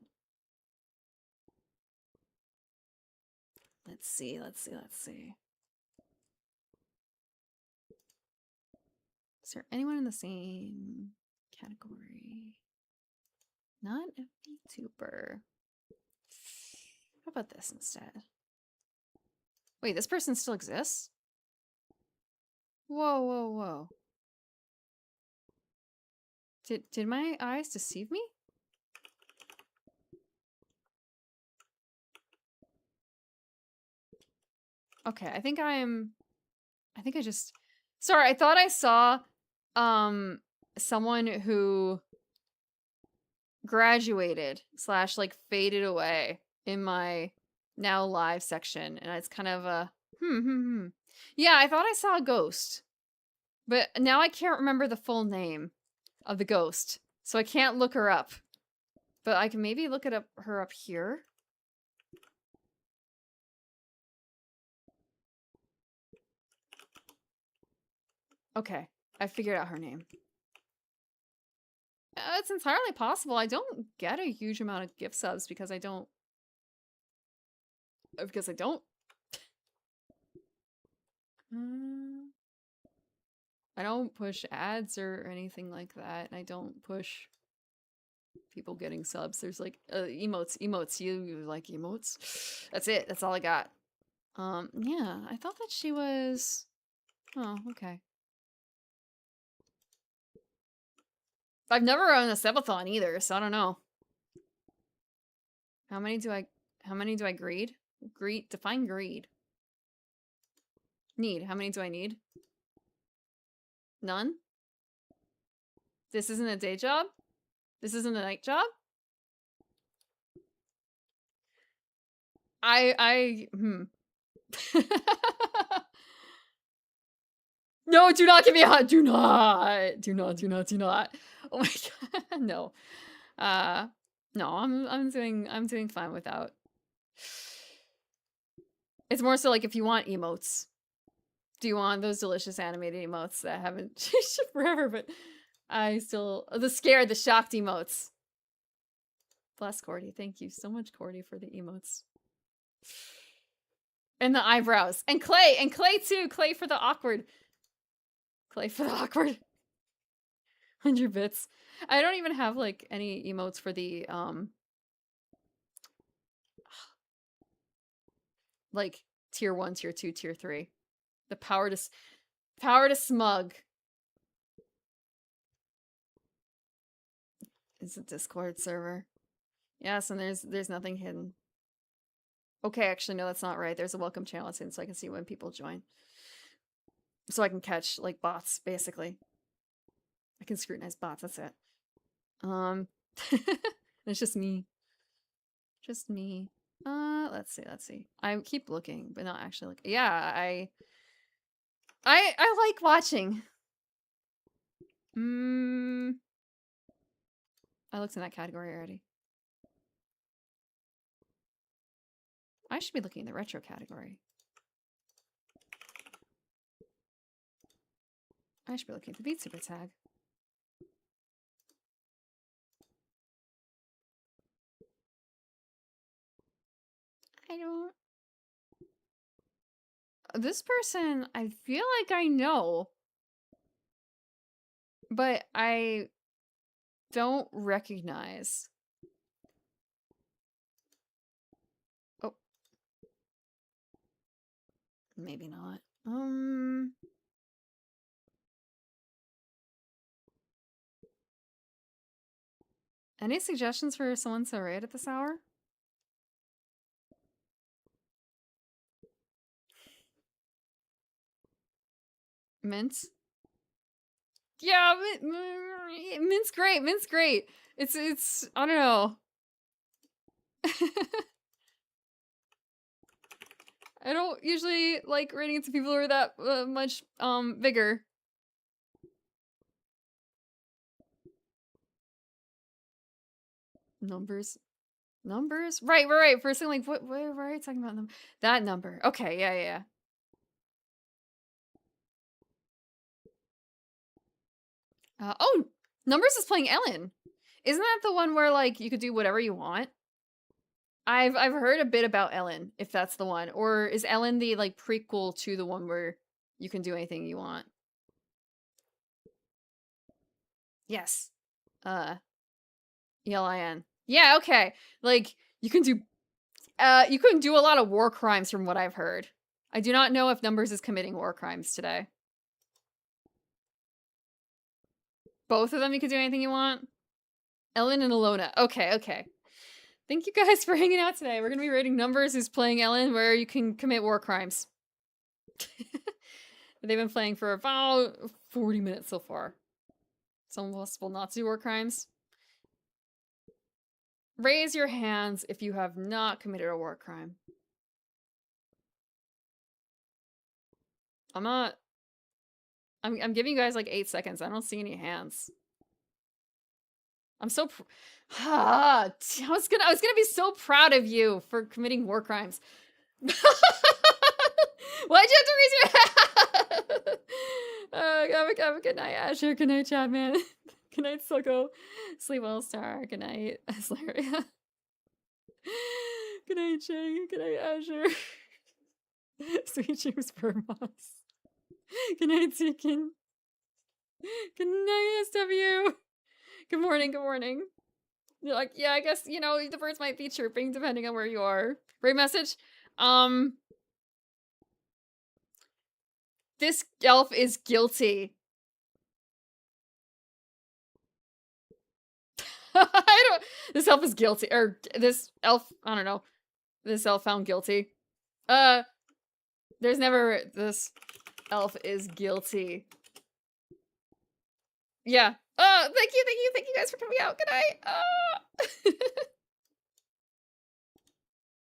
Let's see. Is there anyone in the same category? Not a VTuber. How about this instead? Wait, this person still exists? Whoa. Did my eyes deceive me? Okay, I think I just... Sorry, I thought I saw someone who graduated / like faded away in my now live section, and it's kind of a Yeah, I thought I saw a ghost, but now I can't remember the full name of the ghost, so I can't look her up. But I can maybe look her up here. Okay, I figured out her name. It's entirely possible. I don't get a huge amount of gift subs because I don't. I don't push ads or anything like that. I don't push people getting subs. There's like emotes. You like emotes? That's it. That's all I got. Yeah, I thought that she was... Oh, okay. I've never run a subathon either, so I don't know. How many do I greed? Define greed. Need. How many do I need? None? This isn't a day job? This isn't a night job? No, do not give me a hot. Do not. Oh my god, no. No, I'm doing fine without. It's more so like if you want emotes. Do you want those delicious animated emotes that haven't changed forever, but I still... The scared, the shocked emotes. Bless Cordy. Thank you so much, Cordy, for the emotes. And the eyebrows. And Clay! And Clay too! Clay for the awkward. 100 bits. I don't even have, like, any emotes for the, like, tier 1, tier 2, tier 3. The power to smug. It's a Discord server. Yes, and there's nothing hidden. Okay, actually, no, that's not right. There's a welcome channel that's hidden so I can see when people join. So I can catch, like, bots, basically. I can scrutinize bots, that's it. It's just me. Just me. Let's see. I keep looking, but not actually looking. Yeah, I like watching. I looked in that category already. I should be looking in the retro category. I should be looking at the VTuber tag. I don't... This person, I feel like I know, but I don't recognize. Oh. Maybe not. Any suggestions for someone so right at this hour? Mint? Yeah, Mint's great. Mint's great. It's I don't know. I don't usually like rating it to people who are that much bigger. Numbers. Right. First thing, like, what are you talking about? That number. Okay, yeah. Oh, Numbers is playing Ellen. Isn't that the one where, like, you could do whatever you want? I've heard a bit about Ellen, if that's the one. Or is Ellen the, like, prequel to the one where you can do anything you want? Yes. ELIN. Yeah, okay. Like, you can do a lot of war crimes from what I've heard. I do not know if Numbers is committing war crimes today. Both of them you can do anything you want? Ellen and Alona. Okay, okay. Thank you guys for hanging out today. We're gonna be rating Numbers who's playing Ellen where you can commit war crimes. They've been playing for about 40 minutes so far. It's impossible not to do war crimes. Raise your hands if you have not committed a war crime. I'm giving you guys like 8 seconds. I don't see any hands. I'm so I was gonna be so proud of you for committing war crimes. Why'd you have to raise your hand? Have a good night, Asher. Good night, Chapman. Good night, Soko. Sleep well, Star. Good night, Aslaria. Good night, Chang. Good night, Asher. Sweet dreams, Burmos. Good night, Seekin. Good night, SW. Good morning, good morning. You're like, yeah, I guess, you know, the birds might be chirping depending on where you are. Great message. This elf is guilty. This elf is guilty. Or this elf, I don't know. This elf found guilty. There's never, this elf is guilty. Yeah. Thank you guys for coming out. Good night.